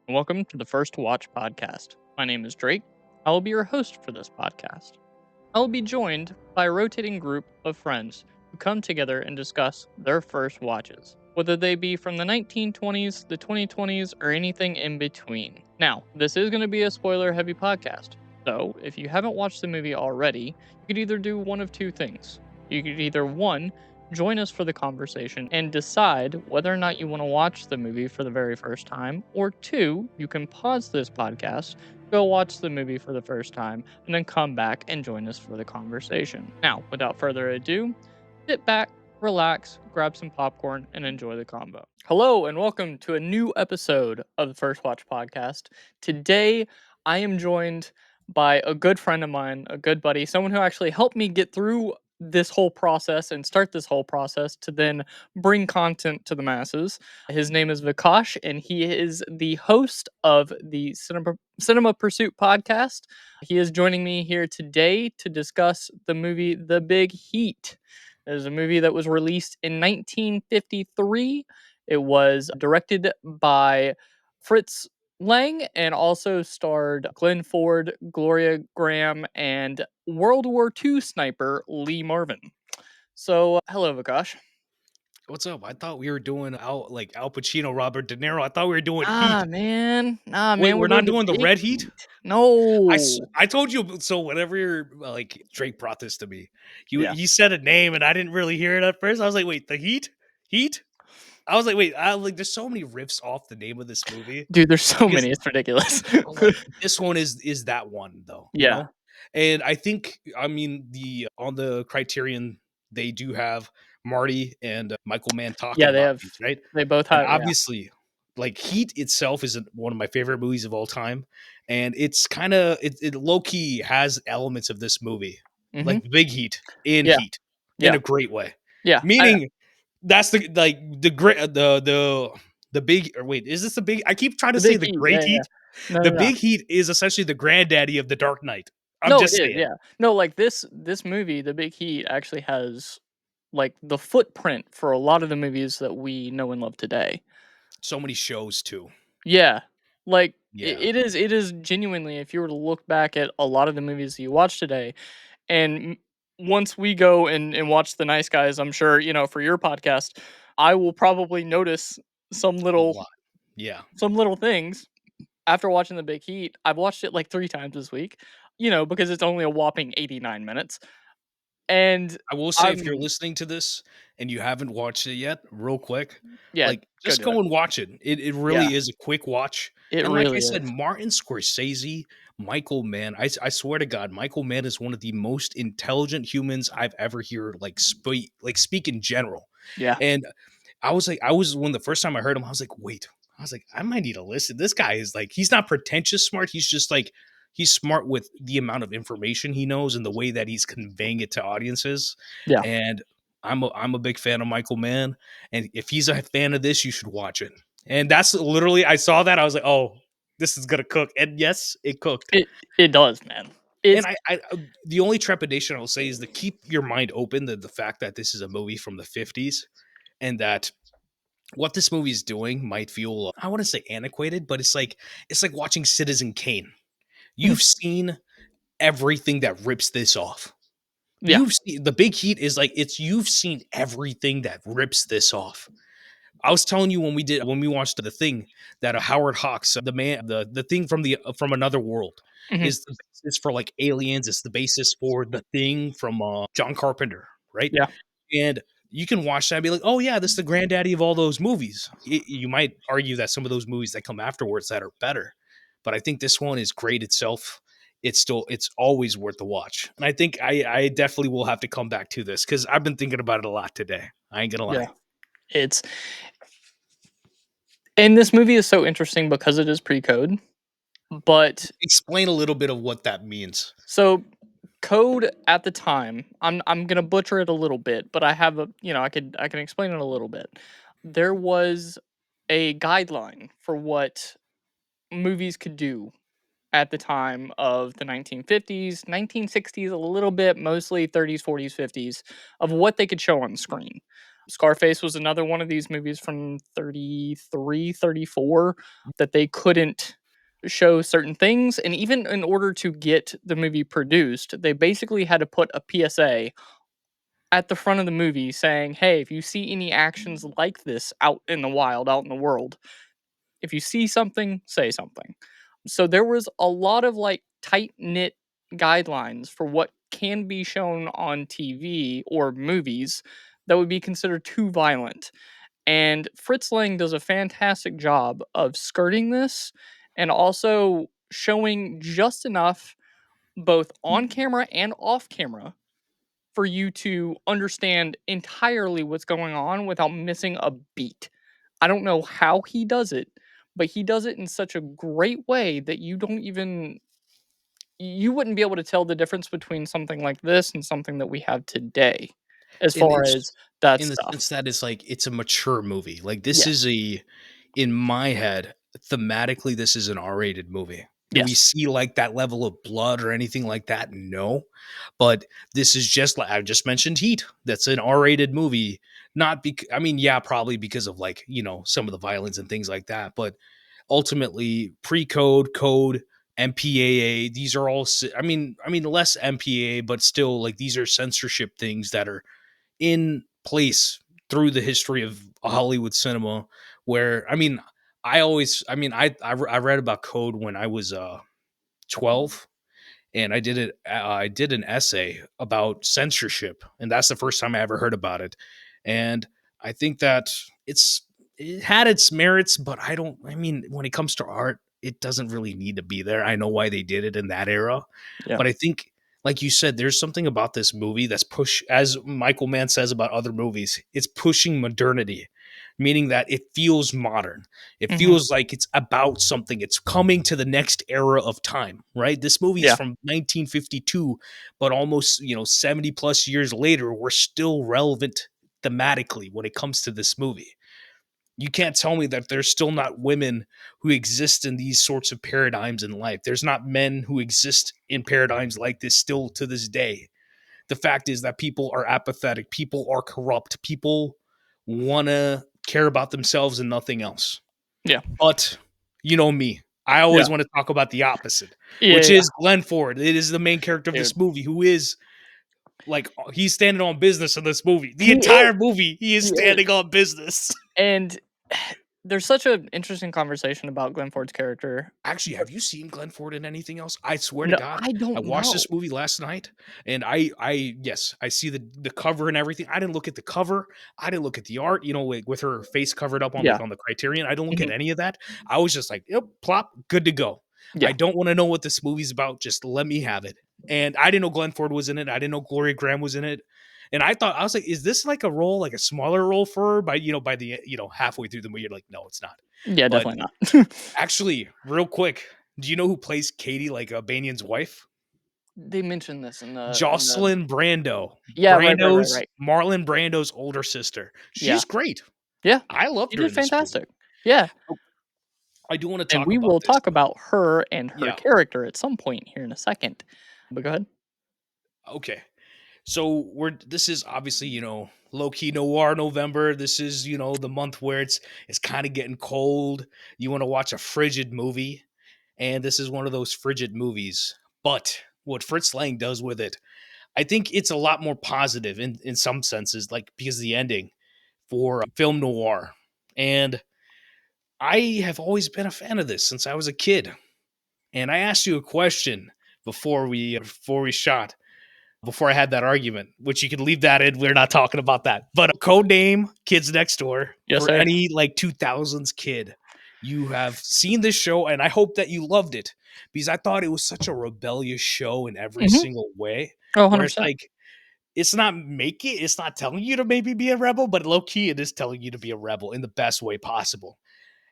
and welcome to the First Watch podcast. My name is Drake. I will be your host for this podcast. I will be joined by a rotating group of friends who come together and discuss their first watches, whether they be from the 1920s, the 2020s, or anything in between. Now, this is going to be a spoiler heavy podcast, so if you haven't watched the movie already, you could either do one of two things. You could either, one, join us for the conversation and decide whether or not you want to watch the movie for the very first time, or two, you can pause this podcast, go watch the movie for the first time, and then come back and join us for the conversation. Now, without further ado, sit back, relax, grab some popcorn, and enjoy the combo. Hello, and welcome to a new episode of the First Watch podcast. Today, I am joined by a good friend of mine, a good buddy, someone who actually helped me get through this whole process and start this whole process to then bring content to the masses. His name is Vikash, and he is the host of the Cinema Pursuit podcast. He is joining me here today to discuss the movie The Big Heat. It is a movie that was released in 1953. It was directed by Fritz Lang and also starred Glenn Ford, Gloria Graham, and World War II sniper Lee Marvin. So, hello, Vikash. What's up? I thought we were doing Al Pacino, Robert De Niro. I thought we were doing Ah, Heat. man. Wait, We're we're doing not the doing the Big Red Heat? Heat. No. I told you so. Whenever you're like Drake brought this to me, Yeah. he said a name and I didn't really hear it at first. I was like, wait, the Heat. I was like, wait, there's so many riffs off the name of this movie Dude, there's so because many. It's ridiculous. like this one is that one though, Yeah. And I think the on the Criterion they do have Marty and Michael Mann talking Yeah, about these, right? they both And have, yeah. obviously, like Heat itself is one of my favorite movies of all time, and it's it low key has elements of this movie, Hmm. like Big Heat in Yeah. Heat, in Yeah. a great way. Yeah. Meaning that's the great the big or wait is this the big? I keep trying to The say Big the Heat. Great Yeah. Yeah. Heat. No, The no, no. Big Heat is essentially the granddaddy of the Dark Knight. I'm No, it just is. saying. Yeah. No, like this movie, The Big Heat, actually has like the footprint for a lot of the movies that we know and love today. So many shows too. Yeah. Like Yeah. it is genuinely, if you were to look back at a lot of the movies that you watch today, and once we go and watch The Nice Guys, I'm sure, for your podcast, I will probably notice some A little lot. Yeah. some little things after watching The Big Heat. I've watched it like 3 times this week, because it's only a whopping 89 minutes. And I will say if you're I'm listening to this and you haven't watched it yet, real quick, yeah, like go just do it. go and watch it. It Yeah, really is a quick watch. it And like I really said, is. Martin Scorsese, Michael Mann, I swear to God, Michael Mann is one of the most intelligent humans I've ever heard speak in general. Yeah. And I was when the first time I heard him, I was like, wait, I was like, I might need to listen. This guy is like, he's not pretentious smart. He's just like, he's smart with the amount of information he knows and the way that he's conveying it to audiences. Yeah. And I'm a big fan of Michael Mann. And if he's a fan of this, you should watch it. And that's literally, I saw that. I was like, oh, this is going to cook. And yes, it cooked. It does, man. And It's the only trepidation I'll say is to keep your mind open to the fact that this is a movie from the 50s and that what this movie is doing might feel I want to say antiquated, but it's like watching Citizen Kane. mm, You've seen everything that rips this off. yeah. You've seen the Big Heat is like it's you've seen everything that rips this off. I was telling you when we watched the thing that Howard Hawks, the man, the thing from another world, Mhm. is the basis for like aliens. It's the basis for the thing from John Carpenter, right? Yeah. And you can watch that and be like, oh yeah, this is the granddaddy of all those movies. You might argue that some of those movies that come afterwards that are better, but I think this one is great itself. It's always worth the watch, and I think I definitely will have to come back to this because I've been thinking about it a lot today. I ain't gonna Yeah. lie. It's and this movie is so interesting because it is pre-code, but Explain a little bit of what that means. so code at the time, I'm gonna butcher it a little bit, but I have I can explain it a little bit. There was a guideline for what movies could do at the time of the 1950s, 1960s, a little bit, mostly 30s, 40s, 50s, of what they could show on screen. Scarface was another one of these movies from 33, 34 that they couldn't show certain things, and even in order to get the movie produced, they basically had to put a PSA at the front of the movie saying, "Hey, if you see any actions like this out in the wild, out in the world, if you see something, say something." So there was a lot of like tight knit guidelines for what can be shown on TV or movies that would be considered too violent. And Fritz Lang does a fantastic job of skirting this and also showing just enough, both on camera and off camera, for you to understand entirely what's going on without missing a beat. I don't know how he does it, but he does it in such a great way that you wouldn't be able to tell the difference between something like this and something that we have today as And far it's as that in the stuff. sense that it's like it's a mature movie. Like this Yes. is a in my head, thematically, this is an R-rated movie. Do we Yes. see like that level of blood or anything like that? No. But this is just like I just mentioned Heat. That's an R-rated movie. Not because I mean, yeah, probably because of like, some of the violence and things like that. But ultimately, pre-code, code, MPAA, these are all I mean less MPAA, but still like these are censorship things that are in place through the history of Hollywood cinema. Where I read about code when I was 12, and I did an essay about censorship, and that's the first time I ever heard about it. And I think that it had its merits, but I mean, when it comes to art, it doesn't really need to be there. I know why they did it in that era, Yeah. but I think, like you said, there's something about this movie that's as Michael Mann says about other movies, it's pushing modernity, meaning that it feels modern. It Mhm. feels like it's about something. It's coming to the next era of time, right? This movie is Yeah. from 1952, but almost, 70 plus years later, we're still relevant thematically when it comes to this movie. You can't tell me that there's still not women who exist in these sorts of paradigms in life. There's not men who exist in paradigms like this still to this day. The fact is that people are apathetic, people are corrupt, people want to care about themselves and nothing else. Yeah. But you know me, I Yeah. always want to talk about the opposite, Yeah, which yeah, is Glenn Ford. It is the main character of dude. this movie who is like he's standing on business in this movie. The He is. entire movie, he is He is. standing on business. And there's such an interesting conversation about Glenn Ford's character. Actually, have you seen Glenn Ford in anything else? I swear to No, God, I I don't watched know. this movie last night, and yes, I see the cover and everything. I didn't look at the cover. I didn't look at the art. Like with her face covered up on Yeah. on the Criterion. I don't look at Mhm. any of that. I was just like, yep, plop, good to go. I Yeah. don't want to know what this movie's about. Just let me have it. And I didn't know Glenn Ford was in it. I didn't know Gloria Graham was in it. And I was like, is this like a role, like a smaller role for her? By the halfway through the movie, you're like, no, it's not. Yeah, But definitely not. actually, real quick, do you know who plays Katie, like Banyan's wife? They mentioned this in the Jocelyn Brando. Yeah, right. Marlon Brando's older sister. Yeah. She's great. Yeah. I She loved her did in this movie. fantastic. Yeah. Oh, I do want to And talk we about will this talk though. about her and her Yeah. character at some point here in a second. But go ahead. Okay. So this is obviously, low key noir November. This is, the month where it's kind of getting cold. You want to watch a frigid movie, and this is one of those frigid movies. But what Fritz Lang does with it, I think it's a lot more positive in some senses, like because of the ending for film noir. And I have always been a fan of this since I was a kid. And I asked you a question before I had that argument, which you can leave that in. We're not talking about that. But code name Kids Next Door Yes, for sir. any like 2000s kid. You have seen this show, and I hope that you loved it because I thought it was such a rebellious show in every Mhm. single way. Oh, Where it's 100%. like it's not telling you to maybe be a rebel, but low key it is telling you to be a rebel in the best way possible.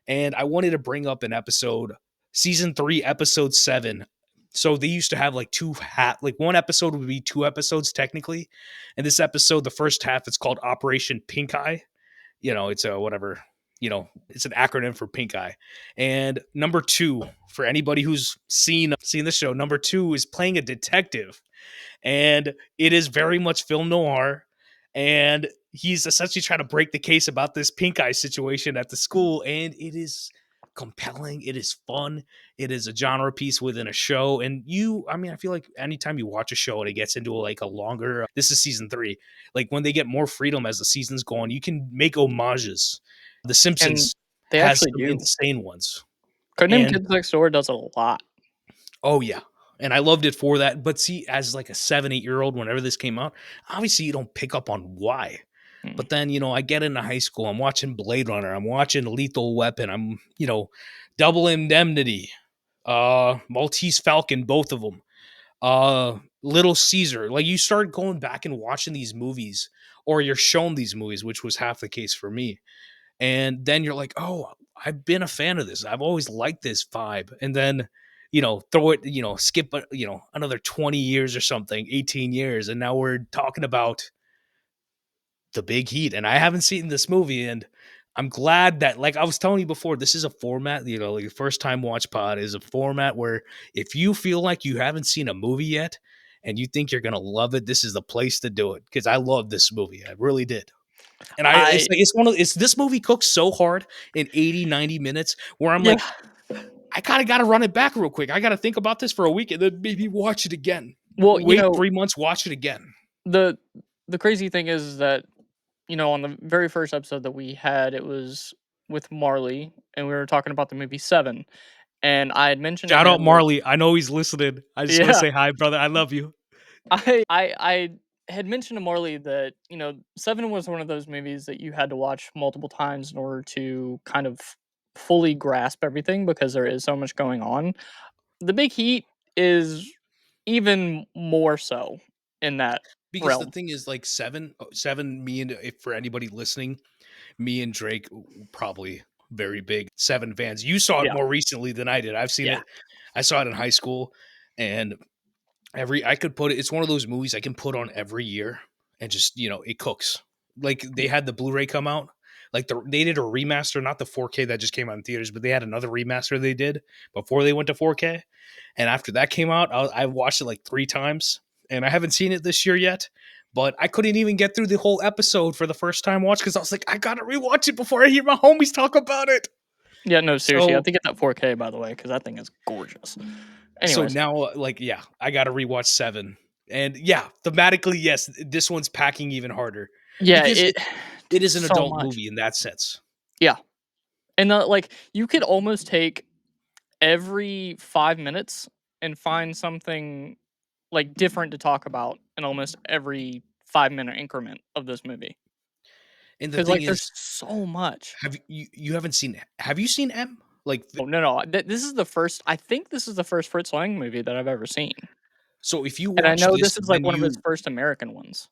And I wanted to bring up an episode, season 3, episode 7. So they used to have like like one episode would be 2 episodes technically. And this episode, the first half, it's called Operation Pink Eye. It's a whatever, it's an acronym for Pink Eye. And number 2, for anybody who's seen the show, number 2 is playing a detective, and it is very much film noir. and he's essentially trying to break the case about this pink eye situation at the school, and it is compelling, it is fun, it is a genre piece within a show. And I mean, I feel like anytime you watch a show and it gets into like a longer, this is season 3, like when they get more freedom as the seasons go on, you can make homages. The And Simpsons they has actually some do. insane ones. Codename And Kids Next Door does a lot. oh yeah. And I loved it for that. But see, as like a 7, 8 year old, whenever this came out, obviously you don't pick up on why. Mm. But then, I get into high school, I'm watching Blade Runner, I'm watching Lethal Weapon, I'm, Double Indemnity, Maltese Falcon, both of them, Little Caesar. Like you start going back and watching these movies, or you're shown these movies, which was half the case for me. And then you're like, oh, I've been a fan of this. I've always liked this vibe. And then, throw it, skip, another 20 years or something, 18 years. And now we're talking about The Big Heat. And I haven't seen this movie. And I'm glad that, like I was telling you before, this is a format, like first time watch pod is a format where if you feel like you haven't seen a movie yet and you think you're going to love it, this is the place to do it. Cause I love this movie. I really did. And I it's this movie cooks so hard in 80, 90 minutes where I'm Yeah. like, I kind of got to run it back real quick. I got to think about this for a week and then maybe watch it again. Well, Wait 3 months, watch it again. the the crazy thing is that, on the very first episode that we had, it was with Marley, and we were talking about the movie Seven, and I had mentioned to Shout out him that Marley. I know he's listening. I just want to yeah, say hi, brother. I love you. I had mentioned to Marley that, Seven was one of those movies that you had to watch multiple times in order to kind of fully grasp everything because there is so much going on. The Big Heat is even more so in that Because the realm. thing is, like seven, me and if for anybody listening, me and Drake probably very big Seven fans. You saw it Yeah, more recently than I did. I've seen yeah. it. I saw it in high school, and I could put it. It's one of those movies I can put on every year, and just it cooks. Like they had the Blu-ray come out. Like they did a remaster, not the 4K that just came out in theaters, but they had another remaster they did before they went to 4K. And after that came out, I watched it like 3 times, and I haven't seen it this year yet. But I couldn't even get through the whole episode for the first time watch because I was like, I gotta rewatch it before I hear my homies talk about it. Yeah, no, seriously, I So have to get that 4K, by the way, because that thing is gorgeous. so Anyways, now, like, yeah, I got to rewatch Seven, and yeah, thematically, yes, this one's packing even harder yeah, because it it is an so adult much. movie in that sense. Yeah, and, like, you could almost take every 5 minutes and find something, like, different to talk about in almost every five-minute increment of this movie. And the Because thing like, is, there's so much. you haven't seen? Have you seen M? Like, Oh, no, no, this is the first I think this is the first Fritz Lang movie that I've ever seen, so if you and I watch know this, this is, like, then one of his you first American ones.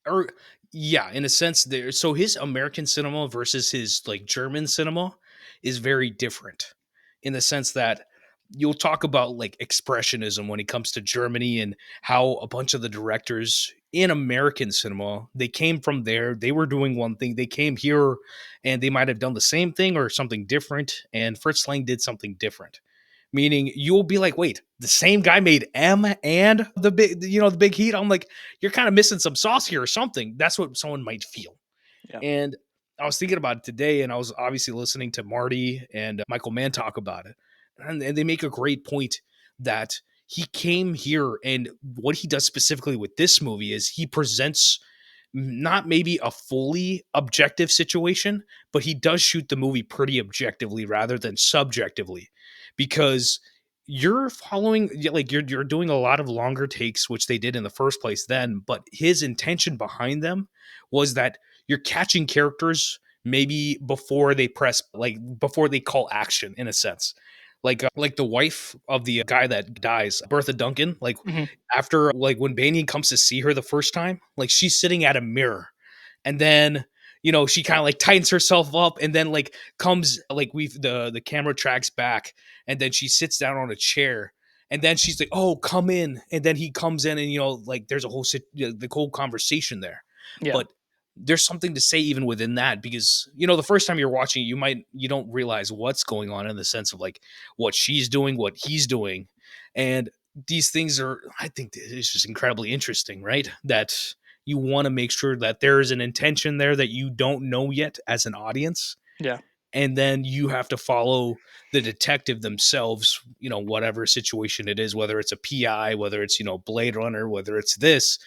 or yeah, in a sense, there. So his American cinema versus his like German cinema is very different in the sense that you'll talk about like expressionism when it comes to Germany and how a bunch of the directors in American cinema they came from there. They were doing one thing. They came here and they might have done the same thing or something different. And Fritz Lang did something different. Meaning you'll be like, wait, the same guy made M and the big heat. I'm like, you're kind of missing some sauce here or something. That's what someone might feel. Yeah. And I was thinking about it today, and I was obviously listening to Marty and Michael Mann talk about it. And they make a great point that he came here, and what he does specifically with this movie is he presents not maybe a fully objective situation, but he does shoot the movie pretty objectively rather than subjectively because you're following like you're doing a lot of longer takes which they did in the first place then, but his intention behind them was that you're catching characters maybe before they press like before they call action in a sense, like the wife of the guy that dies, Bertha Duncan, like Mhm. after like when Banyan comes to see her the first time, like she's sitting at a mirror, and then she kind of like tightens herself up, and then like comes like the camera tracks back, and then she sits down on a chair, and then she's like, oh, come in, and then he comes in, and like there's a whole the whole conversation there. Yeah. But there's something to say even within that because the first time you're watching it, you don't realize what's going on in the sense of like what she's doing, what he's doing, and these things are, I think it's just incredibly interesting, right? That You want to make sure that there is an intention there that you don't know yet as an audience, Yeah. and then you have to follow the detective themselves, whatever situation it is, whether it's a PI, whether it's, Blade Runner, whether it's this,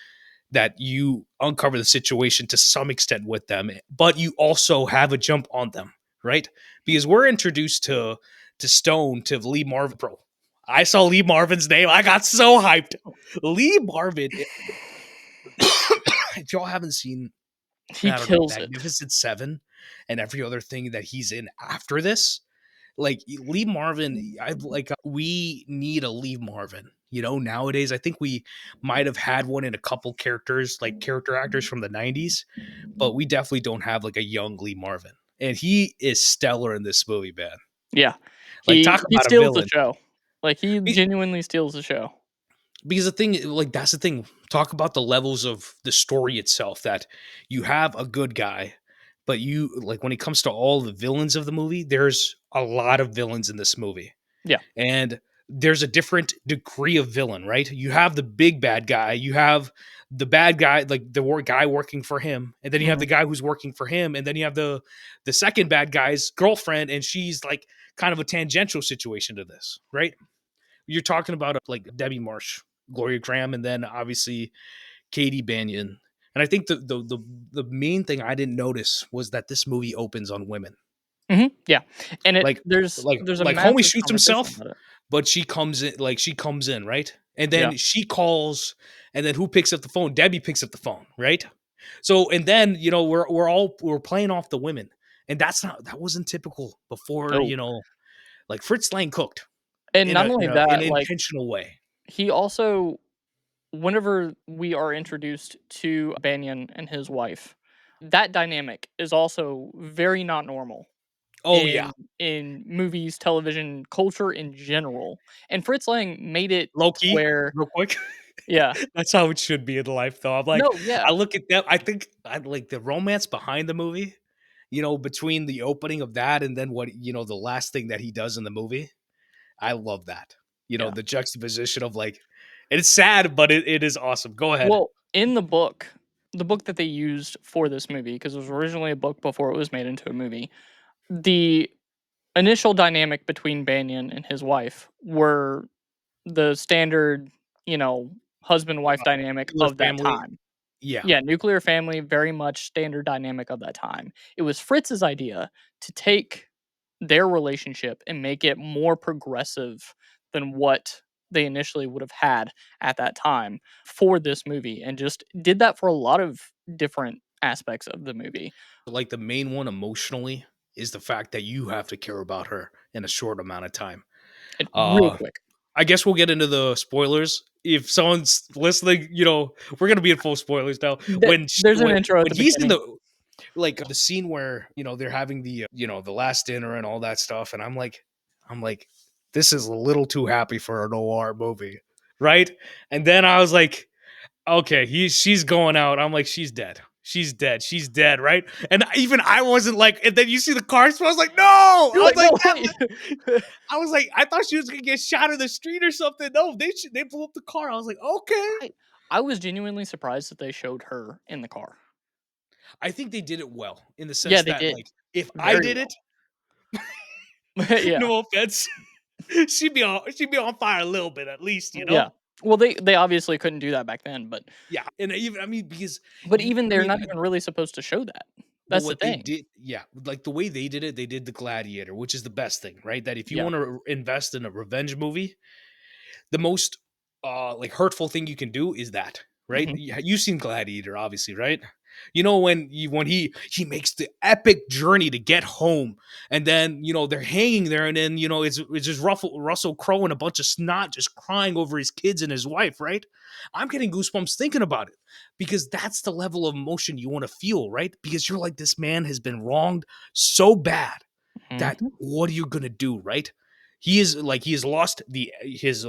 that you uncover the situation to some extent with them, but you also have a jump on them, right? Because we're introduced to Stone, to Lee Marvin. Bro, I saw Lee Marvin's name, I got so hyped. Lee Marvin, if y'all haven't seen, He I don't know, kills it. Magnificent Seven and every other thing that he's in after this, like Lee Marvin, I like we need a Lee Marvin. Nowadays I think we might have had one in a couple characters, like character actors from the 90s, but we definitely don't have like a young Lee Marvin. And he is stellar in this movie, man. Yeah. Like He talk he about a steals the villain. show. Like, he Be- genuinely steals the show. Because the thing, like that's the thing. Talk about the levels of the story itself, that you have a good guy, but you like when it comes to all the villains of the movie, there's a lot of villains in this movie. Yeah. And there's a different degree of villain, right? You have the big bad guy, you have the bad guy, like the guy working for him, and then you have Mhm. the guy who's working for him, and then you have the second bad guy's girlfriend, and she's like kind of a tangential situation to this, right? You're talking about like Debbie Marsh, Gloria Graham, and then obviously Katie Banyan. And I think the main thing I didn't notice was that this movie opens on women. Yeah. And Like there's a homie massive shoots conversation himself, about it. but she comes in, right? And Yeah. then she calls, and then who picks up the phone? Debbie picks up the phone, right? So and then we're playing off the women, and that wasn't typical before, Oh. like Fritz Lang cooked And in not a only in that, an like, intentional way. he also, whenever we are introduced to Banyan and his wife, that dynamic is also very not normal Oh yeah, in movies, television, culture in general. And Fritz Lang made it low to key, where, real quick. yeah. That's how it should be in life, though. I'm like, No, yeah. I look at them. I think I like the romance behind the movie. Between the opening of that and then what the last thing that he does in the movie. I love that. Yeah. The juxtaposition of like, it's sad, but it is awesome. Go ahead. Well, in the book that they used for this movie, because it was originally a book before it was made into a movie, the initial dynamic between Banyan and his wife were the standard, you know, husband-wife dynamic Nuclear of that family. time. Yeah, Yeah, nuclear family, very much standard dynamic of that time. It was Fritz's idea to take their relationship and make it more progressive than what they initially would have had at that time for this movie, and just did that for a lot of different aspects of the movie. like the main one emotionally is the fact that you have to care about her in a short amount of time. Real Uh, quick. I guess we'll get into the spoilers. If someone's listening, we're gonna be in full spoilers now. There's an intro at When the he's in beginning. the scene where they're having the last dinner and all that stuff, and I'm like, this is a little too happy for a noir movie, right? And then I was like, okay, she's going out. I'm like, she's dead. She's dead. She's dead, right? And even I wasn't like, and then you see the car smoke. I was like, no. You're I was like, like, "No, wait." I was like, I thought she was gonna get shot in the street or something. No, they blew up the car. I was like, okay. I I was genuinely surprised that they showed her in the car. I think they did it well in the Yeah, sense they that did. like if I Very did well. it, Yeah. no offense, she'd be on fire a little bit at least. Yeah. Well, they obviously couldn't do that back then, Yeah, and even I mean because but even I they're mean, not even really supposed to show that. but That's the what they thing. did, yeah, like the way they did it, they did the Gladiator, which is the best thing, right? That if you Yeah. want to invest in a revenge movie, the most like hurtful thing you can do is that, right? Mhm. You've seen Gladiator, obviously, right? When he makes the epic journey to get home, and then they're hanging there, and then it's just Russell Crowe and a bunch of snot just crying over his kids and his wife, right? I'm getting goosebumps thinking about it, because that's the level of emotion you want to feel, right? Because you're like, this man has been wronged so bad that Mhm. what are you gonna do, right? He has lost his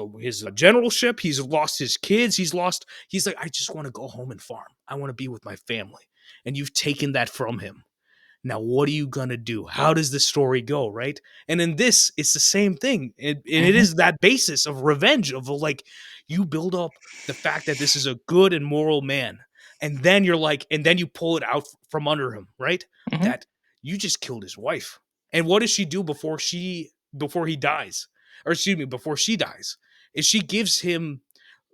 generalship. He's lost his kids. He's like, I just want to go home and farm. I want to be with my family. And you've taken that from him. Now, what are you going to do? How does the story go? Right. And in this, it's the same thing. And it Mhm. is that basis of revenge, of like, you build up the fact that this is a good and moral man And then you're like, and then you pull it out from under him, right? Mhm. That you just killed his wife. And what does she do before he dies? Or excuse me, before she dies? Is she gives him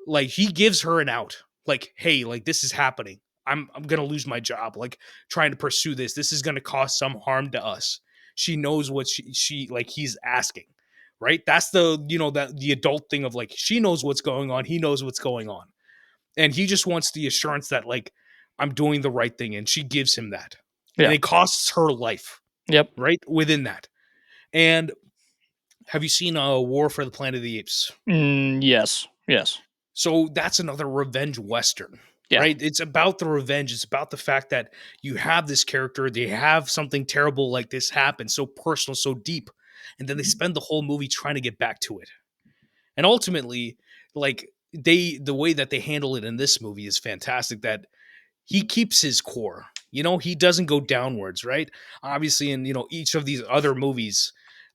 like he gives her an out. Like, hey, like this is happening. I'm gonna lose my job. Like trying to pursue this. This is gonna cause some harm to us. She knows what she like he's asking. Right? That's the that the adult thing of like she knows what's going on, he knows what's going on. And he just wants the assurance that like I'm doing the right thing, and she gives him that. And Yeah. it costs her life, Yep. right? Within that. And have you seen War for the Planet of the Apes? Yes. Yes. So that's another revenge western, Yeah. right? It's about the revenge. It's about the fact that you have this character, they have something terrible like this happen, so personal, so deep, and then they spend the whole movie trying to get back to it. And ultimately, like the way that they handle it in this movie is fantastic. That he keeps his core. He doesn't go downwards, right? Obviously, in each of these other movies,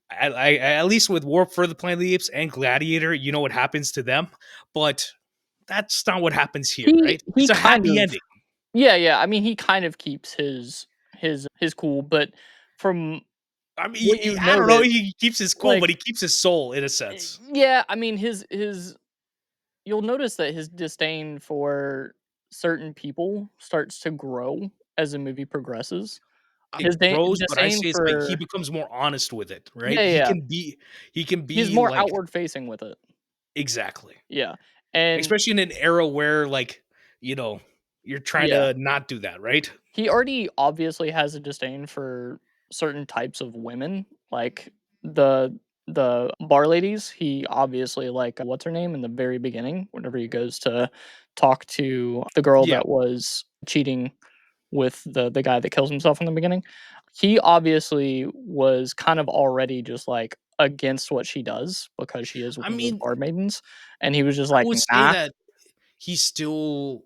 at least with War for the Planet of the Apes and Gladiator, you know what happens to them, but that's not what happens here, right? He It's a kind happy of ending. yeah, yeah, I mean, he kind of keeps his cool, but from I mean, what you I don't know. notice, He keeps his cool, like but he keeps his soul in a sense. yeah, I mean, his you'll notice that his disdain for certain people starts to grow as the movie progresses. His It grows, but I disdain say it's like he for becomes more honest with it, yeah, right? yeah, yeah, He can he's be more like outward facing with it. exactly. Yeah, and Especially in an era where like, you know, you're trying yeah. to not do that, right? He already obviously has a disdain for certain types of women, like the the bar ladies. He obviously what's her name in the very beginning, whenever he goes to talk to the girl Yeah. that was cheating with the guy that kills himself in the beginning. He obviously was kind of already just against what she does because she is I one of those mean, bar maidens, and he was just I like, would say "Nah." that he's still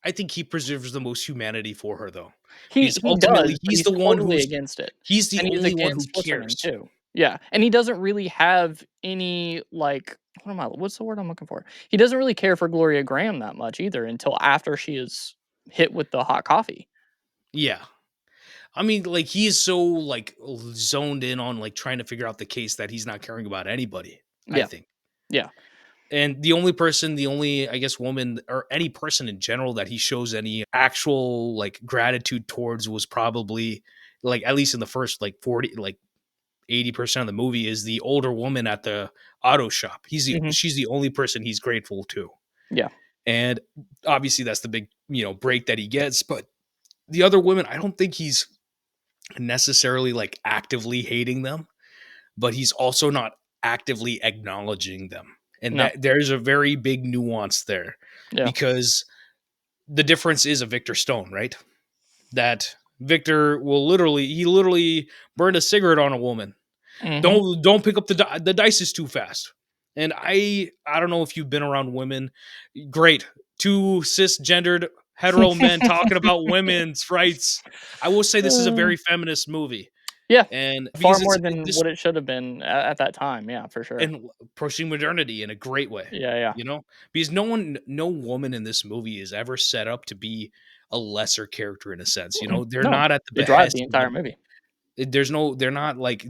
I think he preserves the most humanity for her though. Because He ultimately does, but he's totally against it, he's the and he's only one who against what's her name cares. too. Yeah, and he doesn't really have any, what's the word I'm looking for? He doesn't really care for Gloria Graham that much either until after she is hit with the hot coffee. Yeah. I mean, like he is so like zoned in on like trying to figure out the case that he's not caring about anybody, I Yeah, think. yeah, And the only, I guess, woman or any person in general that he shows any actual like gratitude towards was probably like at least in the first like 40, like 80% of the movie is the older woman at the auto shop. mhm, She's the only person he's grateful to. yeah, And obviously that's the big, break that he gets. But the other women, I don't think he's necessarily like actively hating them, but he's also not actively acknowledging them. And no, that there's a very big nuance there yeah, because the difference is a Victor Stone, right? That Victor will literally burned a cigarette on a woman. mhm. Don't pick up the dice is too fast. And I don't know if you've been around women. Great. Two cisgendered hetero men talking about women's rights. I will say this is a Uh, very feminist movie. yeah, And far because more it's than this what it should have been at that time, yeah, for sure. and pushing modernity in a great way, Yeah, yeah. because no woman in this movie is ever set up to be a lesser character in a sense. They're No, not at the they drive behest the of entire movie. there's no they're not like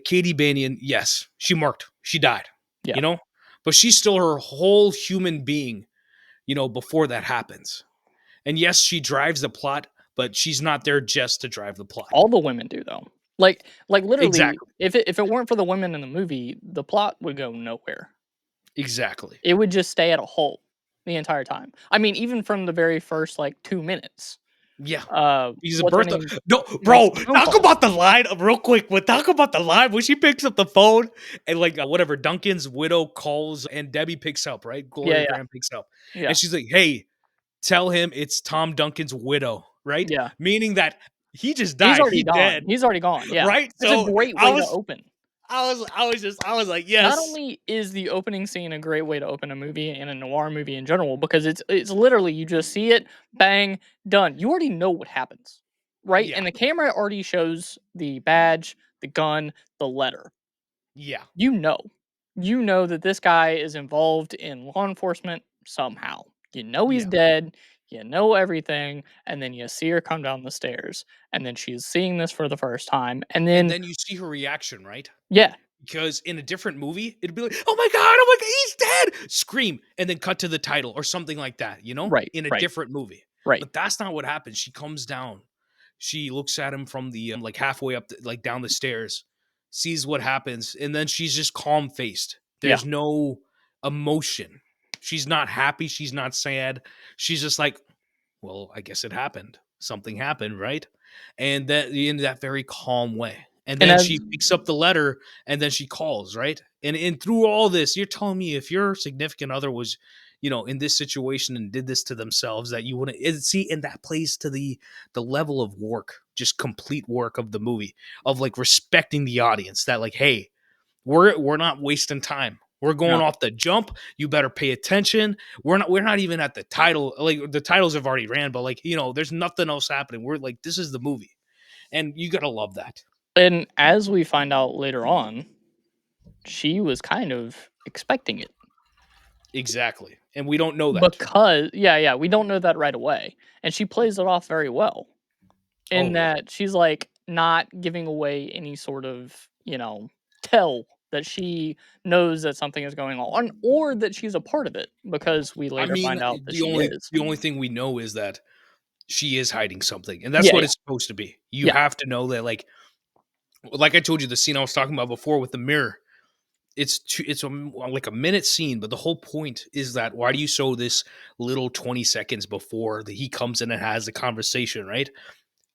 Katie Banion. Yes, she marked, she died, Yeah. you know, but she's still her whole human being, before that happens. And yes, she drives the plot, but she's not there just to drive the plot. All the women do though. Literally, Exactly. if it weren't for the women in the movie, the plot would go nowhere. Exactly. It would just stay at a halt the entire time. I mean, even from the very first 2 minutes. Yeah. He's a What's her birth. name No, makes bro. the phone Talk call. about the line real quick. But talk about the line when she picks up the phone and like whatever Duncan's widow calls and Debbie picks up. Right, Yeah, Gloria yeah, Graham picks up yeah, and she's like, "Hey, tell him it's Tom Duncan's widow." Right, yeah. meaning that he just He's died. already He gone. dead. He's already gone, yeah. Right. It's a So great way to open. I was like, Not yes, only is the opening scene a great way to open a movie and a noir movie in general, because it's literally you just see it, bang, done. You already know what happens, right? yeah, And the camera already shows the badge, the gun, the letter. yeah. You know. You know that this guy is involved in law enforcement somehow. You know he's Yeah. dead, you know everything, and then you see her come down the stairs, and then she's seeing this for the first time, and And then then you see her reaction, right? yeah, Because in a different movie, it'd be like, oh my god, he's dead! Scream, and then cut to the title or something like that, you know? right, In a right, different movie. right. But that's not what happens. She comes down. She looks at him from the like halfway up, like down the stairs, sees what happens, and then she's just calm faced. Yeah, There's no emotion. She's not happy. She's not sad. She's just like, well, I guess it happened. Something happened, right? And that in that very calm way. And and then as she picks up the letter and then she calls, right? And through all this, you're telling me if your significant other was, in this situation and did this to themselves, that you wouldn't see, and that plays to the level of work, just complete work of the movie, of like respecting the audience, that like, hey, we're not wasting time. We're going no, off the jump. You better pay attention. We're not even at the title. Like the titles have already ran, but like, there's nothing else happening. We're like, this is the movie. And you gotta love that. and as we find out later on, she was kind of expecting it Exactly. And we don't know that. because yeah, we don't know that right away, and she plays it off very well in Oh yeah. that she's, like, not giving away any sort of, tell that she knows that something is going on or that she's a part of it because we I later mean, find out that the she only is. the only thing we know is that she is hiding something. And that's Yeah, what yeah, it's supposed to be. You yeah, have to know that, like I told you, the scene I was talking about before with the mirror. Like a minute scene, but the whole point is that why do you show this little 20 seconds before he comes in and has the conversation, right?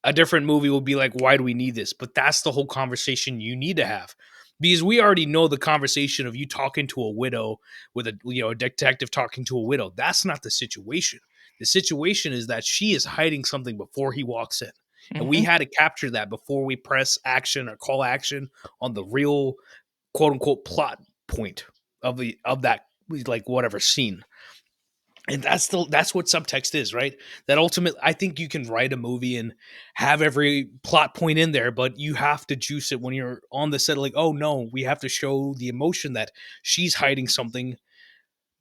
A different movie will be like, why do we need this? But that's the whole conversation you need to have, because we already know the conversation of you talking to a widow with a detective talking to a widow. That's not the situation. The situation is that she is hiding something before he walks in, and we mhm. had to capture that before we press action or call action on the real quote unquote plot point of that, like, whatever scene. And that's what subtext is, right? That ultimately, I think you can write a movie and have every plot point in there, but you have to juice it when you're on the set, like, oh no, we have to show the emotion that she's hiding something,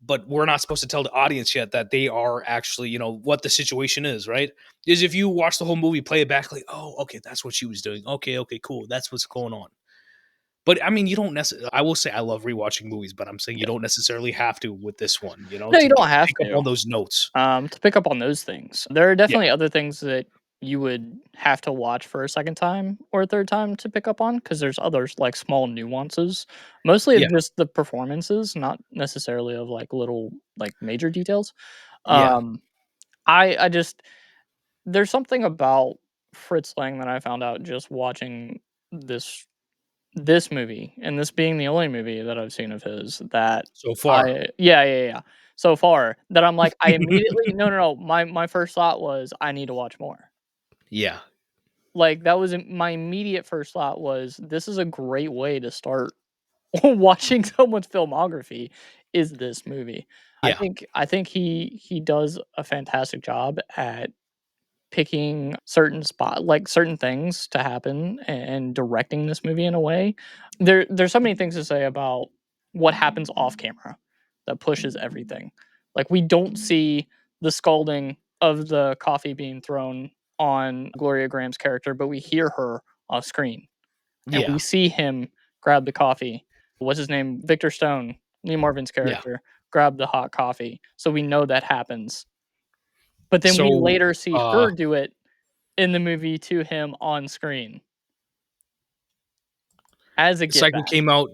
but we're not supposed to tell the audience yet that they are actually, what the situation is, right? Is if you watch the whole movie, play it back, like, oh, okay, that's what she was doing, okay, cool, that's what's going on. But I mean, you don't necessarily. I will say I love rewatching movies, but I'm saying you Yeah. don't necessarily have to with this one, No, to you don't have pick up to. on those notes. To pick up on those things. There are Yeah, definitely other things that you would have to watch for a second time or a third time to pick up on because there's others like small nuances, mostly of yeah, just the performances, not necessarily of like little like major details. yeah. Um, I just there's something about Fritz Lang that I found out just watching this this movie, and this being the only movie that I've seen of his that So far, I yeah, so far that I'm like, I immediately no, my first thought was, "I need to watch more." yeah, Like, that was my immediate first thought was, "This is a great way to start watching someone's filmography, is this movie." yeah, I think he does a fantastic job at picking certain certain things to happen and directing this movie in a way. There's so many things to say about what happens off camera that pushes everything. Like we don't see the scalding of the coffee being thrown on Gloria Graham's character, but we hear her off screen and yeah, we see him grab the coffee. What's his name? Victor Stone, Lee Marvin's yeah. character, grab the hot coffee. So we know that happens. But then we So, later see her do it in the movie to him on screen as a get Psycho back. came out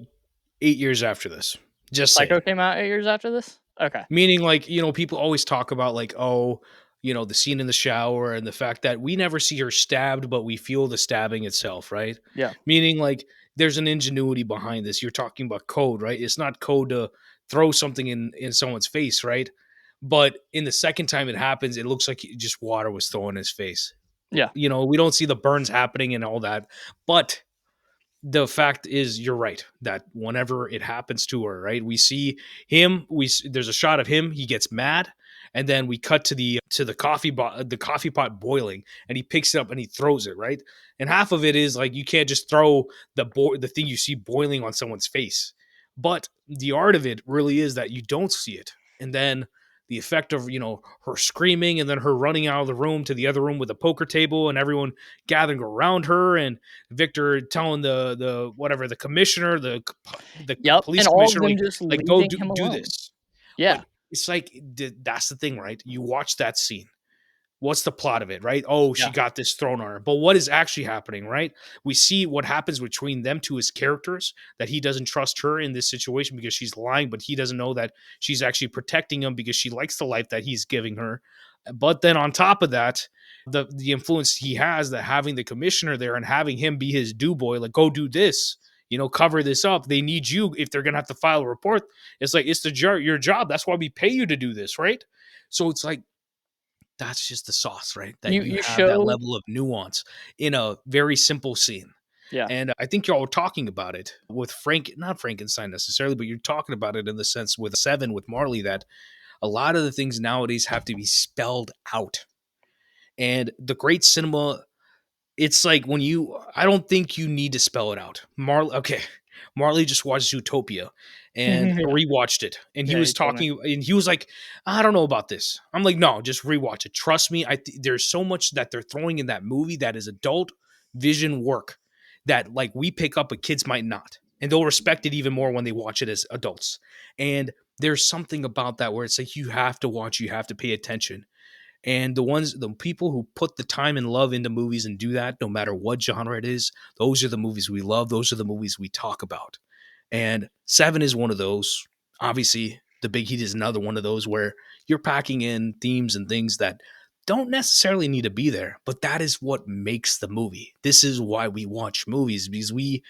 8 years after this. Just Psycho saying. came out 8 years after this? Okay. Meaning, like, people always talk about, like, oh, the scene in the shower and the fact that we never see her stabbed, but we feel the stabbing itself, right? Yeah. Meaning, like, there's an ingenuity behind this. You're talking about code, right? It's not code to throw something in someone's face, right? But in the second time it happens, it looks like just water was thrown in his face. Yeah. We don't see the burns happening and all that, but the fact is, you're right, that whenever it happens to her, right, we see him, there's a shot of him, he gets mad, and then we cut to the coffee pot boiling, and he picks it up and he throws it, right? And half of it is like, you can't just throw the thing you see boiling on someone's face, but the art of it really is that you don't see it. And then the effect of, her screaming and then her running out of the room to the other room with a poker table and everyone gathering around her, and Victor telling the whatever, the commissioner, the Yep, police and all of commissioner, them just like go leaving him do alone. this. But Yeah, it's like, that's the thing, right? You watch that scene, what's the plot of it, right? Oh, she yeah. got this thrown on her. But what is actually happening, right? We see what happens between them two as characters, that he doesn't trust her in this situation because she's lying, but he doesn't know that she's actually protecting him because she likes the life that he's giving her. But then on top of that, the influence he has, that having the commissioner there and having him be his do boy, like, go do this, cover this up. They need you if they're gonna have to file a report. It's like, it's your job. That's why we pay you to do this, right? So it's like, that's just the sauce, right? That You you you have that show level of nuance in a very simple scene. yeah. And I think y'all were talking about it with not Frankenstein necessarily, but you're talking about it in the sense with Seven, with Marley, that a lot of the things nowadays have to be spelled out. And the great cinema, it's like, I don't think you need to spell it out. Okay. Marley just watched Zootopia and Yeah, rewatched it. And he yeah, was he told me. talking and he was like, I don't know about this. I'm like, no, just rewatch it. Trust me. There's so much that they're throwing in that movie that is adult vision work that, like, we pick up, but kids might not. And they'll respect it even more when they watch it as adults. And there's something about that where it's like, you have to watch, you have to pay attention. And the people who put the time and love into movies and do that, no matter what genre it is, those are the movies we love. Those are the movies we talk about. And Seven is one of those. Obviously, The Big Heat is another one of those where you're packing in themes and things that don't necessarily need to be there, but that is what makes the movie. This is why we watch movies, because we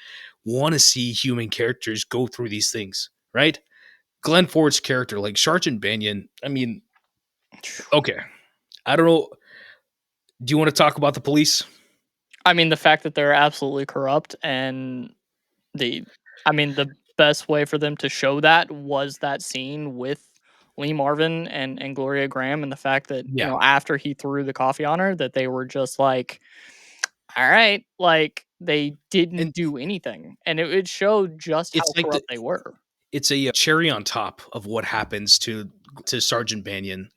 want to see human characters go through these things, right? Glenn Ford's character, like Sergeant Banyan, I mean, okay, I don't know. Do you want to talk about the police? I mean, the fact that they're absolutely corrupt, and the I mean, the best way for them to show that was that scene with Lee Marvin and Gloria Graham, and the fact that, Yeah. after he threw the coffee on her, that they were just like, "All right," like, they didn't And do anything, and it showed just it's how like corrupt they were. it's a cherry on top of what happens to Sergeant Banyan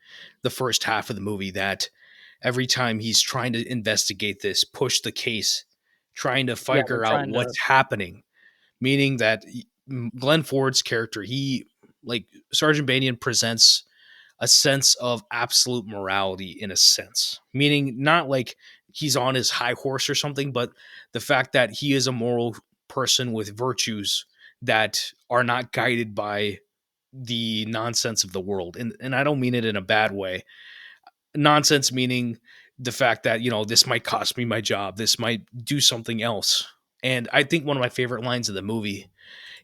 the first half of the movie, that every time he's trying to investigate this, push the case, trying to Yeah, they're figure out trying to what's happening, meaning that Glenn Ford's character, like Sergeant Banyan presents a sense of absolute morality, in a sense, meaning not like he's on his high horse or something, but the fact that he is a moral person with virtues that are not guided by the nonsense of the world. And I don't mean it in a bad way. Nonsense meaning the fact that, this might cost me my job, this might do something else. And I think one of my favorite lines of the movie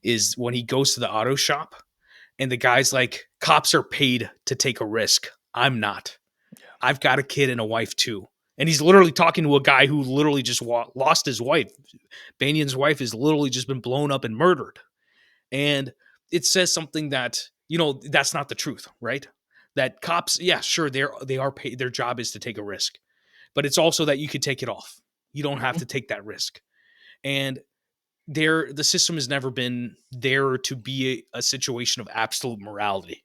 is when he goes to the auto shop and the guy's like, cops are paid to take a risk. I'm not. I've got a kid and a wife too. And he's literally talking to a guy who literally just lost his wife. Banyan's wife has literally just been blown up and murdered. And it says something that, that's not the truth, right? That cops, yeah, sure, they are paid. Their job is to take a risk, but it's also that you could take it off. You don't have Mhm. to take that risk. And the system has never been there to be a situation of absolute morality,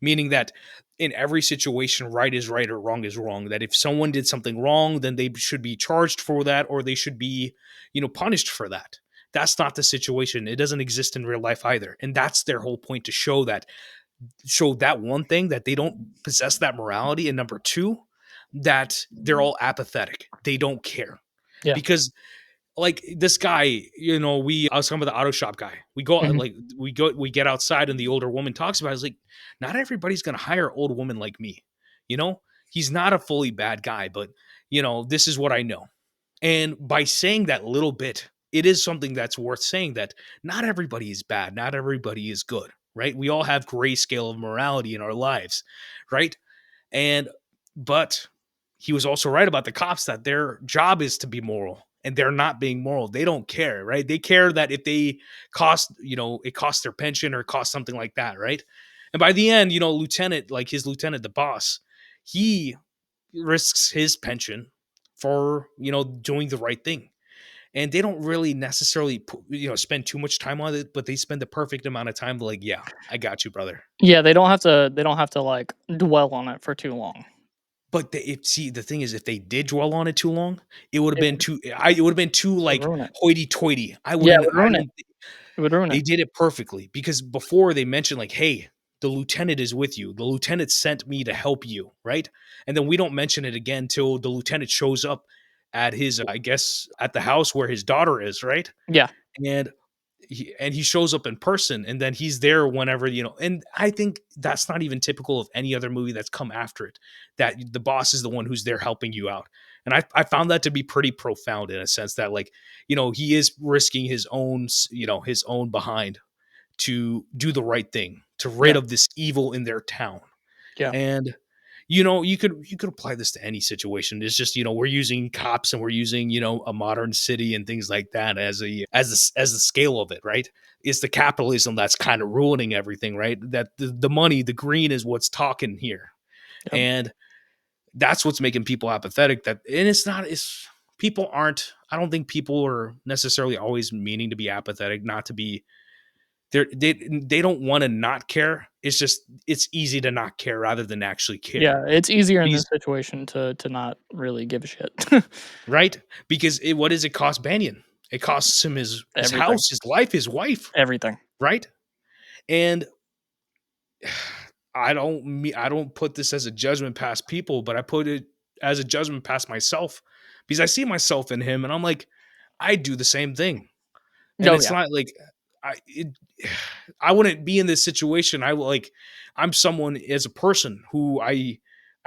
meaning that in every situation, right is right or wrong is wrong. That if someone did something wrong, then they should be charged for that, or they should be, punished for that. That's not the situation. It doesn't exist in real life either. And that's their whole point, to show that one thing, that they don't possess that morality. And number two, that they're all apathetic. They don't care. Yeah. Because, like, this guy, I was talking about the auto shop guy. Mhm. We get outside and the older woman talks about it. It's like, not everybody's gonna hire an old woman like me. You know, he's not a fully bad guy, but this is what I know. And by saying that little bit, it is something that's worth saying, that not everybody is bad, not everybody is good, right? We all have gray scale of morality in our lives, right? And but he was also right about the cops, that their job is to be moral, and they're not being moral. They don't care, right? They care that if they it costs their pension or costs something like that, right? And by the end, his lieutenant, the boss, he risks his pension for, doing the right thing. and they don't really necessarily spend too much time on it, but they spend the perfect amount of time. Like, yeah, I got you, brother. Yeah, they don't have to, like, dwell on it for too long. But see, the thing is, if they did dwell on it too long, it would have It been would too. It would have been too it would like ruin it. hoity-toity. I Yeah, it wouldn't. would I ruin it. don't. It would ruin They it. did it perfectly because before they mentioned like, "Hey, the lieutenant is with you. The lieutenant sent me to help you," right? And then we don't mention it again till the lieutenant shows up at his, I guess, at the house where his daughter is, right? Yeah. And he shows up in person, and then he's there whenever. And I think that's not even typical of any other movie that's come after it, that the boss is the one who's there helping you out. And I found that to be pretty profound in a sense that, like, he is risking his own, his own behind to do the right thing, to rid Yeah. of this evil in their town. Yeah. And you could apply this to any situation. It's just, we're using cops and we're using, a modern city and things like that as the scale of it, right? It's the capitalism that's kind of ruining everything, right? That the money, the green is what's talking here. Yep. And that's what's making people apathetic. And it's people aren't, I don't think people are necessarily always meaning to be apathetic, not to be, they don't want to not care. It's just, it's easy to not care rather than actually care. Yeah, it's easier in this Because situation to not really give a shit. right? Because what does it cost Banyan? It costs him his Everything. house, his life, his wife, Everything. right? And I don't put this as a judgment past people, but I put it as a judgment past myself, because I see myself in him and I'm like, I do the same thing. And Oh, it's yeah. not like I it, I wouldn't be in this situation. I'm someone as a person who I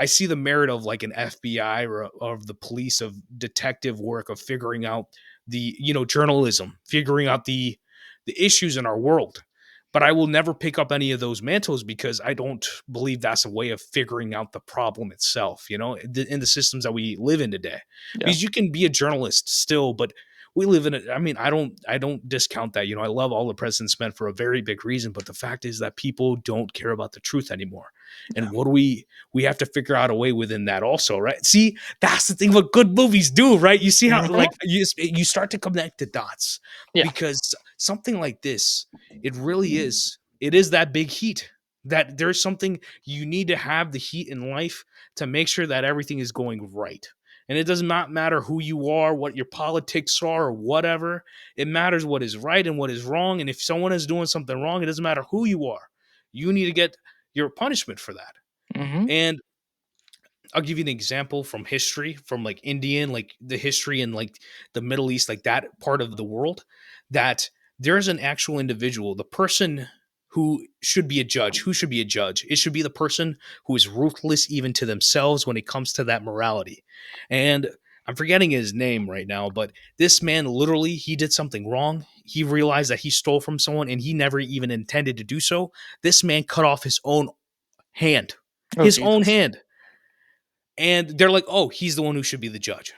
see the merit of like an FBI or of the police, of detective work, of figuring out the, journalism, figuring out the issues in our world. But I will never pick up any of those mantles because I don't believe that's a way of figuring out the problem itself, in the systems that we live in today. Yeah. Because you can be a journalist still, but we live in it. I mean, I don't discount that. I love All the President's Men for a very big reason, but the fact is that people don't care about the truth anymore. Yeah. And what do we have to figure out a way within that also, right? See, that's the thing what good movies do, right? You see how, Mhm. like, you start to connect the dots, Yeah. because something like this, it is that big heat, that there's something you need to have the heat in life to make sure that everything is going right. And it does not matter who you are, what your politics are, or whatever. It matters what is right and what is wrong. And if someone is doing something wrong, it doesn't matter who you are. You need to get your punishment for that. Mhm. And I'll give you an example from history, from like Indian, like the history in like the Middle East, like that part of the world, that there's an actual individual, the person who should be a judge. Who should be a judge? It should be the person who is ruthless even to themselves when it comes to that morality. And I'm forgetting his name right now, but this man literally, he did something wrong. He realized that he stole from someone and he never even intended to do so. This man cut off his own hand, Oh, his own Jesus. hand. And they're like, oh, he's the one who should be the judge,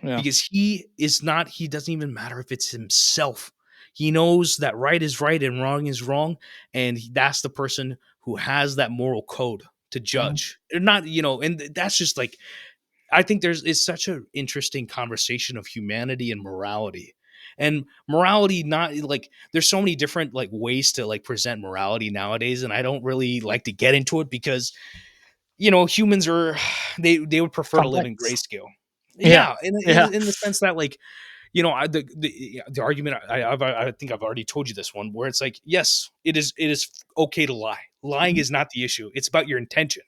Yeah. because he doesn't even matter if it's himself. He knows that right is right and wrong is wrong. And that's the person who has that moral code to Mhm. judge. They're not, and that's just like, I think it's such an interesting conversation of humanity and morality. And morality, not like, there's so many different like ways to like present morality nowadays. And I don't really like to get into it because humans are they would prefer to live in Complex. grayscale. Yeah. Yeah, Yeah. in the sense that, like, the argument, I think I've already told you this one, where it's like, yes, it is okay to lie. Lying Mhm. is not the issue. It's about your intention.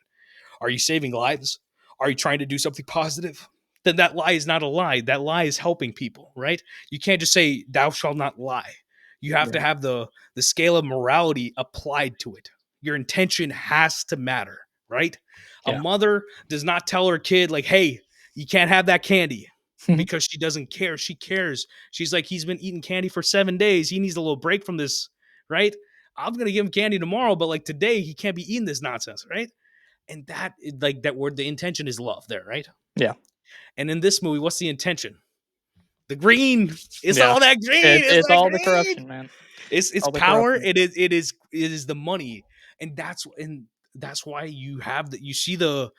Are you saving lives? Are you trying to do something positive? Then that lie is not a lie. That lie is helping people, right? You can't just say thou shalt not lie. You have to Yeah. have the scale of morality applied to it. Your intention has to matter, right? A Yeah. mother does not tell her kid like, "Hey, you can't have that candy." Mhm. Because she doesn't care. She cares. She's like, he's been eating candy for 7 days. He needs a little break from this, right? I'm gonna give him candy tomorrow, but like today, he can't be eating this nonsense, right? And that, like, that word, the intention is love there, right? Yeah. And in this movie, what's the intention? The green. It's Yeah. all that green. It's It's that all the green. corruption, man. It's All the power. corruption. It is the money. And that's why you see the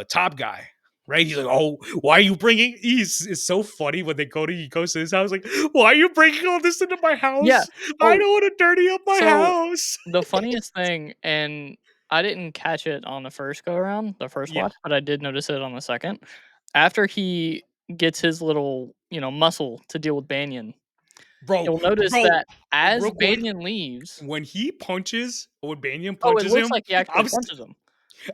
top guy, right? He's like, "Oh, why are you bringing?" It's so funny when he goes to his house, like, "Why are you bringing all this into my Yeah. house? I Oh, don't want to dirty up my so house." the funniest thing, and I didn't catch it on the first go around, the first Yeah, watch, but I did notice it on the second. After he gets his little, muscle to deal with Banyan, bro, you'll notice bro, that as real quick, Banyan leaves. when Banyan Oh, it punches looks him, like he actually I'm punches him.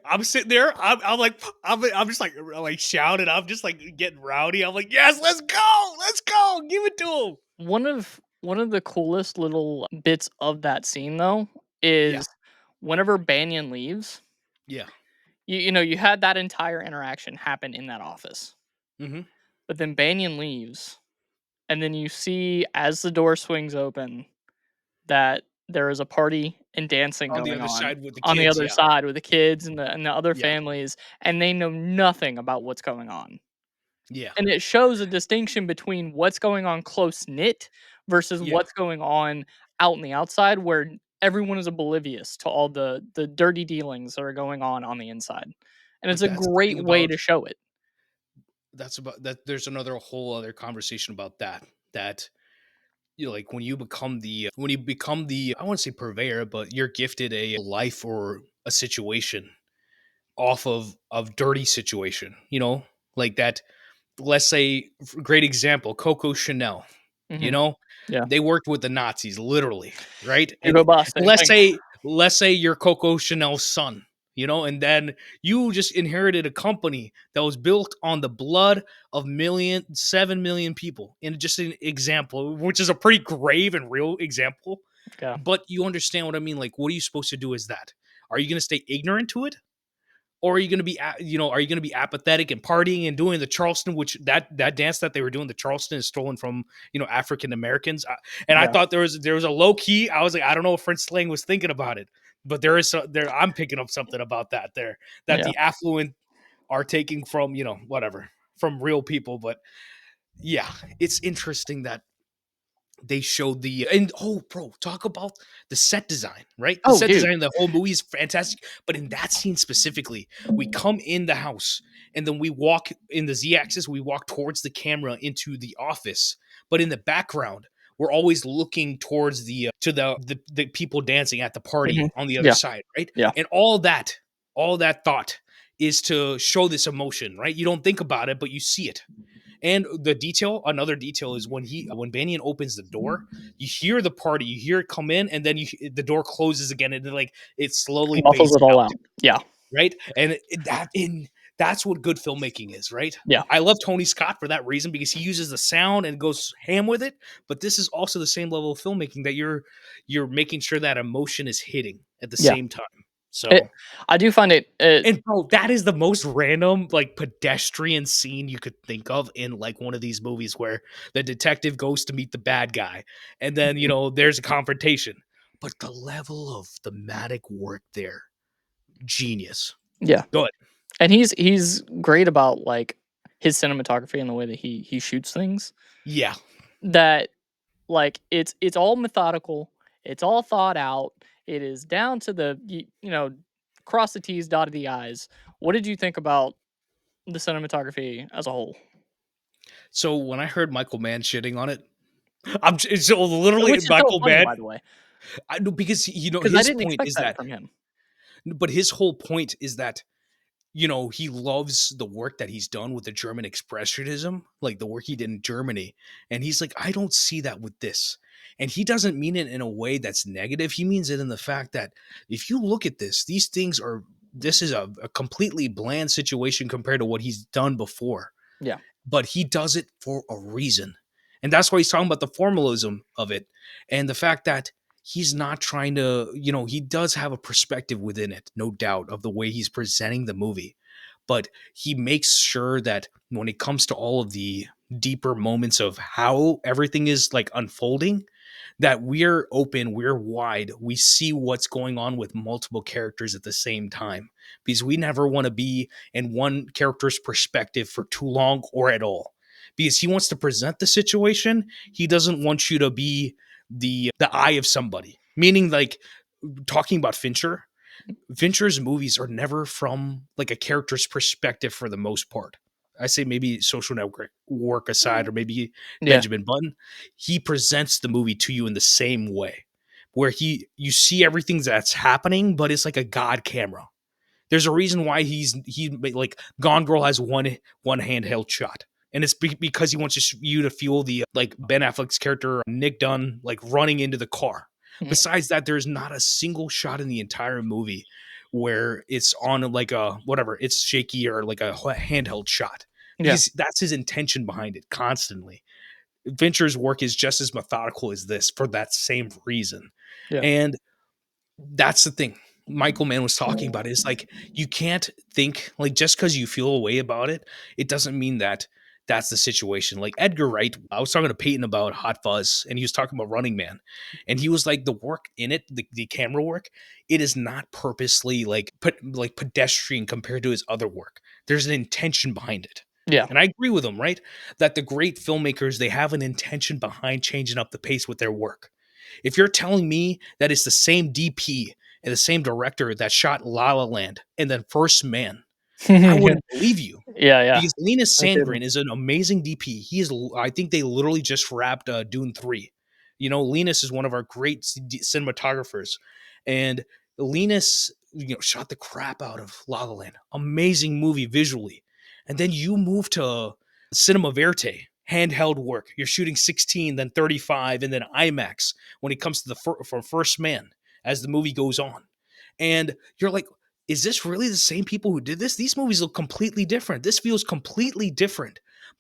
I'm sitting there. I'm like, I'm just like shouting. I'm just like getting rowdy. I'm like, yes, let's go, give it to him. One of the coolest little bits of that scene though Yeah, is whenever Banyan leaves, yeah, you had that entire interaction happen in that office. hmm But then Banyan leaves, and then you see as the door swings open that there is a party and dancing on the going other on side with the on the kids. other Yeah, side with the kids and the other yeah, families, and they know nothing about what's going on. yeah, And it shows a distinction between what's going on close knit versus yeah. what's going on out in the outside where everyone is oblivious to all the dirty dealings that are going on the inside. And it's But a that's the great thing way about to show it. that's about that. There's another whole other conversation about that. That like when you become the I wouldn't say purveyor, but you're gifted a life or a situation off of dirty situation. Like that, let's say, great example, Coco Chanel. You Mhm. know, Yeah. they worked with the Nazis, literally, right? Hugo And Boss, same let's thing. say let's say you're Coco Chanel's son, and then you just inherited a company that was built on the blood of 7 million people. And just an example, which is a pretty grave and real example, Yeah. but you understand what I mean. Like, what are you supposed to do? Is that Are you going to stay ignorant to it? Or are you going to be are you going to be apathetic and partying and doing the Charleston, which that dance that they were doing, the Charleston, is stolen from African Americans. And I Yeah. thought there was a low key, I was like, I don't know if French Slang was thinking about it, but there I'm picking up something about that there, that Yeah. the affluent are taking from whatever, from real people. But yeah, it's interesting that they showed and oh, bro, talk about the set design, right? The Oh, set dude. design of the whole movie is fantastic, but in that scene specifically, we come in the house and then we walk in the Z-axis, we walk towards the camera into the office, but in the background we're always looking towards the people dancing at the party Mhm. on the other Yeah. side, right? Yeah. And all that thought is to show this emotion, right? You don't think about it, but you see it. And another detail is when Banyan opens the door, you hear the party, you hear it come in, and then the door closes again, and then like it slowly Muffles fades it all out, out. Yeah. right? And that's what good filmmaking is, right? Yeah. I love Tony Scott for that reason because he uses the sound and goes ham with it. But this is also the same level of filmmaking that you're making sure that emotion is hitting at the Yeah. same time. It So I do find it and bro, that is the most random, like pedestrian scene you could think of in like one of these movies where the detective goes to meet the bad guy, and then there's a confrontation. But the level of thematic work there, genius. yeah. Good. And he's great about, like, his cinematography and the way that he shoots things, Yeah. that, like, it's all methodical, it's all thought out, it is down to cross the T's, dotted the I's. What did you think about the cinematography as a whole? So when I heard Michael Mann shitting on it, so literally Which is so Michael funny, Mann. by the way, I know because because I his didn't point expect is that that, from him. but his whole point is that he loves the work that he's done with the German expressionism, like the work he did in Germany. And he's like, I don't see that with this. And he doesn't mean it in a way that's negative. He means it in the fact that if you look at this is a completely bland situation compared to what he's done before, Yeah. but he does it for a reason. And that's why he's talking about the formalism of it and the fact that he's not trying to, he does have a perspective within it, no doubt, of the way he's presenting the movie. But he makes sure that when it comes to all of the deeper moments of how everything is like unfolding, that we're open, we're wide, we see what's going on with multiple characters at the same time, because we never want to be in one character's perspective for too long or at all, because he wants to present the situation. He doesn't want you to be the eye of somebody, meaning like talking about Fincher's movies are never from like a character's perspective for the most part. I say maybe Social Network work aside, or maybe Yeah. Benjamin Button, he presents the movie to you in the same way, where you see everything that's happening, but it's like a God camera. There's a reason why he like Gone Girl has one handheld shot, and it's because he wants you to feel the like Ben Affleck's character Nick Dunn like running into the car. Mhm. Besides that, there's not a single shot in the entire movie where it's on like a whatever, it's shaky or like a handheld shot, Yeah. because that's his intention behind it constantly. Fincher's work is just as methodical as this for that same reason. Yeah. And that's the thing Michael Mann was talking about is like you can't think like just because you feel a way about it, it doesn't mean that that's the situation. Like Edgar Wright, I was talking to Peyton about Hot Fuzz, and he was talking about Running Man, and he was like the work in it, the camera work, it is not purposely like pedestrian compared to his other work. There's an intention behind it. Yeah. And I agree with him, right? That the great filmmakers, they have an intention behind changing up the pace with their work. If you're telling me that it's the same DP and the same director that shot La La Land and then First Man, I wouldn't believe you, Yeah, yeah. because Linus No kidding. Sandgren is an amazing DP. He is, I think they literally just wrapped Dune 3. You know, Linus is one of our great cinematographers, and Linus, shot the crap out of La La Land. Amazing movie visually. And then you move to Cinema Verte, handheld work. You're shooting 16, then 35, and then IMAX when it comes to for First Man as the movie goes on. And you're like, is this really the same people who did this? These movies look completely different. This feels completely different,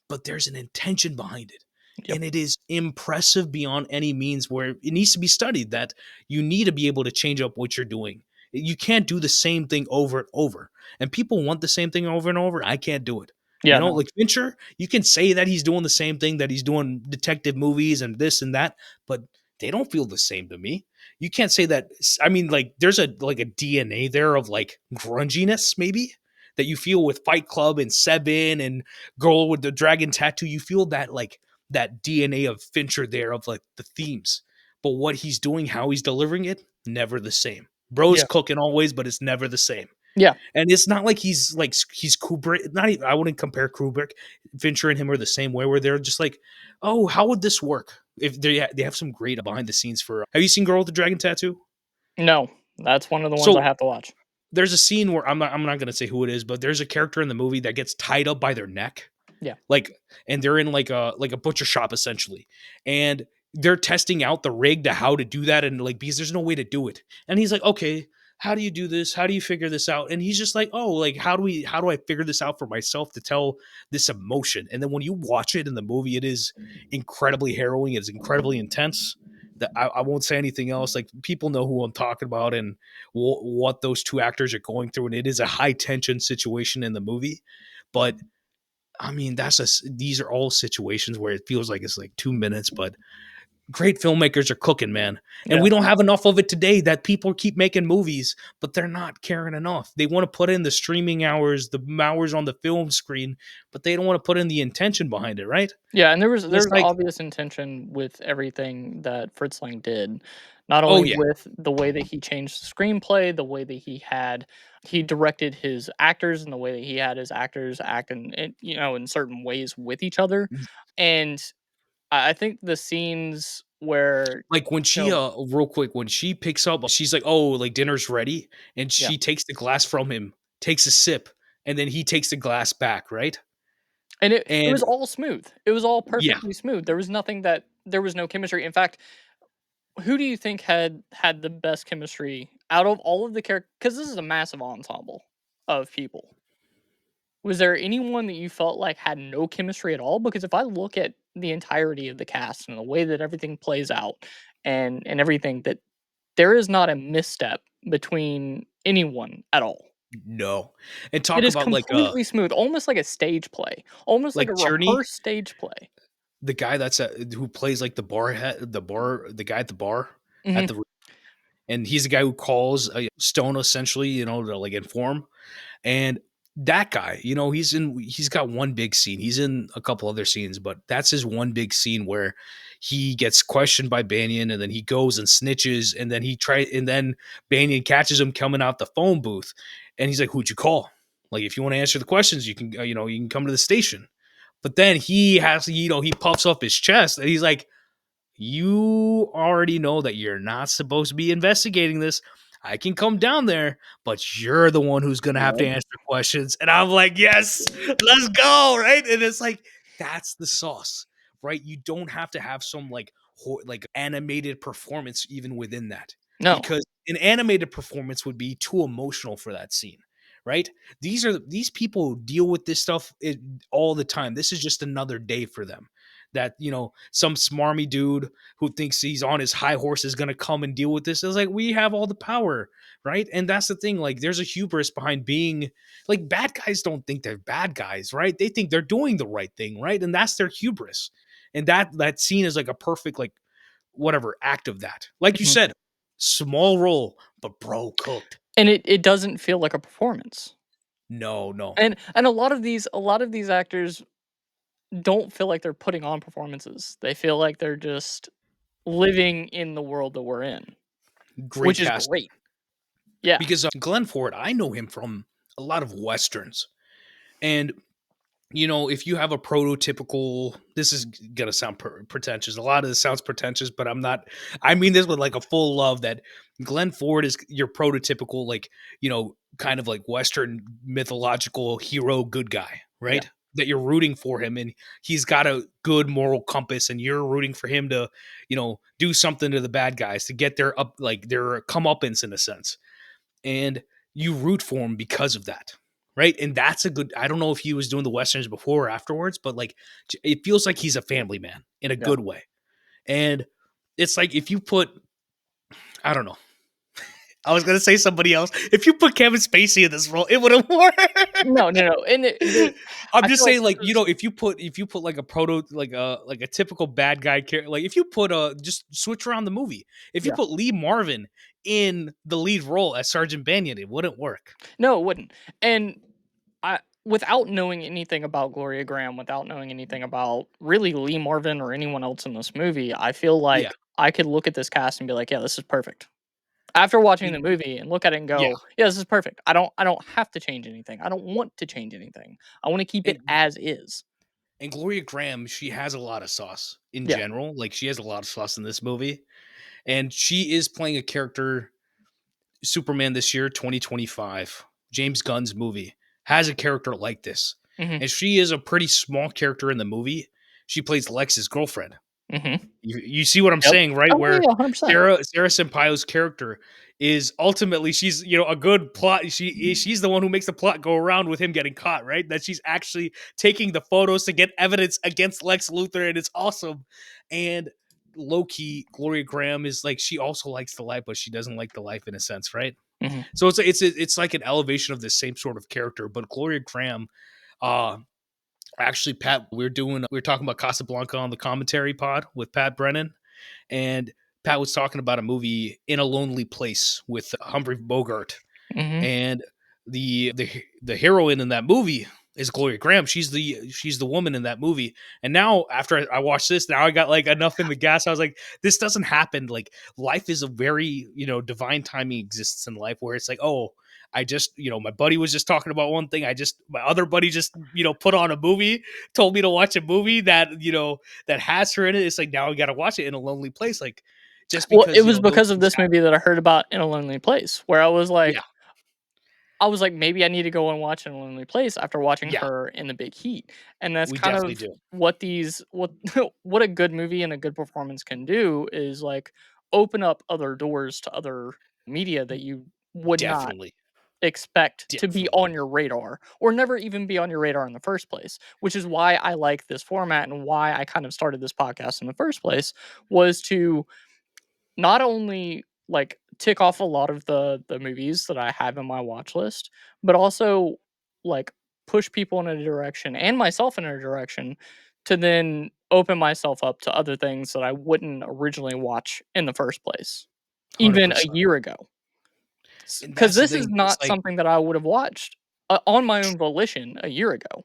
but there's an intention behind it. Yep. And it is impressive beyond any means, where it needs to be studied that you need to be able to change up what you're doing. You can't do the same thing over and over. And people want the same thing over and over. I can't do it. Yeah, no. Like Fincher, you can say that he's doing the same thing, that he's doing detective movies and this and that, but they don't feel the same to me. You can't say that. I mean, like there's a DNA there of like grunginess maybe that you feel with Fight Club and Seven and Girl with the Dragon Tattoo. You feel that like that DNA of Fincher there of like the themes, but what he's doing, how he's delivering it, never the same. Bro's Yeah. cooking always, but it's never the same. Yeah. And it's not like he's Kubrick. Not even, I wouldn't compare Kubrick. Fincher and him are the same way, where they're just like, oh, how would this work? If they have some great behind the scenes for. Have you seen Girl with the Dragon Tattoo? No. That's one of the ones I So have to watch. there's a scene where I'm not going to say who it is, but there's a character in the movie that gets tied up by their neck, Yeah. like, and they're in like a butcher shop essentially, and they're testing out the rig to how to do that, and like because there's no way to do it, and he's like, okay, how do you do this? How do you figure this out? And he's just like, oh, like how do I figure this out for myself to tell this emotion? And then when you watch it in the movie, it is incredibly harrowing. It's incredibly intense. That I won't say anything else. Like people know who I'm talking about and what those two actors are going through, and it is a high tension situation in the movie. But I mean, these are all situations where it feels like it's like 2 minutes, but great filmmakers are cooking, man. And Yeah. we don't have enough of it today that people keep making movies, but they're not caring enough. They want to put in the streaming hours, the hours on the film screen, but they don't want to put in the intention behind it, right? Yeah, and And it's there's like, obvious intention with everything that Fritz Lang did. Not oh only yeah, with the way that he changed the screenplay, the way that he directed his actors and the way that he had his actors act in certain ways with each other. And I think the scenes where, like when you she know real quick, when she picks up, she's like, oh, like dinner's ready, and yeah. she takes the glass from him, takes a sip, and then he takes the glass back, right? And it And was all smooth. It was all yeah, perfectly smooth. There was no chemistry. In fact, who do you think had the best chemistry out of all of the characters? Because this is a massive ensemble of people. Was there anyone that you felt like had no chemistry at all? Because if I look at the entirety of the cast and the way that everything plays out and everything, that there is not a misstep between anyone at all. no. And It talk is about completely smooth, almost like a stage play, almost like like a Tierney, rehearsed stage play. the guy who plays like the guy at the bar at Mhm. the, and he's the guy who calls Stone essentially, to like inform. And that guy, he's got one big scene. He's in a couple other scenes, but that's his one big scene where he gets questioned by Banyan, and then he goes and snitches, and then Banyan catches him coming out the phone booth, and he's like, "Who'd you call?" Like if you want to answer the questions, you can you can come to the station. But then he has he puffs up his chest and he's like, you already know that you're not supposed to be investigating this. I can come down there, but you're the one who's going to have to Yep. answer questions. And I'm like, yes, let's go. Right. And it's like, that's the sauce, right? You don't have to have some like animated performance even within that, No. because an animated performance would be too emotional for that scene. Right. These people deal with this stuff all the time. This is just another day for them, that some smarmy dude who thinks he's on his high horse is going to come and deal with this. It's like, we have all the power, right? And that's the thing, like there's a hubris behind being like, bad guys don't think they're bad guys, right? They think they're doing the right thing, right? And that's their hubris. And that scene is like a perfect like whatever act of that, like you Mhm. said, small role, but bro cooked. And it doesn't feel like a performance. No. And a lot of these actors don't feel like they're putting on performances. They feel like they're just living in the world that we're in, Great which is casting, great. Yeah. because Glenn Ford, I know him from a lot of westerns. And if you have a prototypical, this is gonna sound pretentious. A lot of this sounds pretentious, but I'm not. I mean this with like a full love, that Glenn Ford is your prototypical, like kind of like Western mythological hero, good guy, Yeah. right? That you're rooting for him, and he's got a good moral compass, and you're rooting for him to, do something to the bad guys to get their up, like their comeuppance in a sense, and you root for him because of that, right? And that's a good. I don't know if he was doing the westerns before or afterwards, but like it feels like he's a family man in a Yeah. good way. And it's like, if you put, I don't know, I was gonna say somebody else. If you put Kevin Spacey in this role, it wouldn't work. No, no, no, and they I'm I just feel like saying, this like, is if you put like a proto, like a typical bad guy character, like if you put just switch around the movie. If you yeah. put Lee Marvin in the lead role as Sergeant Banyan, it wouldn't work. No, it wouldn't. And I without knowing anything about Gloria Graham, without knowing anything about really Lee Marvin or anyone else in this movie, I feel Yeah. like I could look at this cast and be like, "Yeah, this is perfect." After watching the And- movie and look at it and yeah. go, "Yeah, this is perfect." I don't have to change anything. I don't want to change anything. I wanna keep it And as is. And Gloria Graham, she has a lot of sauce in Yeah. general. Like, she has a lot of sauce in this movie. And she is playing a character, Superman this year, 2025. James Gunn's movie has a character like this. Mhm. And she is a pretty small character in the movie. She plays Lex's girlfriend. Mhm. You see what I'm Yep. saying, right? Oh, yeah, Where yeah, 100%. Sarah Sampaio's character is ultimately, she's a good plot. She's the one who makes the plot go around with him getting caught, right? That she's actually taking the photos to get evidence against Lex Luthor, and it's awesome. And low key, Gloria Graham is like, she also likes the life, but she doesn't like the life in a sense, right? Mhm. So it's like an elevation of the same sort of character. But Gloria Graham, uh, actually, Pat, we were talking about Casablanca on the commentary pod with Pat Brennan, and Pat was talking about a movie, In a Lonely Place, with Humphrey Bogart, Mhm. and the heroine in that movie is Gloria Graham. She's the woman in that movie. And now, after I watched this, now I got like enough in the gas. I was like, this doesn't happen. Like, life is a very divine timing exists in life, where it's like, oh, I just, my buddy was just talking about one thing. My other buddy just, put on a movie, told me to watch a movie that, that has her in it. It's like, now I got to watch it, In a Lonely Place. Like, just Well, it because, was those because of things this movie happen. that I heard about In a Lonely Place, where Yeah. I was like, maybe I need to go and watch In a Lonely Place after watching Yeah. her in The Big Heat, and that's We kind definitely of do. what what a good movie and a good performance can do is, like, open up other doors to other media that you would not Definitely. expect to be Definitely. on your radar, or never even be on your radar in the first place, which is why I like this format and why I kind of started this podcast in the first place, was to not only like tick off a lot of the movies that I have in my watch list, but also like push people in a direction and myself in a direction to then open myself up to other things that I wouldn't originally watch in the first place, even a 100%. year ago. And Because that's the this is thing. It's not like, something that I would have watched on my own volition a year ago.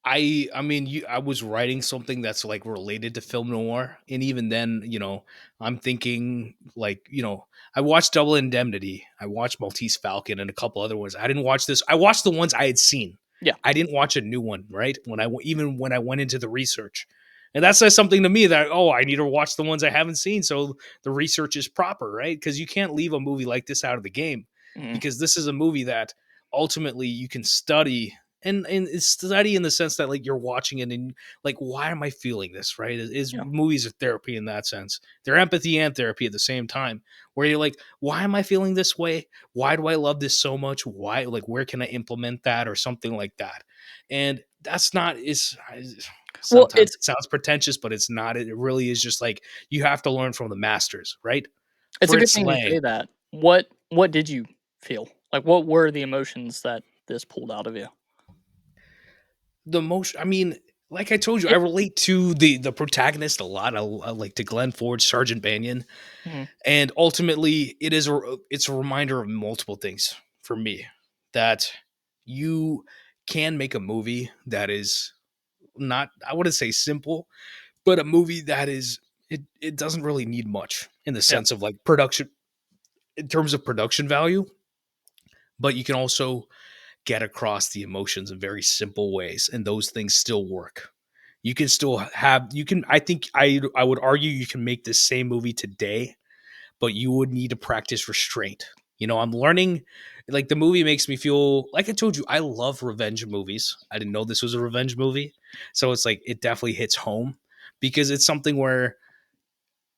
100%. I mean, I was writing something that's like related to film noir, and even then, I'm thinking like, I watched Double Indemnity, I watched Maltese Falcon, and a couple other ones. I didn't watch this. I watched the ones I had seen. Yeah. I didn't watch a new one, right? Even when I went into the research, and that says something to me that, oh, I need to watch the ones I haven't seen, so the research is proper, right? Because you can't leave a movie like this out of the game, Mhm. because this is a movie that ultimately you can study, and it's study in the sense that like you're watching it and like, why am I feeling this, right? Is Yeah. movies are therapy in that sense. They're empathy and therapy at the same time, where you're like, why am I feeling this way? Why do I love this so much? Why, like, where can I implement that or something like that? And that's not is Well, sometimes it sounds pretentious, but it's not. It really is just like, you have to learn from the masters, right? it's a good Fritz thing you Lang. say that. What did you feel? Like, what were the emotions that this pulled out of you? The most, I mean, like I told you, I It relate to the protagonist a lot. I like to Glenn Ford, Sergeant Banyan, Mhm. and ultimately, it's a reminder of multiple things for me, that you can make a movie that is not, I wouldn't say simple, but a movie that is, it doesn't really need much in the Yeah. sense of like production, in terms of production value, but you can also get across the emotions in very simple ways, and those things still work. You can still have, you can, I think, I would argue you can make this same movie today, but you would need to practice restraint. I'm learning, like, the movie makes me feel like, I told you, I love revenge movies. I didn't know this was a revenge movie, so it's like it definitely hits home, because it's something where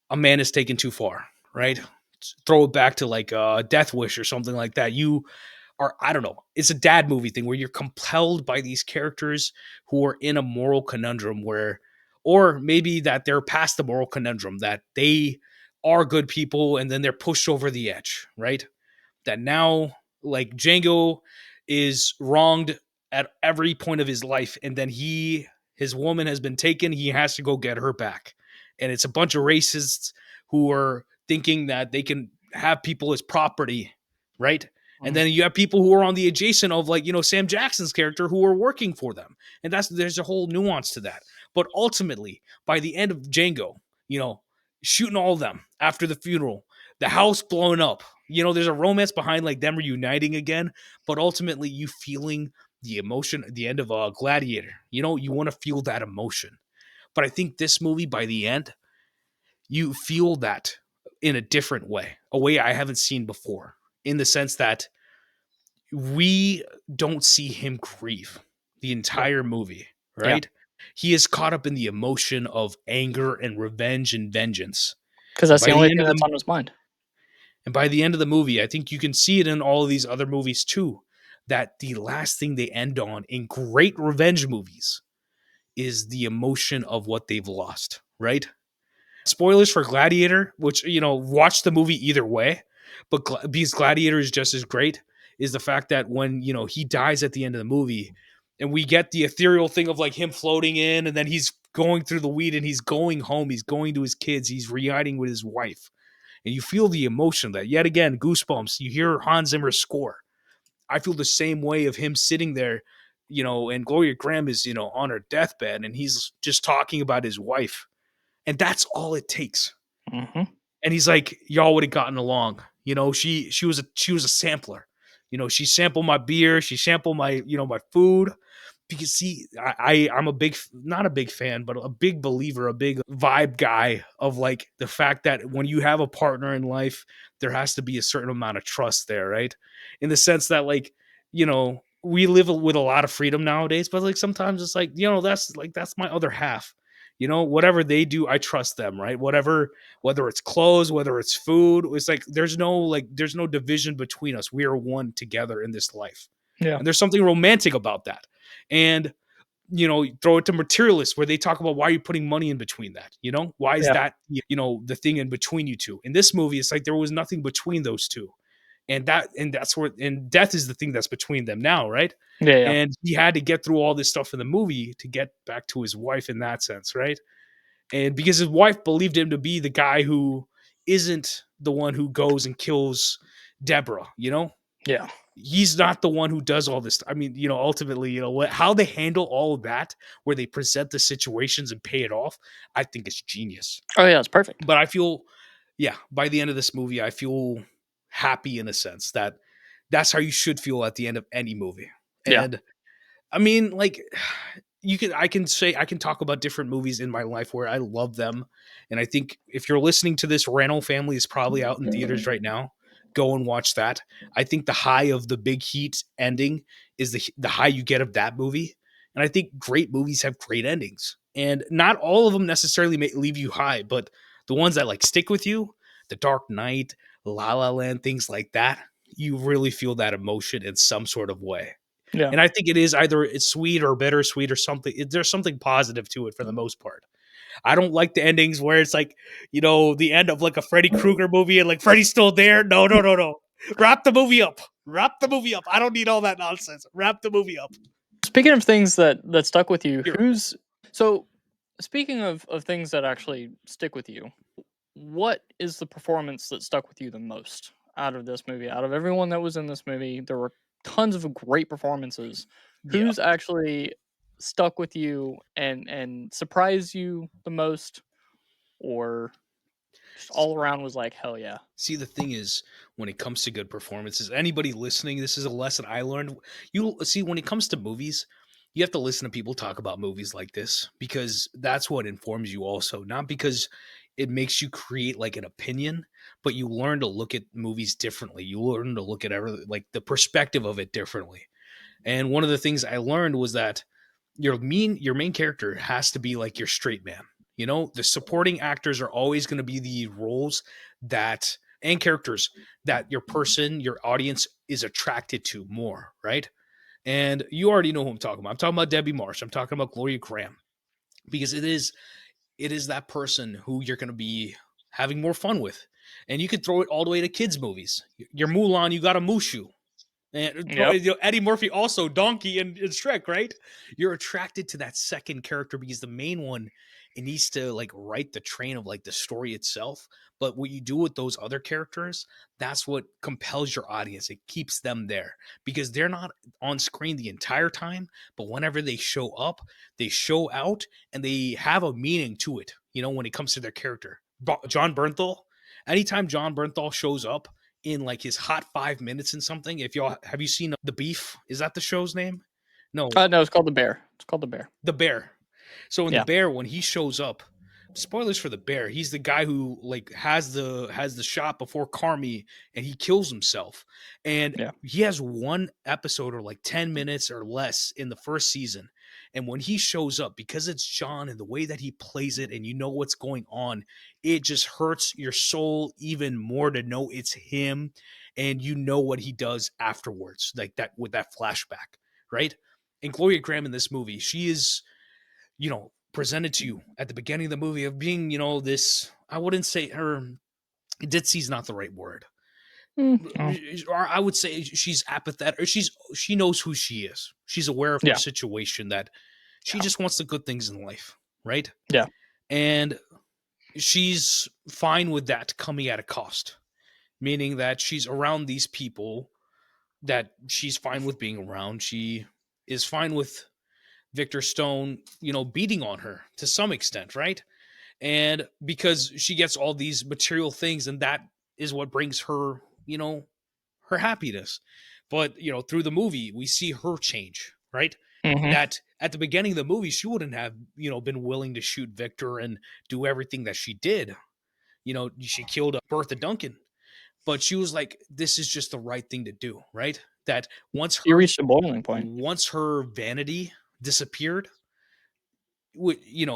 a man is taken too far, right? Throw it back to like Death Wish or something like that. You are, I don't know, it's a dad movie thing where you're compelled by these characters who are in a moral conundrum where, or maybe that they're past the moral conundrum, that they are good people and then they're pushed over the edge, right? That now, like, Django is wronged at every point of his life, and then his woman has been taken, he has to go get her back. And it's a bunch of racists who are thinking that they can have people as property, right? And Mhm. then you have people who are on the adjacent of, like, Sam Jackson's character, who are working for them. And there's a whole nuance to that. But ultimately, by the end of Django, shooting all of them after the funeral, the house blowing up, there's a romance behind like them reuniting again, but ultimately you feeling the emotion at the end of a Gladiator. You want to feel that emotion. But I think this movie, by the end, you feel that in a different way, a way I haven't seen before, in the sense that we don't see him grieve the Yeah. entire movie, Yeah. right? He is caught up in the emotion of anger and revenge and vengeance. Because And that's the by only the end thing of that's the on his mind. And by the end of the movie, I think you can see it in all of these other movies too, that the last thing they end on in great revenge movies is the emotion of what they've lost, right? Spoilers for Gladiator, which, watch the movie either way, but because Gladiator is just as great, is the fact that when, he dies at the end of the movie, and we get the ethereal thing of like him floating in, and then he's going through the weed and he's going home, he's going to his kids, he's reuniting with his wife, and you feel the emotion of that. Yet again, goosebumps. You hear Hans Zimmer's score. I feel the same way of him sitting there, and Gloria Graham is, on her deathbed, and he's just talking about his wife. And that's all it takes. Mhm. And he's like, y'all would have gotten along. She was a sampler. She sampled my beer, she sampled my, my food. Because see, I'm a big, not a big fan, but a big believer, a big vibe guy of like the fact that when you have a partner in life, there has to be a certain amount of trust there, right? In the sense that, like, we live with a lot of freedom nowadays, but like sometimes it's like, that's my other half. Whatever they do, I trust them, right? Whether it's clothes, whether it's food, it's like there's no division between us. We are one together in this life. Yeah. And there's something romantic about that. And throw it to materialists where they talk about, why are you putting money in between that? Why is Yeah. that the thing in between you two? In this movie, it's like there was nothing between those two. And that's where, and death is the thing that's between them now, right? Yeah. Yeah. And he had to get through all this stuff in the movie to get back to his wife in that sense, right? And because his wife believed him to be the guy who isn't the one who goes and kills Deborah. Yeah. he's not the one who does all this. I mean, ultimately, how they handle all of that, where they present the situations and pay it off, I think it's genius. Oh yeah, it's perfect. But I feel, yeah, by the end of this movie, I feel happy in a sense that that's how you should feel at the end of any movie. Yeah. And I mean, like, I can talk about different movies in my life where I love them. And I think if you're listening to this, Randall Family is probably out in theaters right now. Go and watch that. I think the high of the Big Heat ending is the high you get of that movie. And I think great movies have great endings. And not all of them necessarily may leave you high, but the ones that like stick with you, The Dark Knight, La La Land, things like that, you really feel that emotion in some sort of way. Yeah. And I think it is either it's sweet or bittersweet or something. There's something positive to it for the most part. I don't like the endings where it's like, the end of like a Freddy Krueger movie and like Freddy's still there. No, no, no, no. Wrap the movie up. Wrap the movie up. I don't need all that nonsense. Wrap the movie up. Speaking of things that stuck with you, Here. who's so speaking of things that actually stick with you, what is the performance that stuck with you the most out of this movie? Out of everyone that was in this movie, there were tons of great performances. Yeah. Who's actually stuck with you and surprised you the most, or just all around was like hell yeah? See, the thing is, when it comes to good performances, anybody listening, this is a lesson I learned. You see, when it comes to movies, you have to listen to people talk about movies like this because that's what informs you, also. Not because it makes you create like an opinion, but you learn to look at movies differently. You learn to look at like the perspective of it differently. And one of the things I learned was that your main character has to be like your straight man. The supporting actors are always going to be the roles that and characters that your audience is attracted to more, right? And you already know who I'm talking about. I'm talking about Debbie Marsh. I'm talking about Gloria Graham because it is that person who you're going to be having more fun with. And you could throw it all the way to kids movies. Your Mulan, you got a Mushu. And Yep. Eddie Murphy also Donkey in Shrek, right? You're attracted to that second character because the main one, it needs to like write the train of like the story itself. But what you do with those other characters, that's what compels your audience. It keeps them there because they're not on screen the entire time, but whenever they show up, they show out and they have a meaning to it. When it comes to their character, John Bernthal. Anytime John Bernthal shows up, in like his hot 5 minutes and something. If y'all have you seen The Beef? Is that the show's name? No, No, it's called the Bear. It's called the Bear. The Bear. So in The Yeah. Bear, when he shows up, spoilers for The Bear, he's the guy who like has the shot before Carmi and he kills himself. And Yeah. he has one episode or like 10 minutes or less in the first season. And when he shows up, because it's John and the way that he plays it and you know what's going on, it just hurts your soul even more to know it's him and you know what he does afterwards, like that with that flashback, right? And Gloria Graham in this movie, she is presented to you at the beginning of the movie of being, this, I wouldn't say her, ditzy's not the right word. Oh, Or I would say she's apathetic, or she knows who she is. She's aware of her yeah. situation that she Yeah. just wants the good things in life, right? Yeah. And she's fine with that coming at a cost, meaning that she's around these people that she's fine with being around. She is fine with Victor Stone, beating on her to some extent, right? And because she gets all these material things, and that is what brings her, her happiness. But, through the movie, we see her change, right? Hmm. That at the beginning of the movie, she wouldn't have, been willing to shoot Victor and do everything that she did. She killed Bertha Duncan, but she was like, this is just the right thing to do, right? That You reached a boiling point. once her vanity disappeared,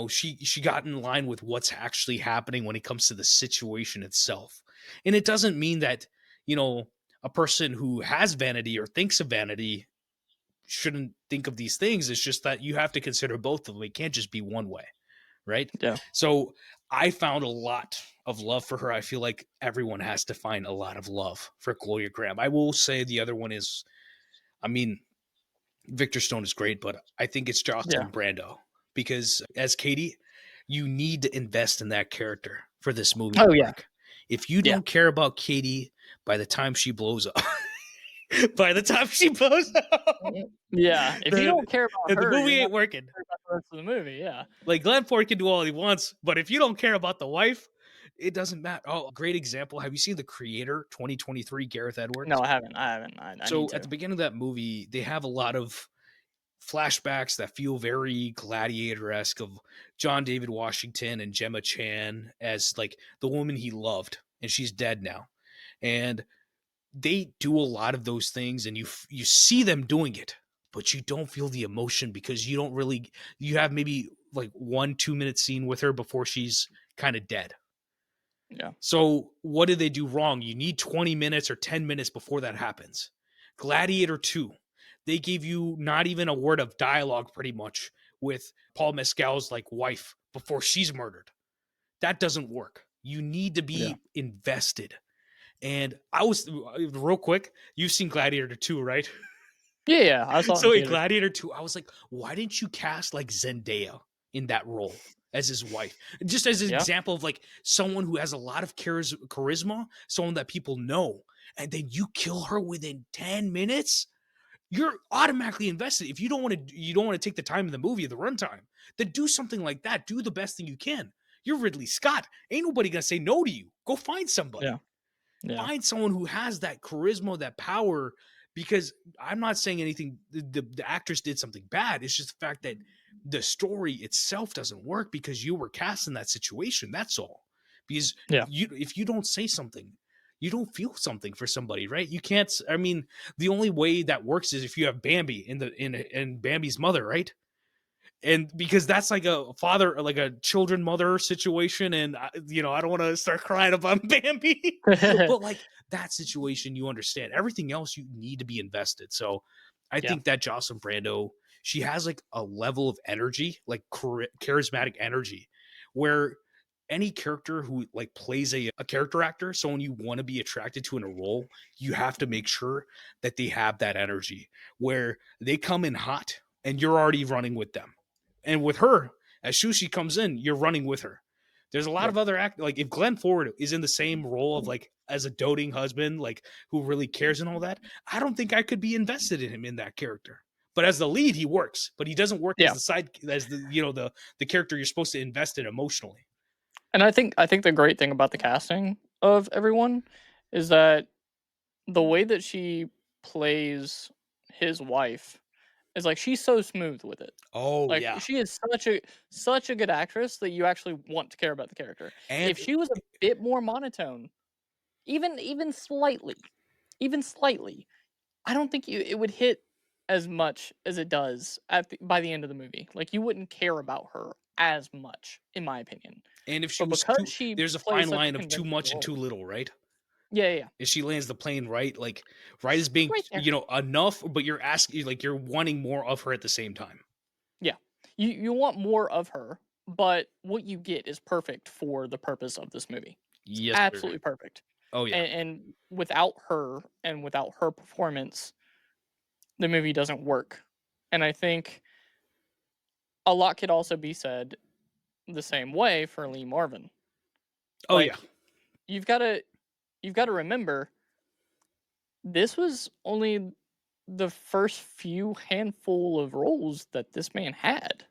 she got in line with what's actually happening when it comes to the situation itself. And it doesn't mean that a person who has vanity or thinks of vanity shouldn't think of these things. It's just that you have to consider both of them. It can't just be one way, right? Yeah. So I found a lot of love for her. I feel like everyone has to find a lot of love for Gloria Graham. I will say the other one is, I mean, Victor Stone is great, but I think it's Yeah. Jocelyn Brando because as Katie, you need to invest in that character for this movie to Oh yeah. work. If you Yeah. don't care about Katie by the time she blows up, by the time she blows up. Yeah, if you the, don't care about the her, you're movie not ain't working. care about the rest of the movie. Yeah. Like Glenn Ford can do all he wants, but if you don't care about the wife, it doesn't matter. Oh, great example. Have you seen The Creator 2023, Gareth No, Edwards? I haven't. I haven't. I need So at to. the beginning of that movie, they have a lot of flashbacks that feel very gladiator-esque of John David Washington and Gemma Chan as like the woman he loved, and she's dead now. And they do a lot of those things, and you see them doing it, but you don't feel the emotion because you don't really, you have maybe like 1-2 minute scene with her before she's kind of dead. Yeah. So what did they do wrong? You need 20 minutes or 10 minutes before that happens. Gladiator 2, they gave you not even a word of dialogue pretty much with Paul Mescal's like wife before she's murdered. That doesn't work. You need to Yeah. be invested. And I was real quick, you've seen Gladiator 2, right? Yeah. Yeah. I saw it in So in theaters. Gladiator 2, I was like, why didn't you cast like Zendaya in that role as his wife? Just as an Yeah. example of like someone who has a lot of charisma, someone that people know, and then you kill her within 10 minutes. You're automatically invested. If you don't want to take the time in the movie, the runtime, then do something like that. Do the best thing you can. You're Ridley Scott. Ain't nobody gonna say no to you. Go find somebody. Yeah. Yeah. Find someone who has that charisma, that power. Because I'm not saying anything. The actress did something bad. It's just the fact that the story itself doesn't work because you were cast in that situation. That's all. Because Yeah. if you don't say something, you don't feel something for somebody, right? You can't. I mean, the only way that works is if you have Bambi in Bambi's mother, right? And because that's like a father, like a children mother situation, and I don't want to start crying about Bambi, but like that situation, you understand. Everything else, you need to be invested. So, I Yeah. think that Jocelyn Brando, she has like a level of energy, like charismatic energy, where any character who like plays a character actor, someone you want to be attracted to in a role, you have to make sure that they have that energy where they come in hot and you're already running with them. And with her, as soon as she comes in, you're running with her. There's a lot Yep. of other act like if Glenn Ford is in the same role of like as a doting husband, like who really cares and all that, I don't think I could be invested in him in that character. But as the lead, he works, but he doesn't work as Yeah. the side as the character you're supposed to invest in emotionally. And I think the great thing about the casting of everyone is that the way that she plays his wife is like she's so smooth with it. Oh Like yeah, she is such a good actress that you actually want to care about the character. and If she was a bit more monotone, even slightly, I don't think it would hit as much as it does by the end of the movie. Like you wouldn't care about her as much, in my opinion. and if she But was because too, she there's a plays fine such a line of too convincing much and role. too little, right? Yeah, yeah, yeah. If she lands the plane right, like right as Just being right there. enough, but you're asking like you're wanting more of her at the same time. Yeah. You want more of her, but what you get is perfect for the purpose of this movie. It's Yes, sir. absolutely perfect. Oh yeah. And without her and without her performance, the movie doesn't work. And I think a lot could also be said the same way for Lee Marvin. Oh yeah. Like you've got to you've got to remember this was only the first few handful of roles that this man had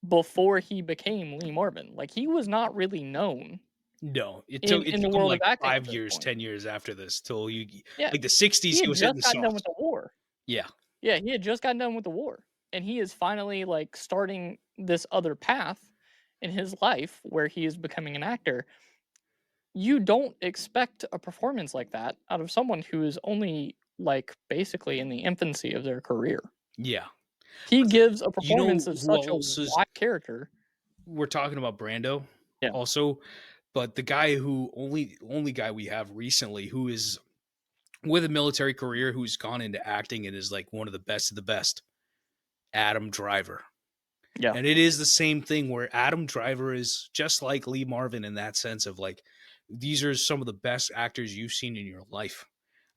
before he became Lee Marvin. Like he was not really known No, it in the took him world like of acting at 5 this years, point. 10 years after this till you Yeah, like the he 60s he had was hitting just the gotten done sauce. with the war. Yeah. Yeah, he had just gotten done with the war, and he is finally like starting this other path in his life where he is becoming an actor. You don't expect a performance like that out of someone who is only like basically in the infancy of their career. Yeah. He But gives a you performance know of who such a else is wide character. we're talking about Brando Yeah, also, but the guy who only guy we have recently who is with a military career who's gone into acting and is like one of the best, Adam Driver. yeah, And it is the same thing where Adam Driver is just like Lee Marvin in that sense of like, these are some of the best actors you've seen in your life.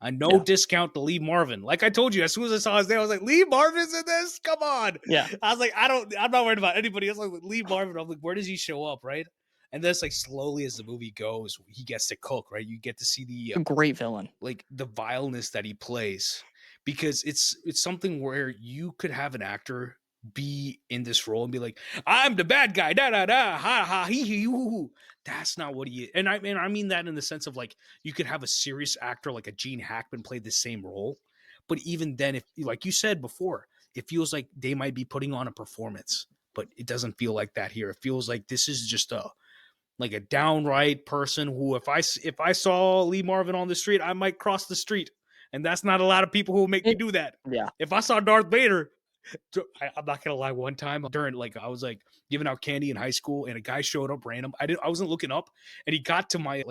I no yeah, discount to Lee Marvin. Like I told you, as soon as I saw his name, I was like, Lee Marvin's in this? Come on. yeah, I was like, I'm not worried about anybody else. Like Lee Marvin, I'm like, where does he show up, right? And that's like slowly as the movie goes, he gets to cook, right? You get to see the A great villain. like the vileness that he plays, because it's something where you could have an actor be in this role and be like, I'm the bad guy, da da da, ha ha he he hoo. That's not what he is. And I mean that in the sense of like, you could have a serious actor like a Gene Hackman play the same role, but even then, if like you said before, it feels like they might be putting on a performance, but it doesn't feel like that here. It feels like this is just a like a downright person who, if I saw Lee Marvin on the street, I might cross the street, and that's not a lot of people who make me It do that. yeah. If I saw Darth Vader, I'm not gonna lie. One time during like I was like giving out candy in high school, and a guy showed up random. I wasn't looking up, and he got to my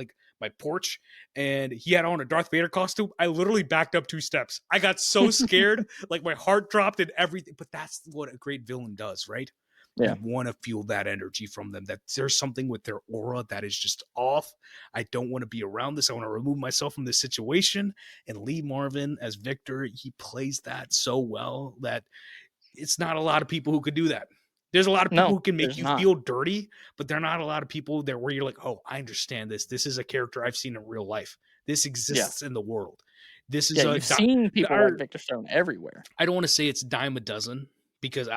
porch, and he had on a Darth Vader costume. I literally backed up 2 steps. I got so scared, like my heart dropped and everything. But that's what a great villain does, right? You Yeah. want to feel that energy from them, that there's something with their aura that is just off. I don't want to be around this. I want to remove myself from this situation. And Lee Marvin as Victor, he plays that so well that it's not a lot of people who could do that. There's a lot of people No, who can make there's you not. feel dirty, but there are not a lot of people there where you're like, oh, I understand this. This is a character I've seen in real life. This Yeah. exists in the world. This Yeah, is you've seen people like our Victor Stone everywhere. I don't want to say it's dime a dozen because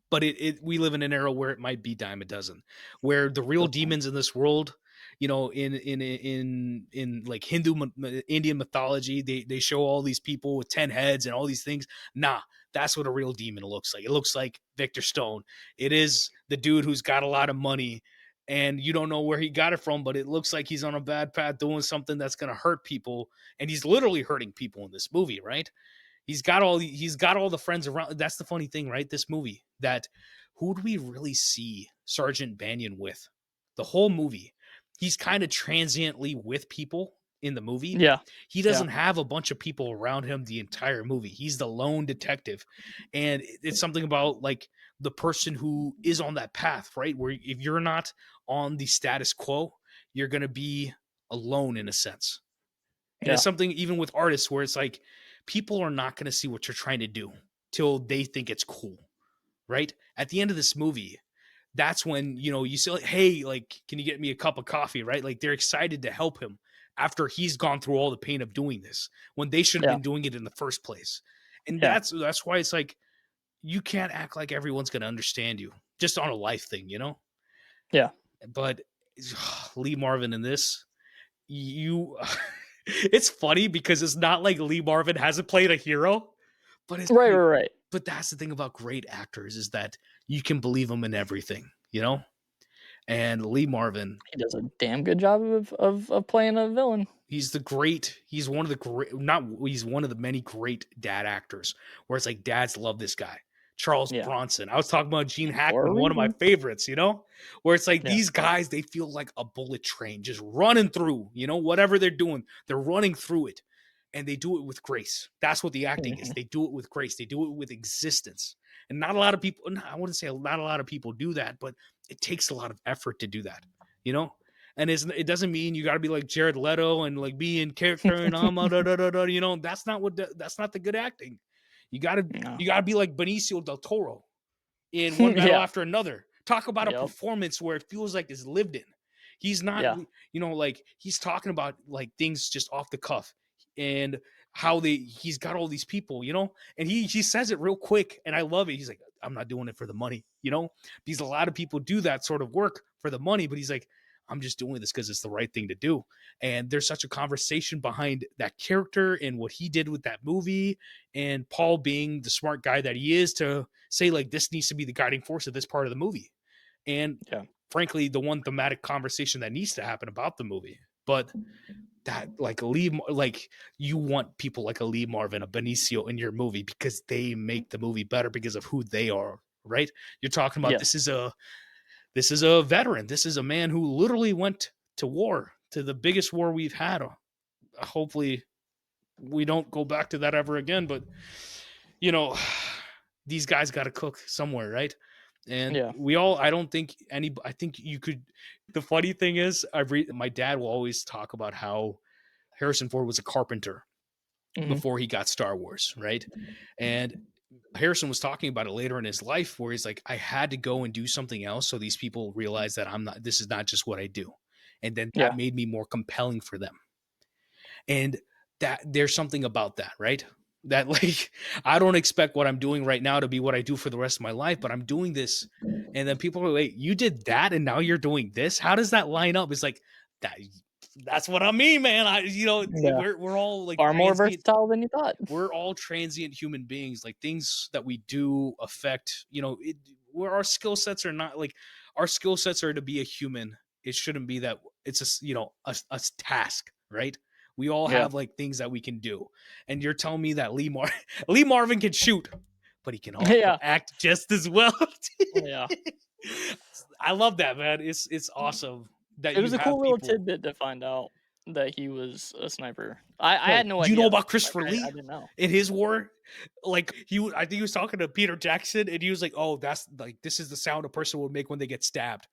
but we live in an era where it might be dime a dozen, where the real That's fine. demons in this world, in like Indian mythology, they show all these people with 10 heads and all these things. Nah, that's what a real demon looks like. It looks like Victor Stone. It is the dude who's got a lot of money. And you don't know where he got it from, but it looks like he's on a bad path doing something that's going to hurt people. And he's literally hurting people in this movie, right? He's got all the friends around. That's the funny thing, right? This movie, that who do we really see Sergeant Banyan with? The whole movie. He's kind of transiently with people in the movie. Yeah. He Yeah. doesn't have a bunch of people around him the entire movie. He's the lone detective. And it's something about like the person who is on that path, right? Where if you're not on the status quo, you're going to be alone in a sense. And it's Yeah. something even with artists where it's like people are not going to see what you're trying to do till they think it's cool, right? At the end of this movie, that's when, you say, like, hey, like, can you get me a cup of coffee, right? Like they're excited to help him after he's gone through all the pain of doing this when they should have Yeah. been doing it in the first place. And Yeah. that's why it's like you can't act like everyone's going to understand you just on a life thing. Yeah. But Lee Marvin in this, you it's funny because it's not like Lee Marvin hasn't played a hero, but it's Right, like, right, right. but that's the thing about great actors is that you can believe them in everything. And Lee Marvin, He does a damn good job of playing a villain. he's one of the great, not he's one of the many great dad actors where it's like dads love this guy. Charles Yeah. Bronson. I was talking about Gene For a Hackman, one of my reason. favorites, where it's like Yeah. these guys, they feel like a bullet train just running through, whatever they're doing, they're running through it and they do it with grace. That's what the acting is. Mhm. They do it with grace, they do it with existence. And not a lot of people, I wouldn't say not a lot of people do that, but it takes a lot of effort to do that. And it doesn't mean you got to be like Jared Leto and like be in character and that's not the good acting. You got to No. you got to be like Benicio del Toro in One Battle Yeah. After Another. Talk about a Yep. performance where it feels like it's lived in. He's not, Yeah. like he's talking about like things just off the cuff and how he's got all these people, and he says it real quick and I love it. He's like, I'm not doing it for the money, because a lot of people do that sort of work for the money, but he's like, I'm just doing this because it's the right thing to do. And there's such a conversation behind that character and what he did with that movie. And Paul being the smart guy that he is to say, like, this needs to be the guiding force of this part of the movie. And Yeah. frankly, the one thematic conversation that needs to happen about the movie. But that, like, you want people like a Lee Marvin, a Benicio in your movie because they make the movie better because of who they are, right? You're talking about Yes. this is a veteran. This is a man who literally went to war, to the biggest war we've had. Hopefully, we don't go back to that ever again. But you know, these guys got to cook somewhere, right? And Yeah. I don't think I think you could. The funny thing is, my dad will always talk about how Harrison Ford was a carpenter Mhm. before he got Star Wars, right? And Harrison was talking about it later in his life, where he's like, I had to go and do something else so these people realize that this is not just what I do. And then that Yeah. made me more compelling for them. And that there's something about that, right? That like I don't expect what I'm doing right now to be what I do for the rest of my life, but I'm doing this. And then people are like, you did that and now you're doing this. How does that line up? It's like that that's what I mean, man. Yeah. We're all like Far more transient, versatile than you thought. we're all transient human beings. Like things that we do affect, where our skill sets are not like our skill sets are to be a human. It shouldn't be that it's a task, right? We all Yeah. have like things that we can do. And you're telling me that Lee Marvin can shoot, but he can also Yeah. act just as well. Yeah. I love that, man. It's awesome that It you was a have cool little people. tidbit to find out that he was a sniper. I Bro, had no do you know idea. about Like, Christopher I Lee didn't know. in his war? Like I think he was talking to Peter Jackson, and he was like, "Oh, that's like this is the sound a person would make when they get stabbed,"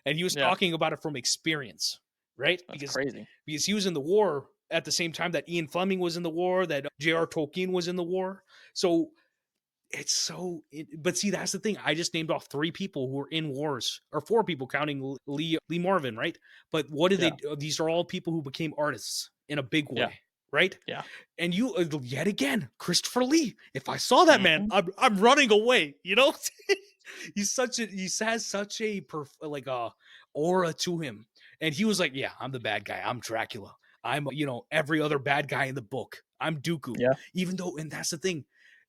and he was Yeah. talking about it from experience, right? That's Because crazy. he was in the war at the same time that Ian Fleming was in the war, that J.R. Tolkien was in the war, so but see, that's the thing. I just named off three people who were in wars, or four people counting Lee Marvin, right? But what did they Yeah. do? These are all people who became artists in a big Yeah. way, right? Yeah. And you yet again, Christopher Lee. If I saw that man, Mhm. I'm running away. He has such a like a aura to him, and he was like, yeah, I'm the bad guy. I'm Dracula. I'm every other bad guy in the book. I'm Dooku. Yeah. Even though, and that's the thing,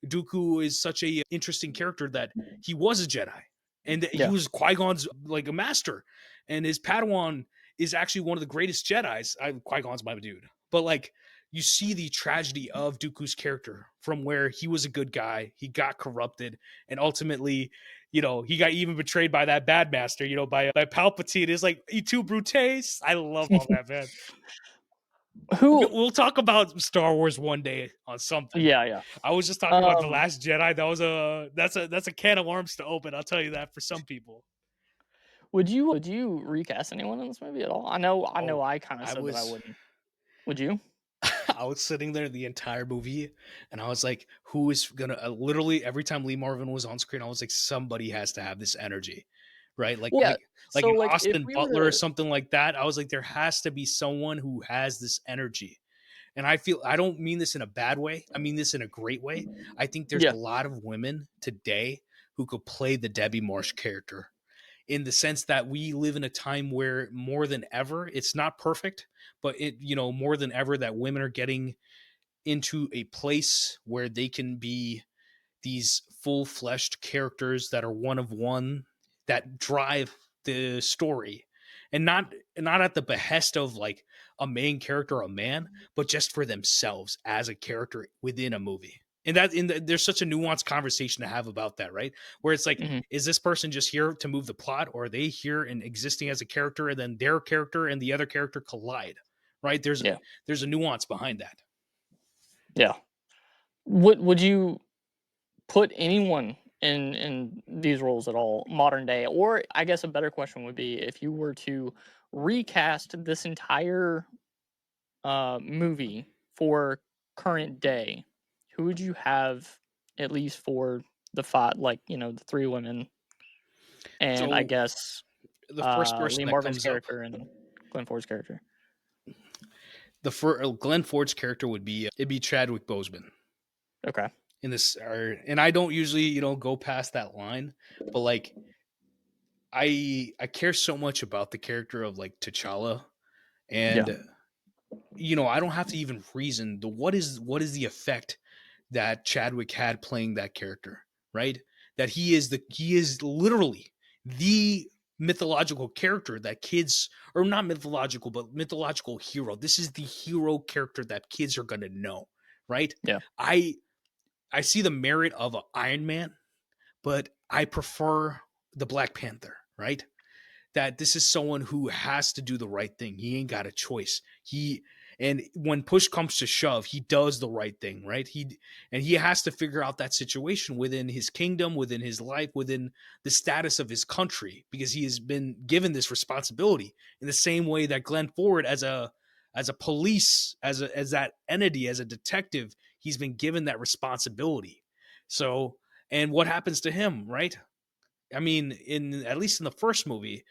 Dooku is such a interesting character that he was a Jedi, and he Yeah. was Qui-Gon's like a master, and his Padawan is actually one of the greatest Jedi's. Qui-Gon's my dude, but like you see the tragedy of Dooku's character from where he was a good guy, he got corrupted, and ultimately, he got even betrayed by that bad master, by Palpatine. It's like E2 Brutes. I love all that, man. Who We'll talk about Star Wars one day on something. Yeah, yeah. I was just talking about The Um, Last Jedi. That's a can of worms to open. I'll tell you that for some people. would you recast anyone in this movie at all? I know Oh, I kinda I said that I was wouldn't. Would you? I was sitting there the entire movie, and I was like, "Who is gonna?" Literally every time Lee Marvin was on screen, I was like, "Somebody has to have this energy, right?" Like, Well, yeah. like So, an like, if Austin we were Butler or to something like that. I was like, there has to be someone who has this energy, and I don't mean this in a bad way. I mean this in a great way. I think there's Yeah. a lot of women today who could play the Debbie Marsh character in the sense that we live in a time where more than ever, it's not perfect, but more than ever that women are getting into a place where they can be these full-fleshed characters that are one of one that drive the story, and not at the behest of like a main character, a man, but just for themselves as a character within a movie. And there's such a nuanced conversation to have about that, right? Where it's like, Mhm. is this person just here to move the plot, or are they here and existing as a character, and then their character and the other character collide, right? Yeah. There's a nuance behind that. Yeah. Would you put anyone in these roles at all modern day? Or I guess a better question would be if you were to recast this entire, movie for current day, who would you have at least for the 5 like, the 3 women and I So guess, the first Lee person that Marvin's comes up, character and Glenn Ford's character? Glenn Ford's character it'd be Chadwick Boseman Okay. in this, and I don't usually go past that line, but like I care so much about the character of like T'Challa, Yeah. and I don't have to even reason what is the effect that Chadwick had playing that character, right? That he is literally the mythological character that kids, or not mythological, but mythological hero. This is the hero character that kids are going to know, right? Yeah. I I see the merit of a Iron Man, but I prefer the Black Panther, right? That this is someone who has to do the right thing. He ain't got a choice. And when push comes to shove, he does the right thing, right? He has to figure out that situation within his kingdom, within his life, within the status of his country, because he has been given this responsibility in the same way that Glenn Ford, as a police, as that entity, as a detective, he's been given that responsibility. So, and what happens to him, right? I mean, in at least in the first movie,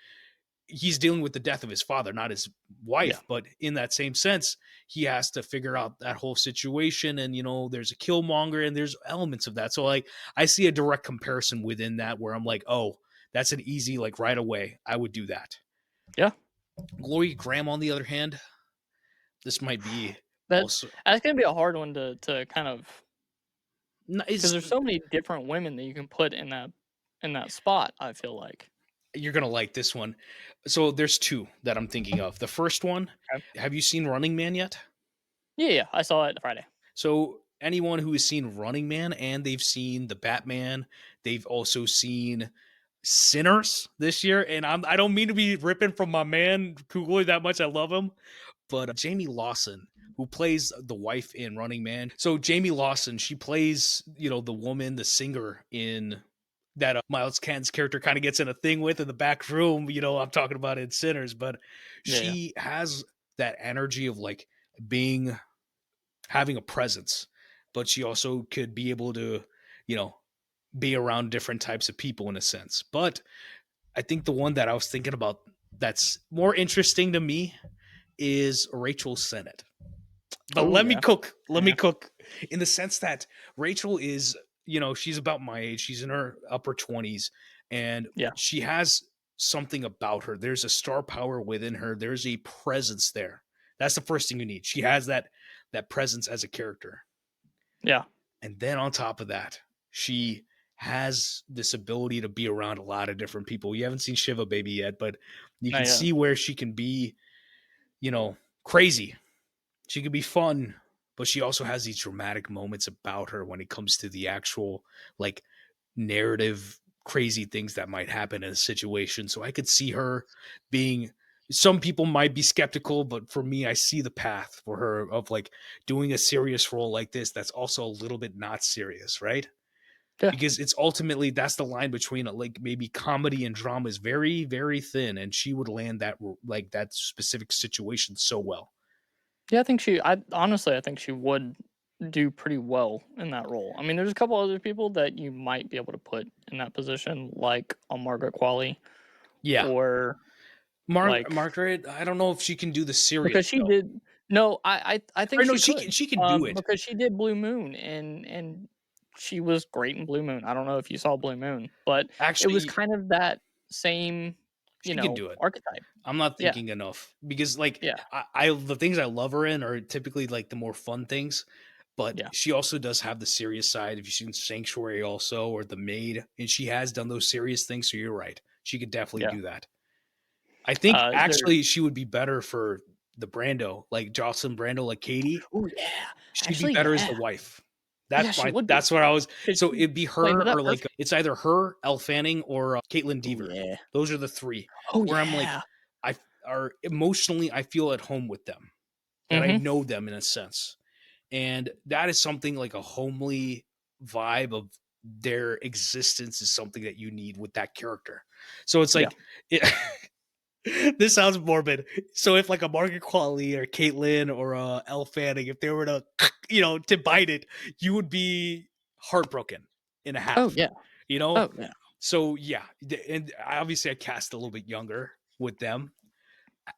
he's dealing with the death of his father, not his Yeah. wife. But in that same sense, he has to figure out that whole situation. And, there's a killmonger and there's elements of that. So, like, I see a direct comparison within that where I'm like, oh, that's an easy, like, right away. I would do that. Yeah. Glory Graham, on the other hand, this might be That's also, that's gonna be a hard one to kind of, because is there's so many different women that you can put in that spot, I feel like. you're going to like this one. So, there's two that I'm thinking of. The first one, Okay. have you seen Running Man yet? Yeah, yeah, I saw it Friday. So anyone who has seen Running Man and they've seen the Batman, they've also seen Sinners this year. And I don't mean to be ripping from my man Kugler that much. I love him, but Jamie Lawson, who plays the wife in Running Man. So Jamie Lawson, she plays the woman, the singer in that Miles Canton's character kind of gets in a thing with in the back room. I'm talking about in Sinners, but Yeah, yeah. she has that energy of like being having a presence, but she also could be able to, you know, be around different types of people in a sense. But I think the one that I was thinking about that's more interesting to me is Rachel Sennett. But Oh, let me yeah. cook. Let me Yeah. cook in the sense that Rachel is, she's about my age. She's in her upper 20s and Yeah. she has something about her. There's a star power within her. There's a presence there. That's the first thing you need. She has that presence as a character. Yeah. And then on top of that, she has this ability to be around a lot of different people. You haven't seen Shiva Baby yet, but you can Not yet. see where she can be, crazy. She can be fun, but she also has these dramatic moments about her when it comes to the actual like narrative crazy things that might happen in a situation. So I could see her being some people might be skeptical, but for me, I see the path for her of like doing a serious role like this that's also a little bit not serious, right? Yeah. Because it's ultimately that's the line between like maybe comedy and drama is very, very thin, and she would land that like that specific situation so well. Yeah, I think she would do pretty well in that role. I mean, there's a couple other people that you might be able to put in that position, like a Margaret Qualley, Yeah, or like, Margaret. I don't know if she can do the serious because she though. did. No, I think Or no, she she could, can. She can do it. because she did Blue Moon, and she was great in Blue Moon. I don't know if you saw Blue Moon, but it was Actually, kind of that same, she can do it. archetype. I'm not Yeah, thinking enough because like yeah, I the things I love her in are typically like the more fun things, but yeah. she also does have the serious side. If you've seen Sanctuary also or The Maid, and she has done those serious things, so you're right. She could definitely Yeah. do that. I think There. actually she would be better for the Brando, like Jocelyn Brando, like Katie. Oh yeah. She'd be Actually, better as yeah. the wife. Yeah, she would be. That's what I was. 'Cause So she it'd be played her that or like perfect. it's either her, Elle Fanning, or Caitlin Oh Dever. yeah. Those are the three Oh where I'm like, yeah. I are emotionally I feel at home with them. That I Mhm. know them in a sense, and that is something like a homely vibe of their existence is something that you need with that character. So it's Yeah. like it, this sounds morbid. So if like a Margaret Qualley or Caitlyn or Elle Fanning, if they were to to bite it, you would be heartbroken in a Oh half. yeah. You know. Oh yeah. So yeah, and obviously I cast a little bit younger with them.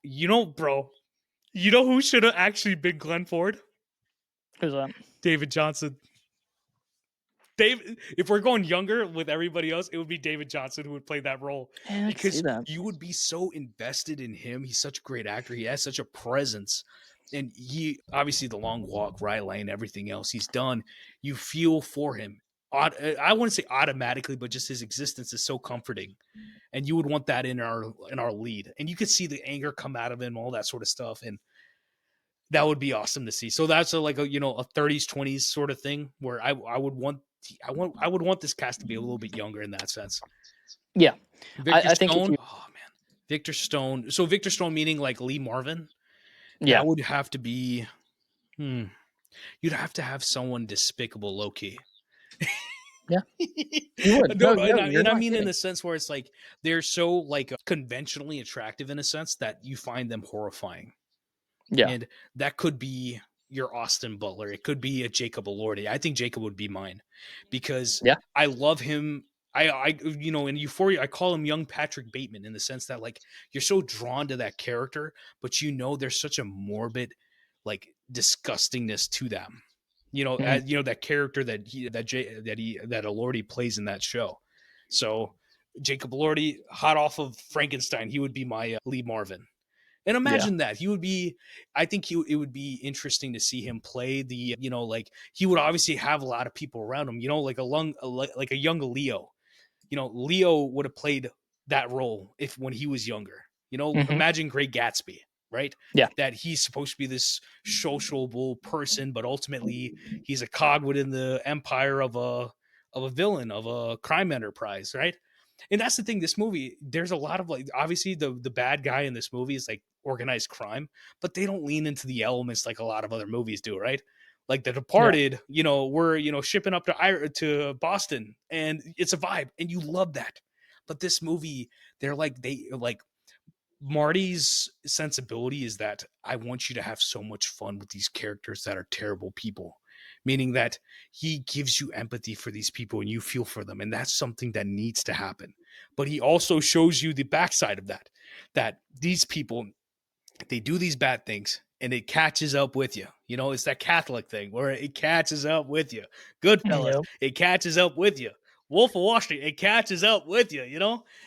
Bro. You know who should have actually been Glenn Ford? Who's that? David Johnson. Dave, if we're going younger with everybody else, it would be David Johnson who would play that role Yeah, I can see because that. you would be so invested in him. He's such a great actor. He has such a presence. And he obviously the long walk, right lane, everything else he's done, you feel for him. I wouldn't say automatically, but just his existence is so comforting. And you would want that in our lead. And you could see the anger come out of him, all that sort of stuff. And that would be awesome to see. So that's like a 30s 20s sort of thing where I would want this cast to be a little bit younger in that sense. Yeah. Victor I think if Stone, you. oh man, Victor Stone. So Victor Stone meaning like Lee Marvin. Yeah. That would have to be. Hmm, you'd have to have someone despicable, low key. Yeah. You would. No, no, No, you're and I not mean in kidding. the sense where it's like they're so like conventionally attractive in a sense that you find them horrifying. Yeah. And that could be your Austin Butler. It could be a Jacob Elordi. I think Jacob would be mine because Yeah. I love him. In Euphoria, I call him young Patrick Bateman in the sense that like you're so drawn to that character, but there's such a morbid, like disgustingness to them. Mhm. That character that Elordi plays in that show. So Jacob Elordi, hot off of Frankenstein, he would be my Lee Marvin. And Yeah. imagine that he would be. I think it would be interesting to see him play the. Like he would obviously have a lot of people around him. Like a young Leo. Leo would have played that role if when he was younger. Mhm. Imagine Great Gatsby, right? Yeah. That he's supposed to be this sociable person, but ultimately he's a cog within the empire of a villain of a crime enterprise, right? And that's the thing. This movie, there's a lot of like, obviously the bad guy in this movie is like organized crime, but they don't lean into the elements like a lot of other movies do, right? Like The Yeah. Departed, we're shipping up to Boston, and it's a vibe, and you love that. But this movie, they like Marty's sensibility is that I want you to have so much fun with these characters that are terrible people, meaning that he gives you empathy for these people and you feel for them. And that's something that needs to happen. But he also shows you the backside of that these people, they do these bad things and it catches up with you. It's that Catholic thing where it catches up with you. Goodfellas, Yep. it catches up with you. Wolf of Wall Street, it catches up with you.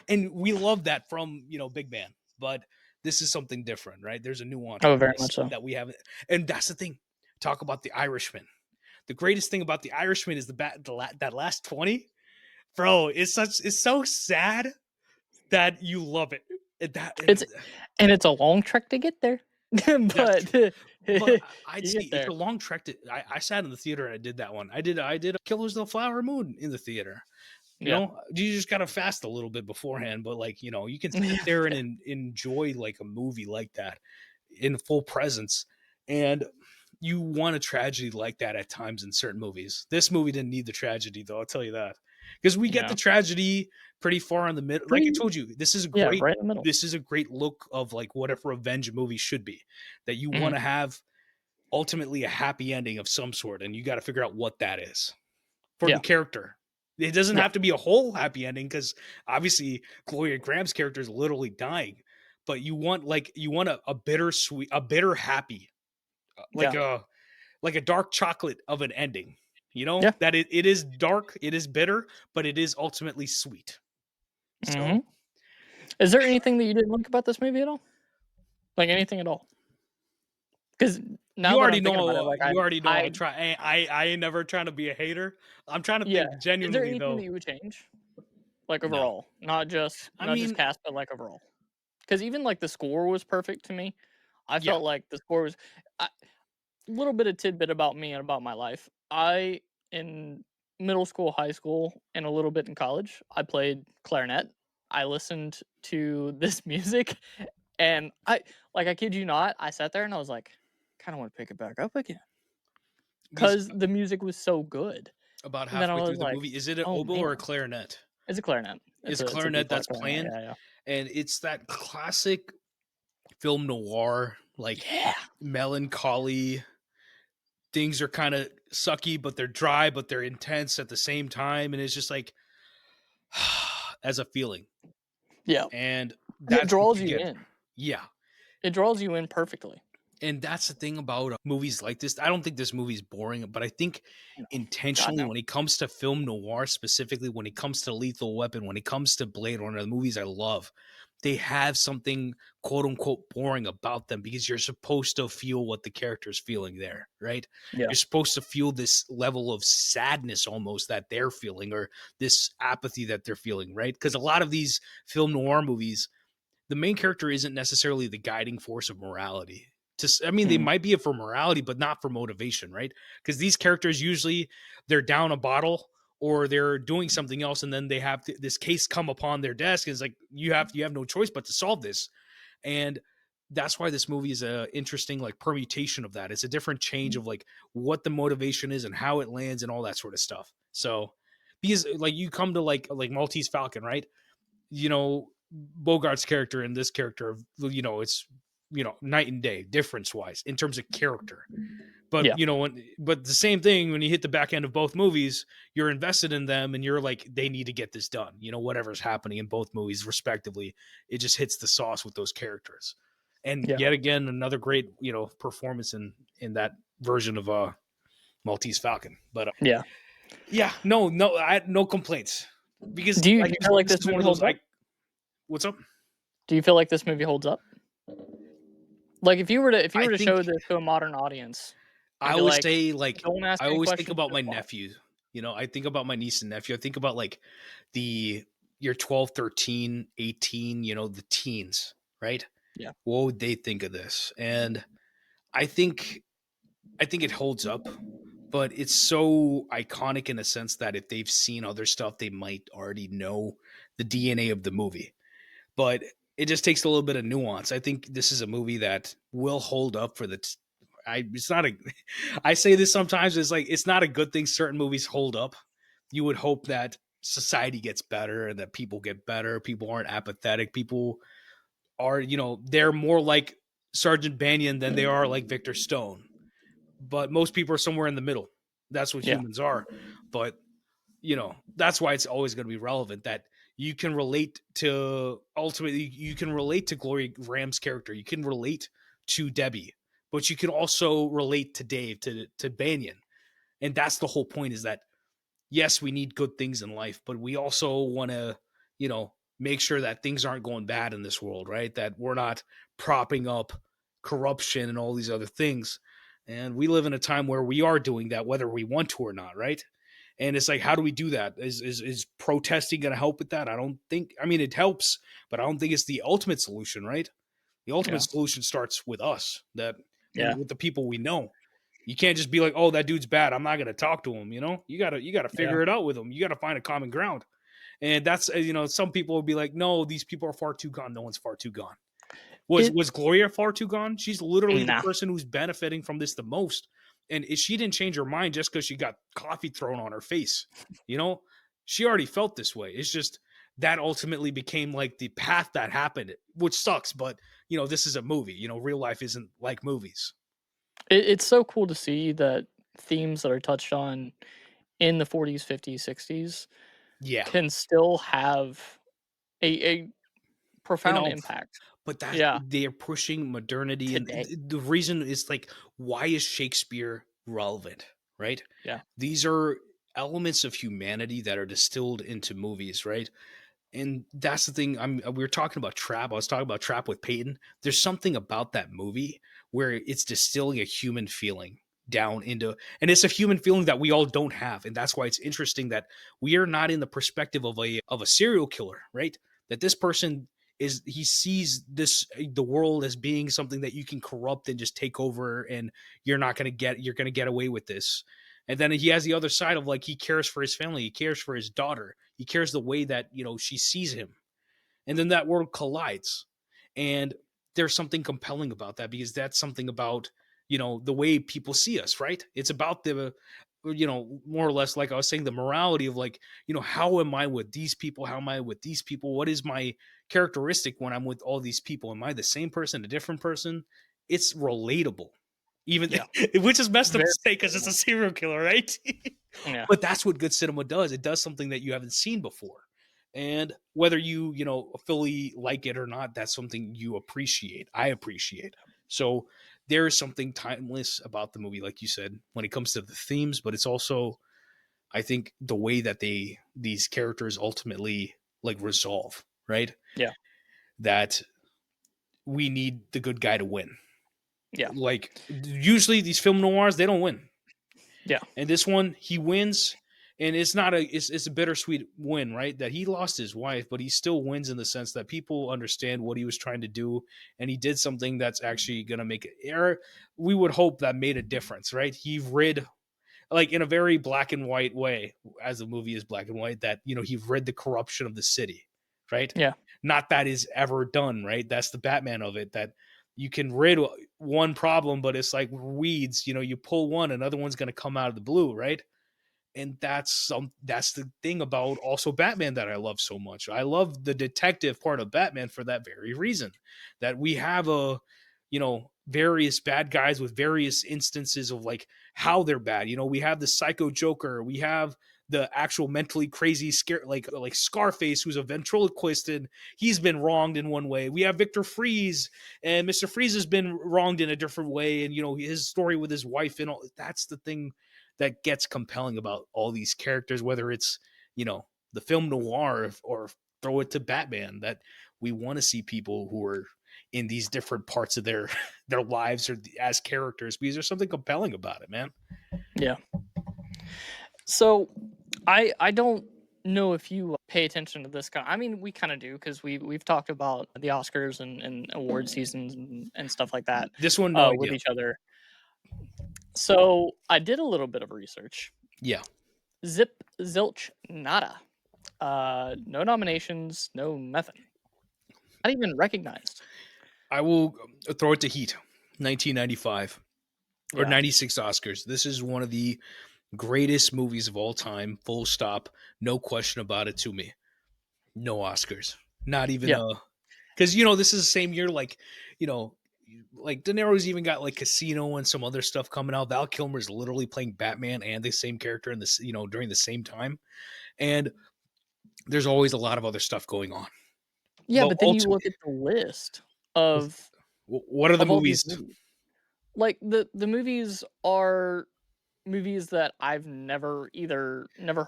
And we love that from, Big Man. But this is something different, right? There's a nuance Oh, to very this much so. that we haven't. And that's the thing. Talk about the Irishman. The greatest thing about the Irishman is that last 20. Bro, it's so sad that you love it. That It's and and it's a long trek to get there, That's but true. But I'd you say get it's there. a long trek to. I sat in the theater and I did that one. I did Killers of the Flower Moon in the theater. Yeah. You just gotta fast a little bit beforehand, but like you can sit there and enjoy like a movie like that in full presence, and you want a tragedy like that at times in certain movies. This movie didn't need the tragedy though. I'll tell you that because we get the Yeah. tragedy pretty far in the middle. Like I Pretty told you, this is a yeah, great. right in the middle. This is a great look of like what a revenge movie should be. That you want Mhm. to have ultimately a happy ending of some sort, and you got to figure out what that is for the Yeah. character. It doesn't Yeah. have to be a whole happy ending because obviously Gloria Graham's character is literally dying, but you want a bittersweet, a bitter happy, like Yeah. a dark chocolate of an ending. Yeah. That it is dark, it is bitter, but it is ultimately sweet. So Mhm. Is there anything that you didn't like about this movie at all? Like, anything at all? Because now that I'm thinking about it, like, you already know I I'm trying. I ain't never trying to be a hater. I'm trying to yeah. think Is there genuinely anything that though. you would change? Like, No, overall? I Not just mean, cast, but, like, overall? Because even, like, the score was perfect to me. I yeah, felt like the score was I little bit of tidbit about me and about my life. In middle school, high school, and a little bit in college, I played clarinet. I listened to this music, and I kid you not, I sat there and I was like, "Kinda wanna pick it back up again," because because the music was so good. about And then I halfway was through the like, movie, is it an "Oh, oboe or a man." clarinet? It's a clarinet. It's It's a clarinet B-flat that's clarinet, playing, yeah, yeah. and it's that classic film noir, like Yeah. melancholy. Things are kind of sucky, but they're dry, but they're intense at the same time, and it's just like as a feeling, Yeah. and And it that's what draws you you get. in. Yeah, It draws you in perfectly. and that's the thing about movies like this. I don't think this movie's boring, but I think No. God, intentionally no. when it comes to film noir, specifically when it comes to Lethal Weapon, when it comes to Blade Runner, the movies I love, they have something quote unquote boring about them because you're supposed to feel what the character's feeling there, right? Yeah. You're supposed to feel this level of sadness almost that they're feeling or this apathy that they're feeling, right? Because a lot of these film noir movies, the main character isn't necessarily the guiding force of morality. I mean, they Mhm. might be it for morality, but not for motivation, right? Because these characters usually they're down a bottle or they're doing something else, and then they have this case come upon their desk. And it's like you have no choice but to solve this, and that's why this movie is a interesting like permutation of that. It's a different change of like what the motivation is and how it lands and all that sort of stuff. So because like you come to like Maltese Falcon, right? Bogart's character and this character, it's night and day difference wise in terms of character. But Yeah. but the same thing when you hit the back end of both movies, you're invested in them and you're like, they need to get this done. Whatever's happening in both movies, respectively, it just hits the sauce with those characters. And Yeah. yet again, another great performance in that version of Maltese Falcon. But Yeah. yeah, no, I had no complaints because Do you like do you feel like this this is one movie of those. holds up? What's up? Do you feel like this movie holds up? Like, if you I were to think show this to a modern audience I and be always like, say, like, "Don't ask I any always think questions, about just my watch." nephew. I think about my niece and nephew. I think about like the you're 12, 13, 18, the teens, right? Yeah. What would they think of this? And I think it holds up, but it's so iconic in a sense that if they've seen other stuff, they might already know the DNA of the movie. But it just takes a little bit of nuance. I think this is a movie that will hold up for the. It's not a. I say this sometimes. It's like it's not a good thing. Certain movies hold up. You would hope that society gets better and that people get better. People aren't apathetic. People are, they're more like Sergeant Banyan than they are like Victor Stone. But most people are somewhere in the middle. That's what Yeah. humans are. But that's why it's always going to be relevant that you can relate to ultimately you can relate to Gloria Ram's character. You can relate to Debbie, but you can also relate to Dave, to Banyan. And that's the whole point is that yes, we need good things in life, but we also want to, make sure that things aren't going bad in this world, right? That we're not propping up corruption and all these other things. And we live in a time where we are doing that, whether we want to or not, right? And it's like, how do we do that? Is protesting going to help with that? I don't think. I mean, it helps, but I don't think it's the ultimate solution, right? The ultimate Yeah. solution starts with us, and Yeah. with the people we know. You can't just be like, "Oh, that dude's bad. I'm not going to talk to him." You gotta Yeah. figure it out with him. You got to find a common ground. And that's some people will be like, "No, these people are far too gone. No one's far too gone." Was It was Gloria far too gone? She's literally the Nah. person who's benefiting from this the most. And she didn't change her mind just because she got coffee thrown on her face. You know, she already felt this way. It's just that ultimately became like the path that happened, which sucks. But this is a movie. Real life isn't like movies. it's so cool to see that themes that are touched on in the 40s, 50s, 60s Yeah, can still have a profound all. impact. But that Yeah, they're pushing modernity, and today. the reason is like, why is Shakespeare relevant, right? Yeah. These are elements of humanity that are distilled into movies, right? And that's the thing. We were talking about Trap. I was talking about Trap with Peyton. There's something about that movie where it's distilling a human feeling down into, and it's a human feeling that we all don't have, and that's why it's interesting that we are not in the perspective of a serial killer, right? That this person he sees the world as being something that you can corrupt and just take over, and you're gonna get away with this. And then he has the other side of like he cares for his family, he cares for his daughter, he cares the way that she sees him, and then that world collides. And there's something compelling about that because that's something about the way people see us, right? It's about the more or less, like I was saying, the morality of like how am I with these people, how am I with these people, what is my characteristic when I'm with all these people, am I the same person, a different person? It's relatable, even Yeah. which is messed up Very to say because it's a relatable. serial killer, right? Yeah. But that's what good cinema does. It does something that you haven't seen before. And whether you fully like it or not, that's something you appreciate. I appreciate. So there is something timeless about the movie, like you said, when it comes to the themes, but it's also, I think, the way that these characters ultimately like resolve, right? Yeah. That we need the good guy to win. Yeah. Like usually these film noirs, they don't win. Yeah. And this one, he wins, and it's a bittersweet win, right? That he lost his wife, but he still wins in the sense that people understand what he was trying to do, and he did something that's actually going to make it. Or we would hope that made a difference, right? He rid, like in a very black and white way, as the movie is black and white, that he rid the corruption of the city, right? Yeah. Not that is ever done, right? That's the Batman of it, that you can rid one problem, but it's like weeds. You pull one, another one's going to come out of the blue, right? And that's the thing about also Batman that I love so much. I love the detective part of Batman for that very reason. That we have various bad guys with various instances of like how they're bad. We have the psycho Joker, we have the actual mentally crazy scare like Scarface, who's a ventriloquist and he's been wronged in one way. We have Victor Freeze, and Mr. Freeze has been wronged in a different way, and his story with his wife and all. That's the thing that gets compelling about all these characters, whether it's the film noir or throw it to Batman, that we want to see people who are in these different parts of their their lives or as characters, because there's something compelling about it, man. Yeah. So I don't know if you pay attention to this kind. I mean, we kind of do because we've talked about the Oscars and award seasons and stuff like that This one, no with idea. each other. So I did a little bit of research. Yeah. Zip zilch nada. No nominations, no nothing. Not even recognized. I will throw it to Heat, 1995 or Yeah. 96 Oscars. This is one of the greatest movies of all time, full stop, no question about it to me. No Oscars. Not even Yeah. because this is the same year you know like De Niro's even got like Casino and some other stuff coming out. Val Kilmer's literally playing Batman and the same character in this during the same time, and there's always a lot of other stuff going on. Yeah, But but then you ultimately, look at the list of what are the all these movies? movies. Like the movies are movies that I've never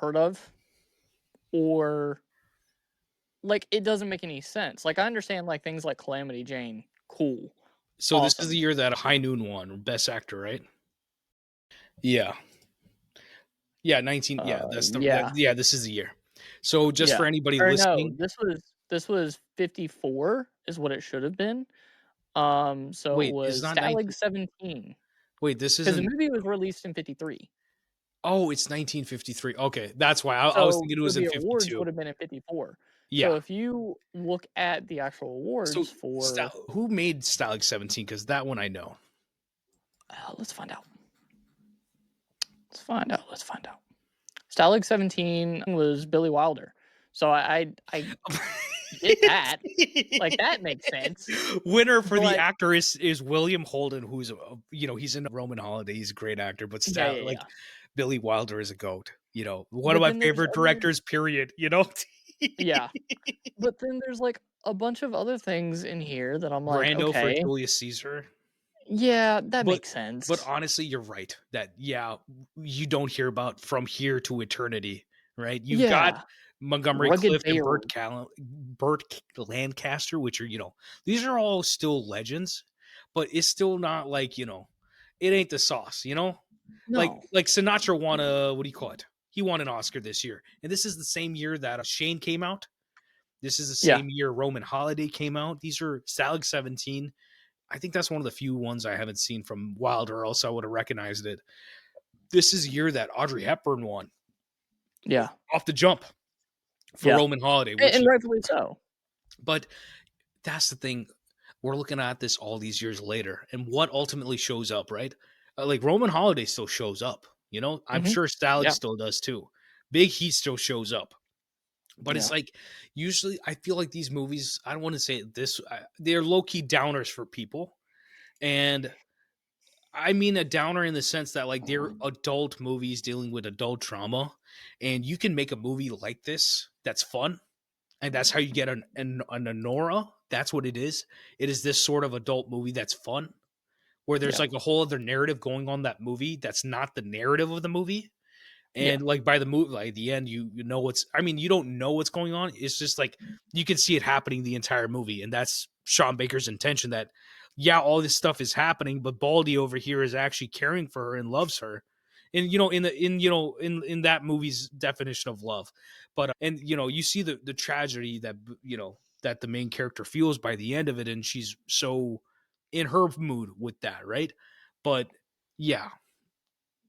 heard of, or like it doesn't make any sense. Like I understand like things like Calamity Jane, cool, So this is the awesome. year that High Noon won Best Actor, right? Yeah, yeah, 19. Yeah, Yeah, yeah. This is the year. So just yeah. for anybody Or no, listening, this was 54 is what it should have been. So it wait, is was not Stalag 19. 17 Wait, this because the isn't. movie was released in 53. Oh, it's 1953. Okay, that's why I was So thinking it so was in the awards 52. would have been in 54. So Yeah. if you look at the actual So awards for Who made Stalag 17? Because that one I know. let's find out. Let's find out. Stalag 17 was Billy Wilder. So I get that. Like that makes sense. Winner for the But actor is William Holden, who's he's in Roman Holiday. He's a great actor, but yeah, yeah, yeah. Billy Wilder is a goat. One of But my then there's favorite other directors. Period. You know. yeah. But then there's like a bunch of other things in here that I'm like, Brando for okay, Julius Caesar. yeah, that But makes but sense. honestly, you're right that you don't hear about From Here to Eternity, right? You've got Yeah. Montgomery Rugged Clift and Barrel. Burt Lancaster, which are these are all still legends, but it's still not like it ain't the sauce, No. like Sinatra won a what do you call it? He won an Oscar this year, and this is the same year that Shane came out. This is the Yeah. same year Roman Holiday came out. These are Stalag 17. I think that's one of the few ones I haven't seen from Wilder, or else I would have recognized it. This is a year that Audrey Hepburn won Yeah. off the jump for Yeah. Roman Holiday, And rightfully so. but that's the thing. We're looking at this all these years later, and what ultimately shows up, right? Like Roman Holiday still shows up. I'm Mhm. sure Stalag Yeah. still does too. Big Heat still shows up, but it's Yeah. like usually I feel like these movies. I don't want to say this. They're low key downers for people, and I mean a downer in the sense that like they're adult movies dealing with adult trauma, and you can make a movie like this that's fun, and that's how you get an Anora. That's what it is. It is this sort of adult movie that's fun, where there's Yeah. like a whole other narrative going on that movie that's not the narrative of the movie. Yeah. And like by the movie, like the end, you know what's. I mean, you don't know what's going on. It's just like you can see it happening the entire movie, and that's Sean Baker's intention. That yeah, all this stuff is happening, but Baldy over here is actually caring for her and loves her, and in that movie's definition of love. But and you see the tragedy that that the main character feels by the end of it, and she's so in her mood with that, right? But yeah,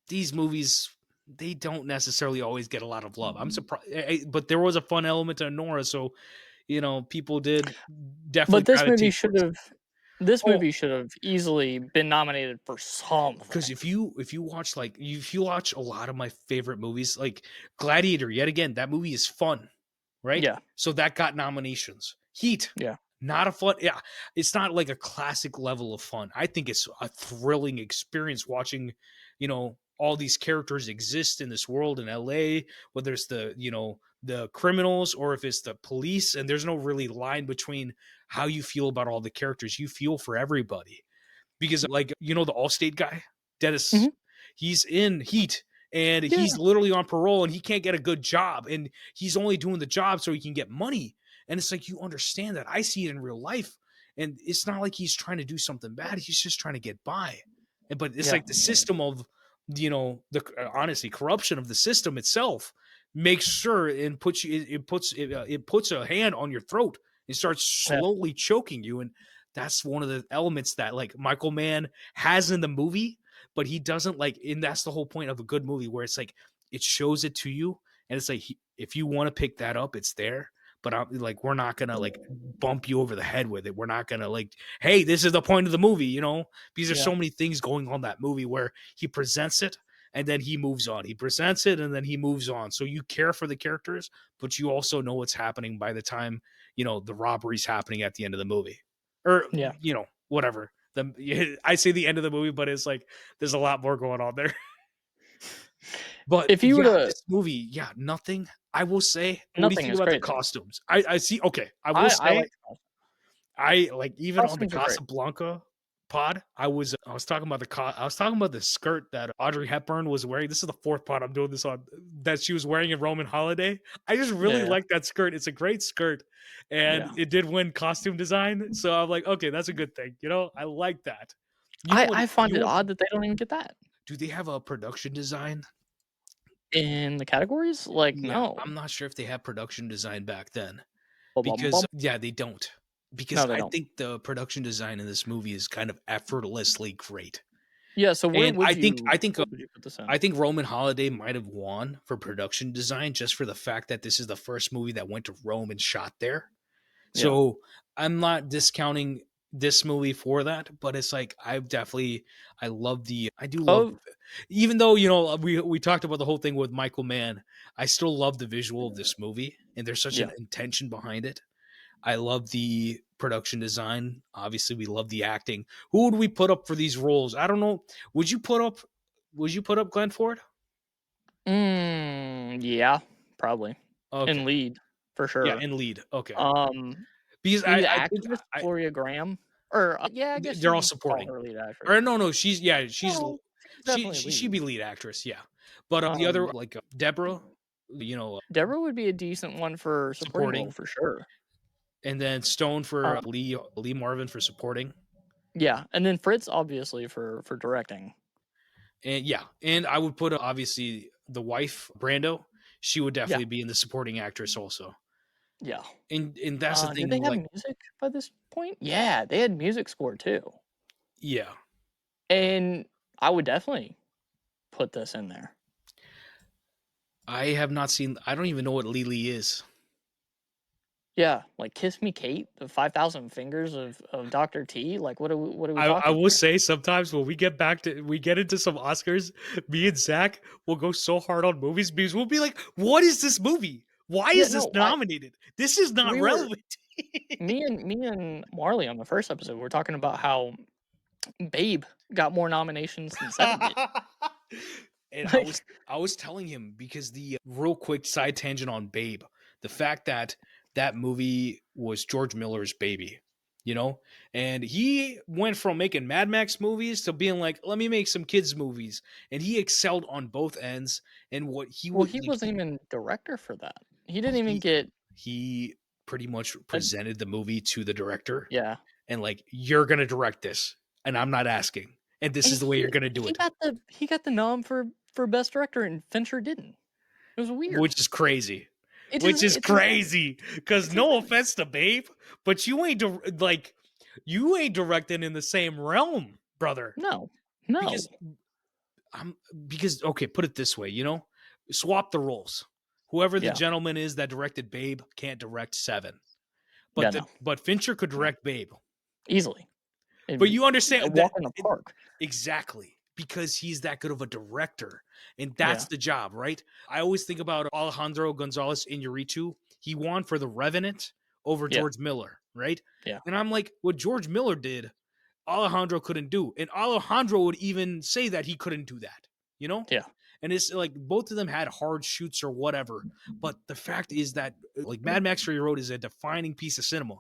these movies they don't necessarily always get a lot of love. I'm surprised, but there was a fun element to Nora, so people did definitely But gravitate towards it. this Oh, movie should have easily been nominated for because something. if you watch if you watch a lot of my favorite movies, like Gladiator, yet again, that movie is fun, right? Yeah. So that got nominations. Heat, Yeah. Not a fun, yeah. It's not like a classic level of fun. I think it's a thrilling experience watching, all these characters exist in this world in LA, whether it's the criminals or if it's the police, and there's no really line between how you feel about all the characters. You feel for everybody because like the Allstate guy, Dennis, Mhm. he's in Heat and Yeah, he's literally on parole and he can't get a good job and he's only doing the job so he can get money. And it's like you understand that. I see it in real life. And it's not like he's trying to do something bad. He's just trying to get by. But it's yeah, like the system of the honestly corruption of the system itself makes sure and puts you it puts a hand on your throat and starts yeah, slowly choking you. And that's one of the elements that like Michael Mann has in the movie, but he doesn't like, and that's the whole point of a good movie where it's like it shows it to you, and it's like if you want to pick that up, it's there. But like we're not gonna like bump you over the head with it. We're not gonna like, hey, this is the point of the movie, because there's yeah, so many things going on that movie where he presents it and then he moves on. He presents it and then he moves on. So you care for the characters, but you also know what's happening by the time the robbery's happening at the end of the movie or yeah. whatever. I say the end of the movie, but it's like there's a lot more going on there. But If you were yeah, to this movie, yeah, nothing. I will say, what do you Nothing think is about the great though. costumes? I see. Okay, I will I say like the costumes. I like even on the Costumes are great. Casablanca pod. I was talking about I was talking about the skirt that Audrey Hepburn was wearing. This is the fourth pod I'm doing this on that she was wearing in Roman Holiday. I just really Yeah, like that skirt. It's a great skirt, and yeah. it did win costume design. So I'm like, okay, that's a good thing. I like that. You know what? I find it odd that they don't even get that Do they have a production design? in the categories. Like, Yeah, no. I'm not sure if they have production design back then Bum, bum, because bum. yeah, they don't. Because No, they I don't. think the production design in this movie is kind of effortlessly great. Yeah, so where And would you I where would you put this in? I think Roman Holiday might have won for production design just for the fact that this is the first movie that went to Rome and shot there. Yeah. So I'm not discounting this movie for that, but it's like I do love, Of even though we talked about the whole thing with Michael Mann. I still love the visual of this movie, and there's such yeah. an intention behind it. I love the production design. Obviously, we love the acting. Who would we put up for these roles? I don't know. Would you put up Glenn Ford? Yeah, probably. Okay. In lead, for Yeah, sure. in lead. Okay. Um, Because Lead I think actress, Gloria Graham, or, yeah, I guess they're all you'd call supporting. her lead actress. Or no, she's No, she's she definitely she'd lead. be lead actress, yeah. But the other Um, like Deborah, you know, uh, Deborah would be a decent one for supporting role supporting, for sure. and then Stone for Um, Lee Marvin for supporting. yeah, and then Fritz obviously for directing. And yeah, and I would put obviously the wife Brando. She would Yeah, definitely be in the supporting actress also. yeah. And that's the Did thing. they have Like, music by this point? Yeah, they had music score too. yeah, And I would definitely put this in there. I have not seen. I don't even know what Lily is. Yeah, like Kiss Me Kate, the 5,000 fingers of Dr. T. Like what are we I talking will here? say sometimes when we get into some Oscars, me and Zach will go so hard on movies because we'll be like, "What is this movie? Why Yeah, is this no, I nominated? This is not we were relevant." me and Marley on the first episode were talking about how Babe got more nominations than Seven did. And Like, I was telling him because the real quick side tangent on Babe, the fact that that movie was George Miller's baby, and he went from making Mad Max movies to being like, let me make some kids movies, and he excelled on both ends. And what he well, would he like, wasn't even director for that. He didn't even he get he pretty much a presented the movie to the director yeah. and like, you're gonna direct this, and I'm not asking, and this And is the way you're gonna do he it. got the nom for best director and Fincher didn't. It was weird. Which is crazy. It Which just is it just crazy. Because it no doesn't offense to Babe, but you ain't directing in the same realm, brother. no. No. Because I'm because okay, put it this way, swap the roles. Whoever the Yeah. gentleman is that directed Babe can't direct Seven, Yeah, but no. Fincher could No. direct Babe. Easily. But It'd you a understand that walk in the park. exactly because he's that good of a director, and Yeah. that's the job, right? I always think about Alejandro Gonzalez Iñárritu. He won for The Revenant over Yeah. George Miller, right? Yeah. And I'm like, what George Miller did, Alejandro couldn't do. And Alejandro would even say that he couldn't do that, you know? Yeah. And it's like both of them had hard shoots or whatever. But the fact is that like Mad Max Fury Road is a defining piece of cinema.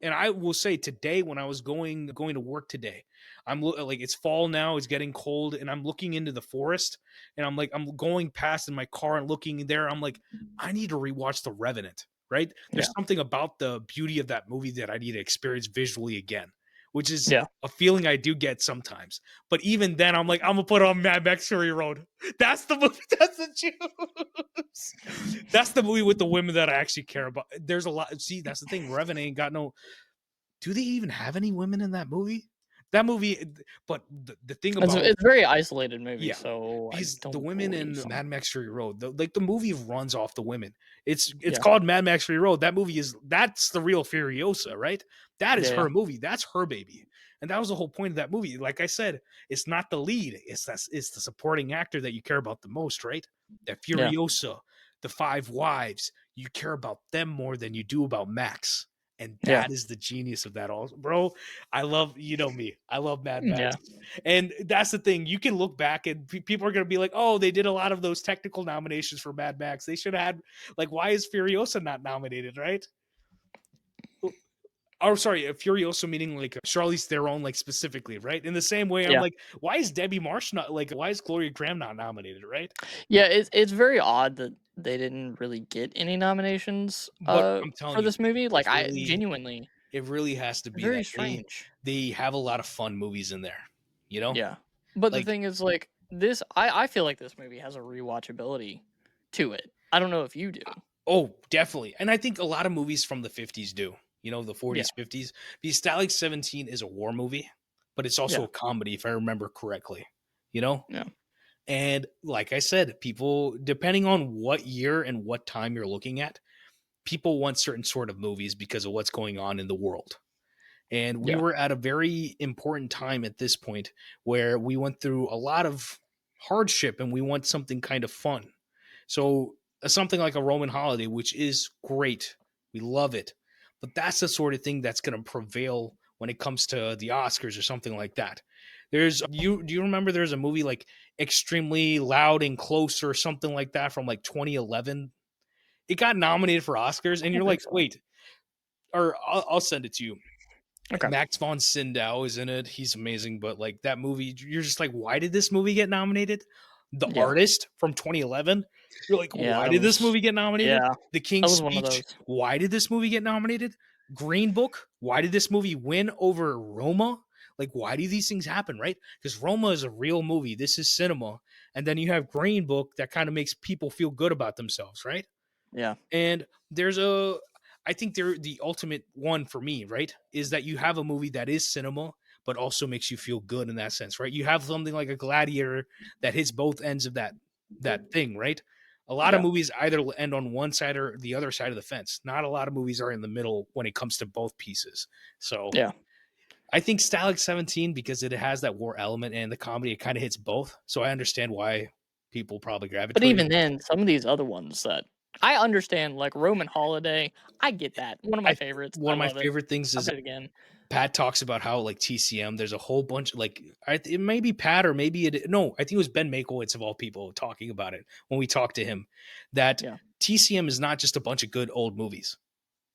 And I will say today, when I was going to work today, like it's fall now, it's getting cold, and I'm looking into the forest, and I'm going past in my car and looking there. I'm like, I need to rewatch The Revenant. Right? Yeah. There's something about the beauty of that movie that I need to experience visually again, which is Yeah. a feeling I do get sometimes. But even then, I'm like, I'm gonna put on Mad Max Fury Road. That's the movie. That's the juice. That's the movie with the women that I actually care about. There's a lot. See, that's the thing. Revenant ain't got no. Do they even have any women in that movie? That movie, but the thing about It's a very isolated movie, yeah, so I because the don't women believe in so. Mad Max Fury Road, like the movie runs off the women. It's Yeah. called Mad Max Fury Road. That movie that's the real Furiosa, right? That is Yeah. her movie. That's her baby, and that was the whole point of that movie. Like I said, it's not the lead. It's the supporting actor that you care about the most, right? That Yeah. Furiosa, the five wives, you care about them more than you do about Max. And Yeah. that is the genius of that all, bro. I love, you know me. I love Mad Yeah. Max. And that's the thing. You can look back and people are going to be like, oh, they did a lot of those technical nominations for Mad Max. They should have had, like, why is Furiosa not nominated, right? Or sorry, Furiosa meaning like Charlize Theron, like specifically, right? In the same way, I'm Yeah. like, why is Debbie Marsh not like, why is Gloria Graham not nominated, right? Yeah, it's very odd that they didn't really get any nominations, But I'm telling for you, this movie, it like, I really, genuinely it really has to be very that strange. they have a lot of fun movies in there, you know? Yeah. But the Like, thing is, like, I feel like this movie has a rewatchability to it. I don't know if you do. oh, definitely. And I think a lot of movies from the 50s do, you know, the Yeah. 40s, 50s. Because Stalag 17 is a war movie, but it's also Yeah. a comedy, if I remember correctly, you know? Yeah. And like I said, people, depending on what year and what time you're looking at, people want certain sort of movies because of what's going on in the world. And we Yeah. were at a very important time at this point where we went through a lot of hardship and we want something kind of fun. So something like a Roman holiday, which is great. We love it. But that's the sort of thing that's going to prevail when it comes to the Oscars or something like that. There's you do you remember there's a movie like Extremely Loud and Close or something like that from like 2011? It got nominated for Oscars I and don't you're think like, so. "Wait, or I'll send it to you." Okay. Max von Sydow is in it. He's amazing, but like that movie, you're just like, why did this movie get nominated? The Yeah. Artist from 2011. You're like, Yeah, why that did this was movie get nominated? yeah, The that King's was one of Speech. those. Why did this movie get nominated? Green Book. Why did this movie win over Roma? Like, why do these things happen, right? Because Roma is a real movie. This is cinema. And then you have Green Book that kind of makes people feel good about themselves, right? Yeah. And I think they're the ultimate one for me, right? Is that you have a movie that is cinema, but also makes you feel good in that sense, right? You have something like a Gladiator that hits both ends of that thing, right? A lot of Yeah. movies either end on one side or the other side of the fence. Not a lot of movies are in the middle when it comes to both pieces. So Yeah. I think Stalag 17, because it has that war element and the comedy, it kind of hits both. So I understand why people probably But gravitate. even then, some of these other ones that I understand, like Roman Holiday, I get that. One of my I favorites. One I of my love it. favorite things I'll is bet it again. Pat talks about how like TCM, there's a whole bunch like it may be Pat or maybe it no, I think it was Ben Makowitz of all people talking about it when we talked to him that Yeah. TCM is not just a bunch of good old movies.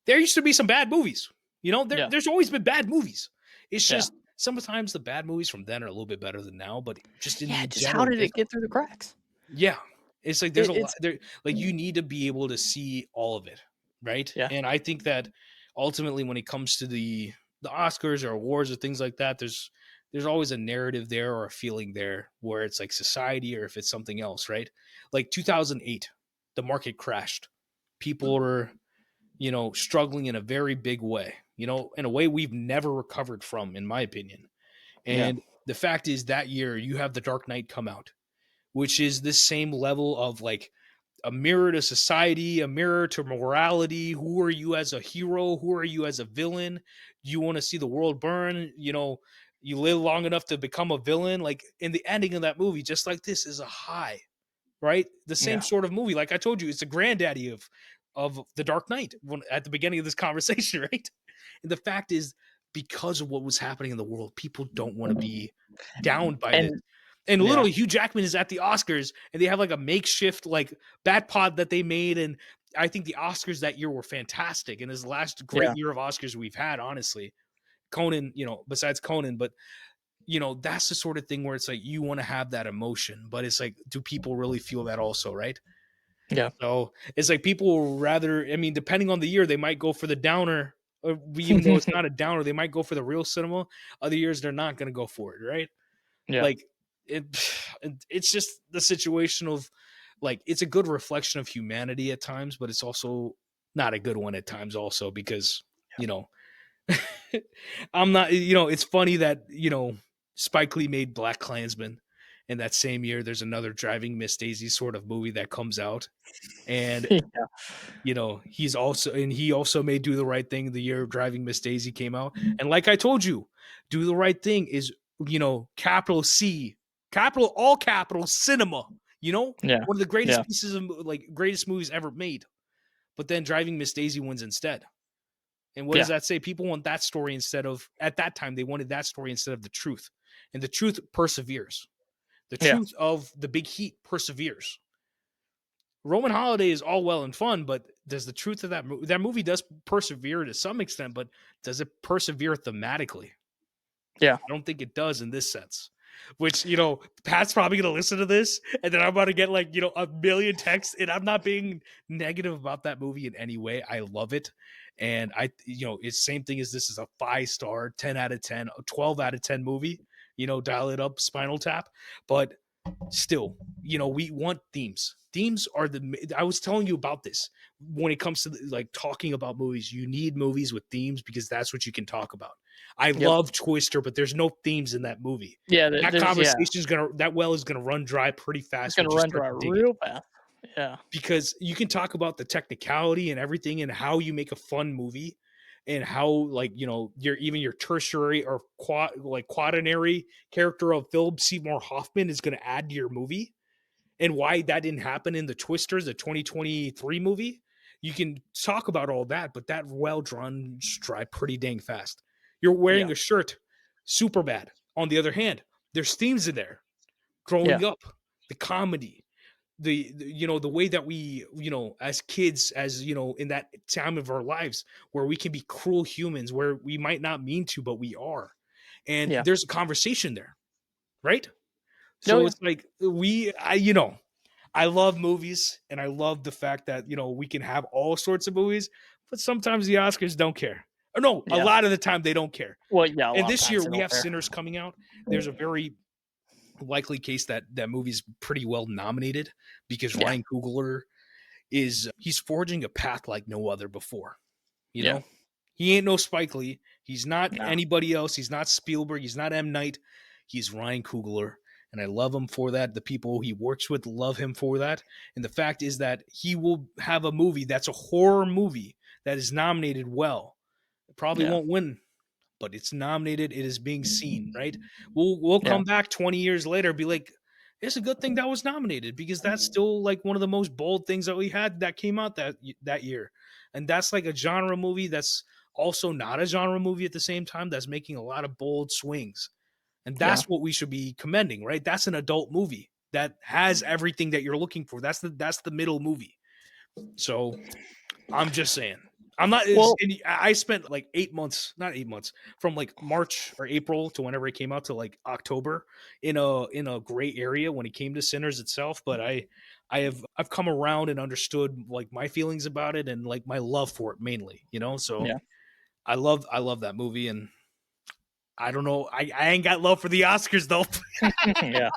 There used to be some bad movies. You know, Yeah. there's always been bad movies. It's Yeah. just sometimes the bad movies from then are a little bit better than now, but just in Yeah, the just how general did thing, it get through the cracks? yeah. It's like there's a lot It's there like you need to be able to see all of it, right? yeah. And I think that ultimately when it comes to the Oscars or awards or things like that, there's always a narrative there or a feeling there where it's like society or if it's something else, right? Like 2008, the market crashed. People are, you know, struggling in a very big way, you know, in a way we've never recovered from, in my opinion. Yeah. And the fact is that year you have The Dark Knight come out, which is this same level of like a mirror to society, a mirror to morality. Who are you as a hero? Who are you as a villain? Do you want to see the world burn? You know, you live long enough to become a villain. Like in the ending of that movie, just like this is a high, right? The same Yeah. sort of movie. Like I told you, it's a granddaddy of the Dark Knight when, at the beginning of this conversation, right? And the fact is, because of what was happening in the world, people don't want to be down by this. And And yeah, literally, Hugh Jackman is at the Oscars, and they have like a makeshift like bat pod that they made. And I think the Oscars that year were fantastic, and it's the last great yeah, year of Oscars we've had, honestly. Conan, besides Conan, but that's the sort of thing where it's like you want to have that emotion, but it's like, do people really feel that also, right? yeah, So it's like people rather, I mean, depending on the year, they might go for the downer, even though it's not a downer, they might go for the real cinema. Other years, they're not going to go for it, right? yeah, Like it, it's just the situation of like it's a good reflection of humanity at times, but it's also not a good one at times, also because you know I'm not, it's funny that, Spike Lee made Black Klansman. And that same year, there's another Driving Miss Daisy sort of movie that comes out. And, yeah, he also made Do the Right Thing the year Driving Miss Daisy came out. And like I told you, Do the Right Thing is, capital C, capital, all capital cinema, yeah, one of the greatest yeah, pieces of like greatest movies ever made. But then Driving Miss Daisy wins instead. And what does yeah, that say? People want that story instead of, at that time, they wanted that story instead of the truth. And the truth perseveres. The yeah, truth of the big heat perseveres. Roman Holiday is all well and fun, but does the truth of that movie, that movie does persevere to some extent, but does it persevere thematically? yeah, I don't think it does in this sense. Which, Pat's probably going to listen to this, and then I'm about to get like, a million texts. And I'm not being negative about that movie in any way. I love it. And it's same thing as this is a 5-star, 10 out of 10, a 12 out of 10 movie, dial it up, Spinal Tap. But still, we want themes. Themes are I was telling you about this when it comes to like talking about movies. You need movies with themes because that's what you can talk about. I yep, love Twister, but there's no themes in that movie. yeah. That There's yeah, conversation is that well is gonna run dry pretty it's fast gonna once you run start dry to dig it. real fast. Yeah, Because you can talk about the technicality and everything and how you make a fun movie and how like your tertiary or quaternary character of Philip Seymour Hoffman is going to add to your movie and why that didn't happen in the Twisters, the 2023 movie. You can talk about all that, but that well drawn dry pretty dang fast. You're yeah, wearing a shirt, super bad. On the other hand, there's themes in there. yeah, Growing up, the comedy, the way that we as kids, as in that time of our lives where we can be cruel humans, where we might not mean to, but we are, and yeah. there's a conversation there, right? Oh So yeah, it's like I love movies, and I love the fact that we can have all sorts of movies, but sometimes the Oscars don't care. Or no, a yeah. lot of the time they don't care. Well, yeah. A And lot of this year times they we don't have care. Sinners coming out. There's a very likely case that that movie's pretty well nominated because Yeah, Ryan Coogler he's forging a path like no other before. You yeah, know, he ain't no Spike Lee. He's not no, anybody else. He's not Spielberg. He's not M. Night. He's Ryan Coogler. And I love him for that. The people he works with love him for that. And the fact is that he will have a movie that's a horror movie that is nominated well. It probably yeah, won't win, but it's nominated. It is being seen, right? We'll yeah, come back 20 years later, be like, it's a good thing that was nominated because that's still like one of the most bold things that we had that came out that year. And that's like a genre movie that's also not a genre movie at the same time that's making a lot of bold swings. And yeah. that's what we should be commending, right? That's an adult movie that has everything that you're looking for. That's the middle movie. So I'm just saying. I'm not. Well, I spent like 8 months, not 8 months, from like March or April to whenever it came out to like October in a gray area when it came to Sinners itself. But I've come around and understood like my feelings about it and like my love for it mainly. So yeah, I love that movie, and I don't know. I ain't got love for the Oscars though. yeah.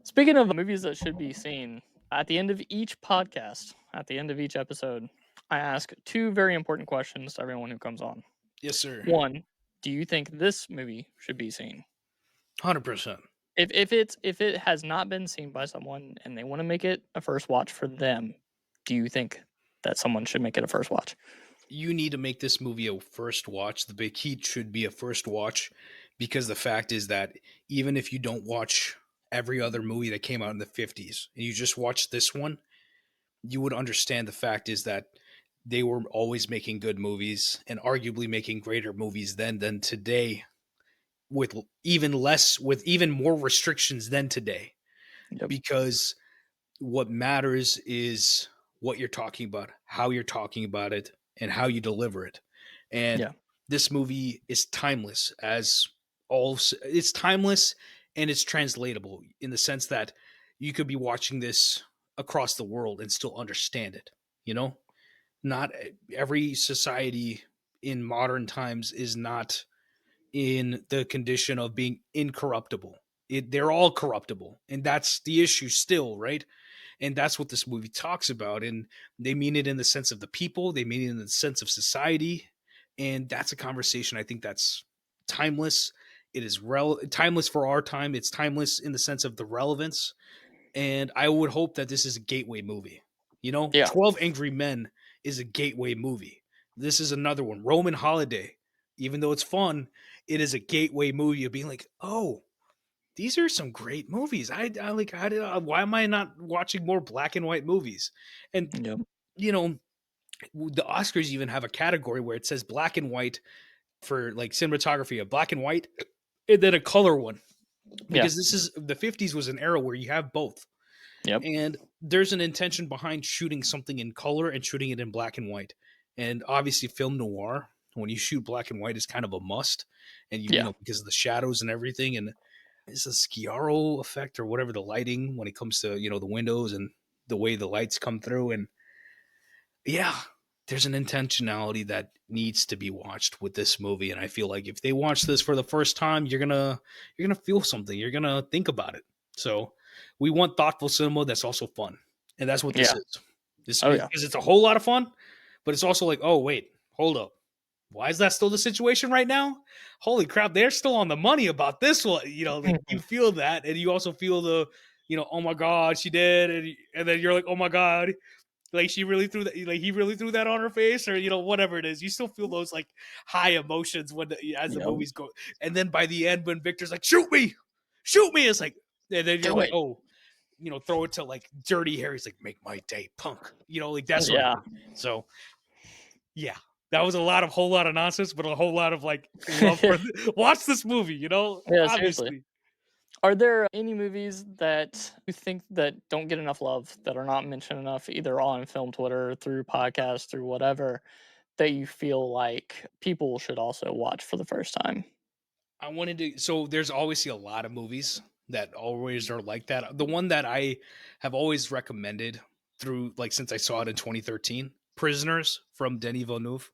Speaking of movies that should be seen, at the end of each podcast, at the end of each episode, I ask two very important questions to everyone who comes on. Yes, sir. One, do you think this movie should be seen? 100%. If it has not been seen by someone and they want to make it a first watch for them, do you think that someone should make it a first watch? You need to make this movie a first watch. The Big Heat should be a first watch because the fact is that even if you don't watch every other movie that came out in the 50s and you just watch this one, you would understand the fact is that they were always making good movies and arguably making greater movies then than today, with with even more restrictions than today, Yep. because what matters is what you're talking about, how you're talking about it, and how you deliver it. And Yeah. this movie is timeless, as all it's timeless, and it's translatable in the sense that you could be watching this across the world and still understand it. You know, not every society in modern times is not in the condition of being incorruptible. They're all corruptible, and that's the issue still, right? And that's what this movie talks about. And they mean it in the sense of the people, they mean it in the sense of society. And that's a conversation I think that's timeless. It is timeless for our time. It's timeless in the sense of the relevance. And I would hope that this is a gateway movie. You know, Yeah. 12 Angry Men is a gateway movie. This is another one. Roman Holiday, even though it's fun, it is a gateway movie of being like, oh, these are some great movies. I like. Why am I not watching more black and white movies? And Yep. you know, the Oscars even have a category where it says black and white for like cinematography, a black and white, and then a color one. Yeah. Because this is the '50s was an era where you have both, Yep. and there's an intention behind shooting something in color and shooting it in black and white. And obviously, film noir, when you shoot black and white, is kind of a must. And you Yeah. know, because of the shadows and everything, and it's a Schiaro effect or whatever, the lighting when it comes to, you know, the windows and the way the lights come through. And yeah, there's an intentionality that needs to be watched with this movie. And I feel like if they watch this for the first time, you're gonna feel something. You're gonna think about it. So we want thoughtful cinema that's also fun. And that's what this Yeah. is. This Oh yeah. because it's a whole lot of fun, but it's also like, oh wait, hold up. Why is that still the situation right now? Holy crap, they're still on the money about this one. You know, like you feel that, and you also feel the, you know, oh my god, she did, and then you're like, oh my god, like she really threw that, like he really threw that on her face, or you know, whatever it is. You still feel those like high emotions as the Yep. movies go, and then by the end, when Victor's like, shoot me, it's like, and then you're Do like, it. oh, you know, throw it to like Dirty Harry's like, make my day, punk, you know, like that sort of Yeah. thing. So yeah, that was a whole lot of nonsense, but a whole lot of like love for watch this movie, you know, Yeah. Seriously. obviously. Are there any movies that you think that don't get enough love, that are not mentioned enough, either on film Twitter, through podcasts, through whatever, that you feel like people should also watch for the first time? I wanted to, so there's obviously a lot of movies that always are like that. The one that I have always recommended through, like, since I saw it in 2013, Prisoners from Denis Villeneuve.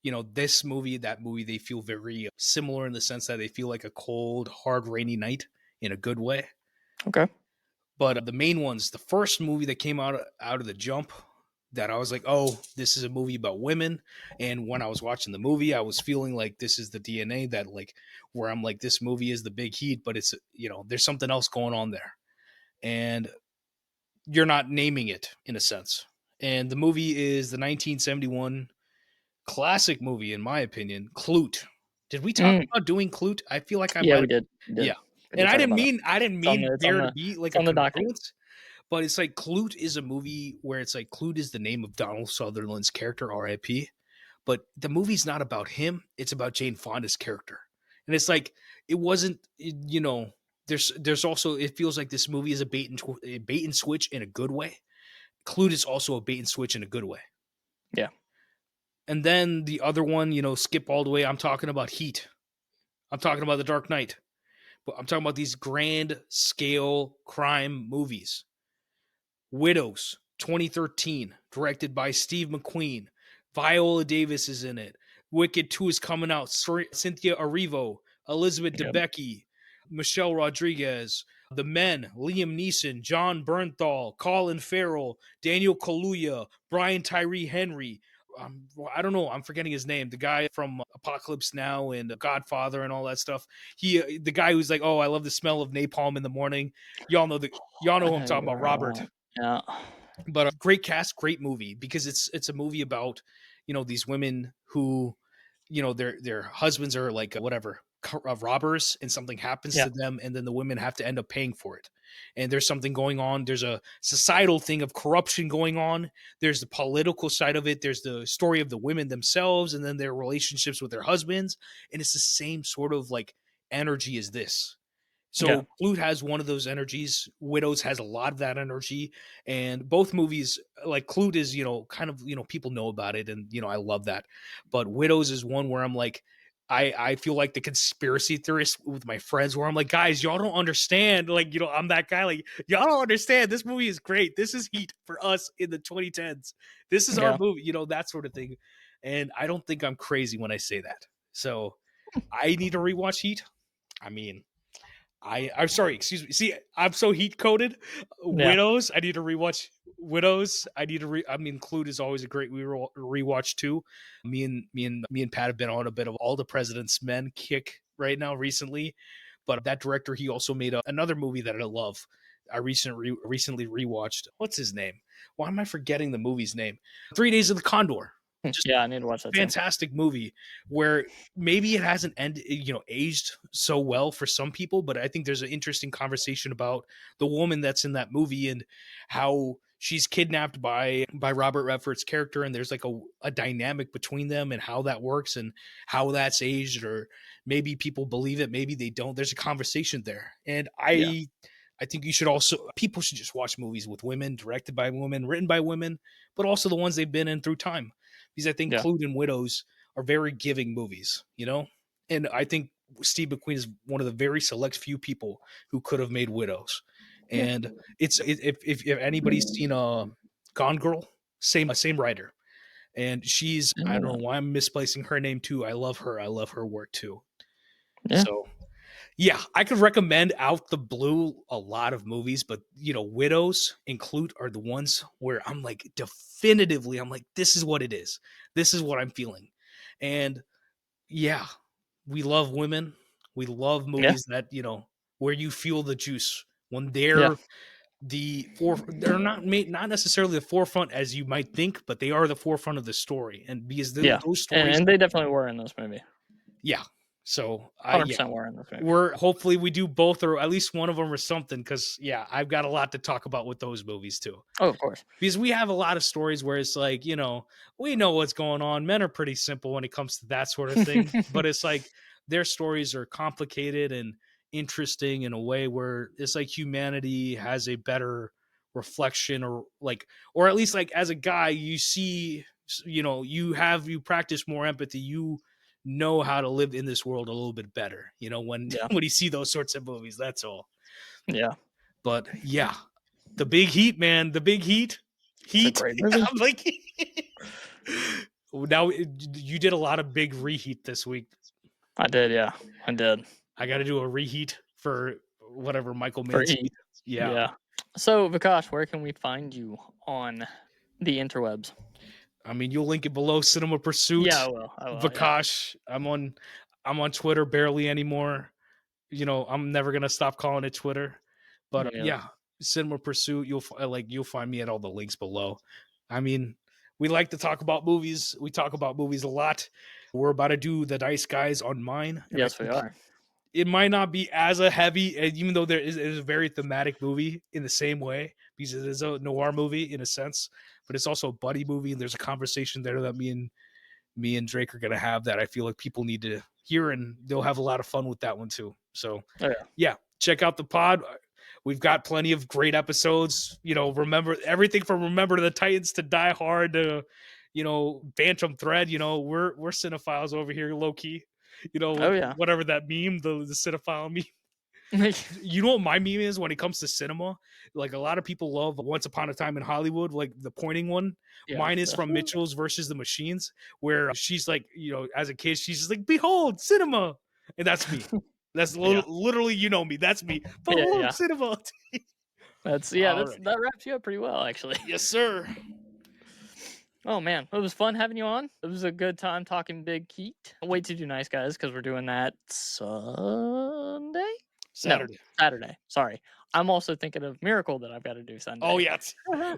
You know, this movie, that movie, they feel very similar in the sense that they feel like a cold, hard, rainy night in a good way. Okay. But the main ones, the first movie that came out of the jump, that I was like, oh, this is a movie about women. And when I was watching the movie, I was feeling like this is the DNA that, like, where I'm like, this movie is the big heat, but it's, you know, there's something else going on there, and you're not naming it in a sense. And the movie is the 1971 classic movie, in my opinion, Clute. Did we talk Mm, about doing Clute? I feel like I yeah, might we have. did. We Yeah, did. We and did talk about it. I didn't It's on mean the it's on there to the be it's like a on the docket. congruence, but it's like Clute is a movie where it's like Clute is the name of Donald Sutherland's character, R.I.P. But the movie's not about him; it's about Jane Fonda's character, and it's like it wasn't, you know. There's also, it feels like this movie is a bait and switch in a good way. Clute is also a bait and switch in a good way. Yeah. And then the other one, you know, skip all the way. I'm talking about Heat. I'm talking about The Dark Knight. But I'm talking about these grand scale crime movies. Widows, 2013, directed by Steve McQueen. Viola Davis is in it. Wicked 2 is coming out. Cynthia Erivo, Elizabeth Yep. Debicki, Michelle Rodriguez. The Men, Liam Neeson, John Bernthal, Colin Farrell, Daniel Kaluuya, Brian Tyree Henry. I don't know. I'm forgetting his name. The guy from Apocalypse Now and Godfather and all that stuff. The guy who's like, oh, I love the smell of napalm in the morning. Y'all know I who I'm know talking you're about, Robert. right. Yeah. But great cast, great movie, because it's a movie about, you know, these women who, you know, their husbands are like whatever robbers, and something happens Yeah. to them, and then the women have to end up paying for it. and there's something going on. There's a societal thing of corruption going on. There's the political side of it. There's the story of the women themselves, and then their relationships with their husbands. And it's the same sort of like energy as this. Yeah. So Clute has one of those energies. Widows has a lot of that energy, and both movies, like Clute is, kind of, people know about it, and I love that. But Widows is one where I'm like, I feel like the conspiracy theorist with my friends, where I'm like, guys, y'all don't understand. Like, I'm that guy. Like, y'all don't understand. This movie is great. This is heat for us in the 2010s. This is our Yeah. movie. That sort of thing. And I don't think I'm crazy when I say that. So I need to rewatch Heat. I mean, I'm sorry, excuse me. See, I'm so heat coded. Yeah. Widows, I need to rewatch Widows. I mean, Clute is always a great rewatch too. Me and Pat have been on a bit of All the President's Men kick right now recently. But that director, he also made another movie that I love. I recently rewatched. What's his name? Why am I forgetting the movie's name? 3 Days of the Condor. Just Yeah, I need to watch that too. fantastic movie where maybe it hasn't aged so well for some people, but I think there's an interesting conversation about the woman that's in that movie and how she's kidnapped by Robert Redford's character, and there's like a dynamic between them and how that works and how that's aged, or maybe people believe it, maybe they don't. There's a conversation there, and Yeah. I think you should also people should just watch movies with women, directed by women, written by women, but also the ones they've been in through time, because I think Yeah. Clute and Widows are very giving movies. And I think Steve McQueen is one of the very select few people who could have made Widows. Yeah. And if anybody's seen Gone Girl, same writer, and she's, I don't know why I'm misplacing her name too. I love her. I love her work too. Yeah. So yeah, I could recommend out the blue a lot of movies, but Widows and Clute are the ones where I'm like, definitively, I'm like, this is what it is. This is what I'm feeling. And yeah, we love women. We love Yeah. movies that, where you feel the juice when Yeah. they're not necessarily the forefront as you might think, but they are the forefront of the story. And because Yeah. those And, stories, and they definitely were in this movie. yeah. So yeah, 100% were in this movie. we're hopefully we do both or at least one of them or something, because yeah, I've got a lot to talk about with those movies too, Oh, of course. because we have a lot of stories where it's like, we know what's going on. Men are pretty simple when it comes to that sort of thing, but it's like their stories are complicated and interesting in a way where it's like humanity has a better reflection, or at least, like, as a guy, you see, you practice more empathy, you know how to live in this world a little bit better, when Yeah. when you see those sorts of movies, that's all. Yeah. But yeah, the big heat, man, the big heat. It's a Heat. great movie. I'm like, now you did a lot of big reheat this week. I did. Yeah. I did. I got to do a reheat for whatever Michael For Mann's Heat. heat. Yeah. Yeah. So, Vikash, where can we find you on the interwebs? I mean, you'll link it below. Cinema Pursuit, Yeah, I will. I will. Yeah. Vikash. I'm on Twitter barely anymore. I'm never gonna stop calling it Twitter. But Yeah. yeah, Cinema Pursuit. You'll find me at all the links below. I mean, we like to talk about movies. We talk about movies a lot. We're about to do The Dice Guys on mine, and I Yes, we think are. it might not be as a heavy, even though it is a very thematic movie in the same way, because it is a noir movie in a sense, but it's also a buddy movie, and there's a conversation there that me and Drake are going to have that I feel like people need to hear, and they'll have a lot of fun with that one too. So Oh, yeah. yeah, check out the pod. We've got plenty of great episodes. Remember everything from Remember the Titans to Die Hard to, Phantom Thread. We're cinephiles over here, low key. Oh, yeah. Whatever that meme, the cinephile meme. You know what my meme is when it comes to cinema? Like, a lot of people love Once Upon a Time in Hollywood, like the pointing one. Yeah. Mine is from Mitchell's versus the Machines, where she's like, as a kid, she's just like, "Behold, cinema," and that's me. That's Yeah. literally, me. That's me. Yeah. Behold, Yeah. cinema. Alrighty. That wraps you up pretty well, actually. Yes, sir. Oh man, it was fun having you on. It was a good time talking Big Heat. Wait to do Nice Guys because we're doing that Sunday. No, Saturday. Saturday. Sorry, I'm also thinking of Miracle that I've got to do Sunday. Oh yeah,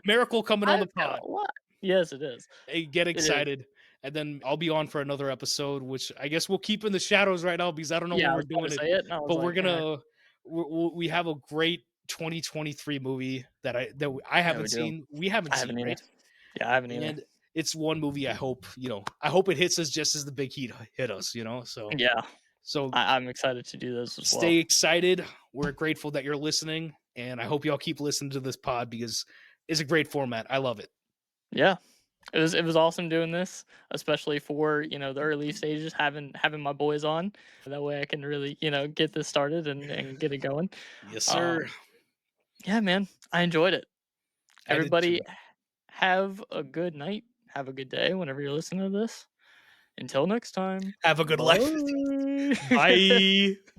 Miracle coming on the I've got pod. a lot. Yes, it is. Hey, get It is. excited. And then I'll be on for another episode, which I guess we'll keep in the shadows right now because I don't know Yeah, when I we're was about doing to it. say it, and I was But we're like, gonna we have a great 2023 movie that I Yeah, we haven't do. seen. We haven't I haven't seen, either. right? Yeah, I haven't either. And it's one movie I hope it hits us just as the big heat hit us, So Yeah, so I'm excited to do those as well. stay excited. We're grateful that you're listening, and I hope y'all keep listening to this pod because it's a great format. I love it. Yeah. It was awesome doing this, especially for, the early stages, having my boys on. That way I can really, get this started and get it going. Yes, sir. Um, yeah, man, I enjoyed it. I did Everybody too. have a good night. Have a good day whenever you're listening to this. Until next time. Have a good life. Bye. Bye.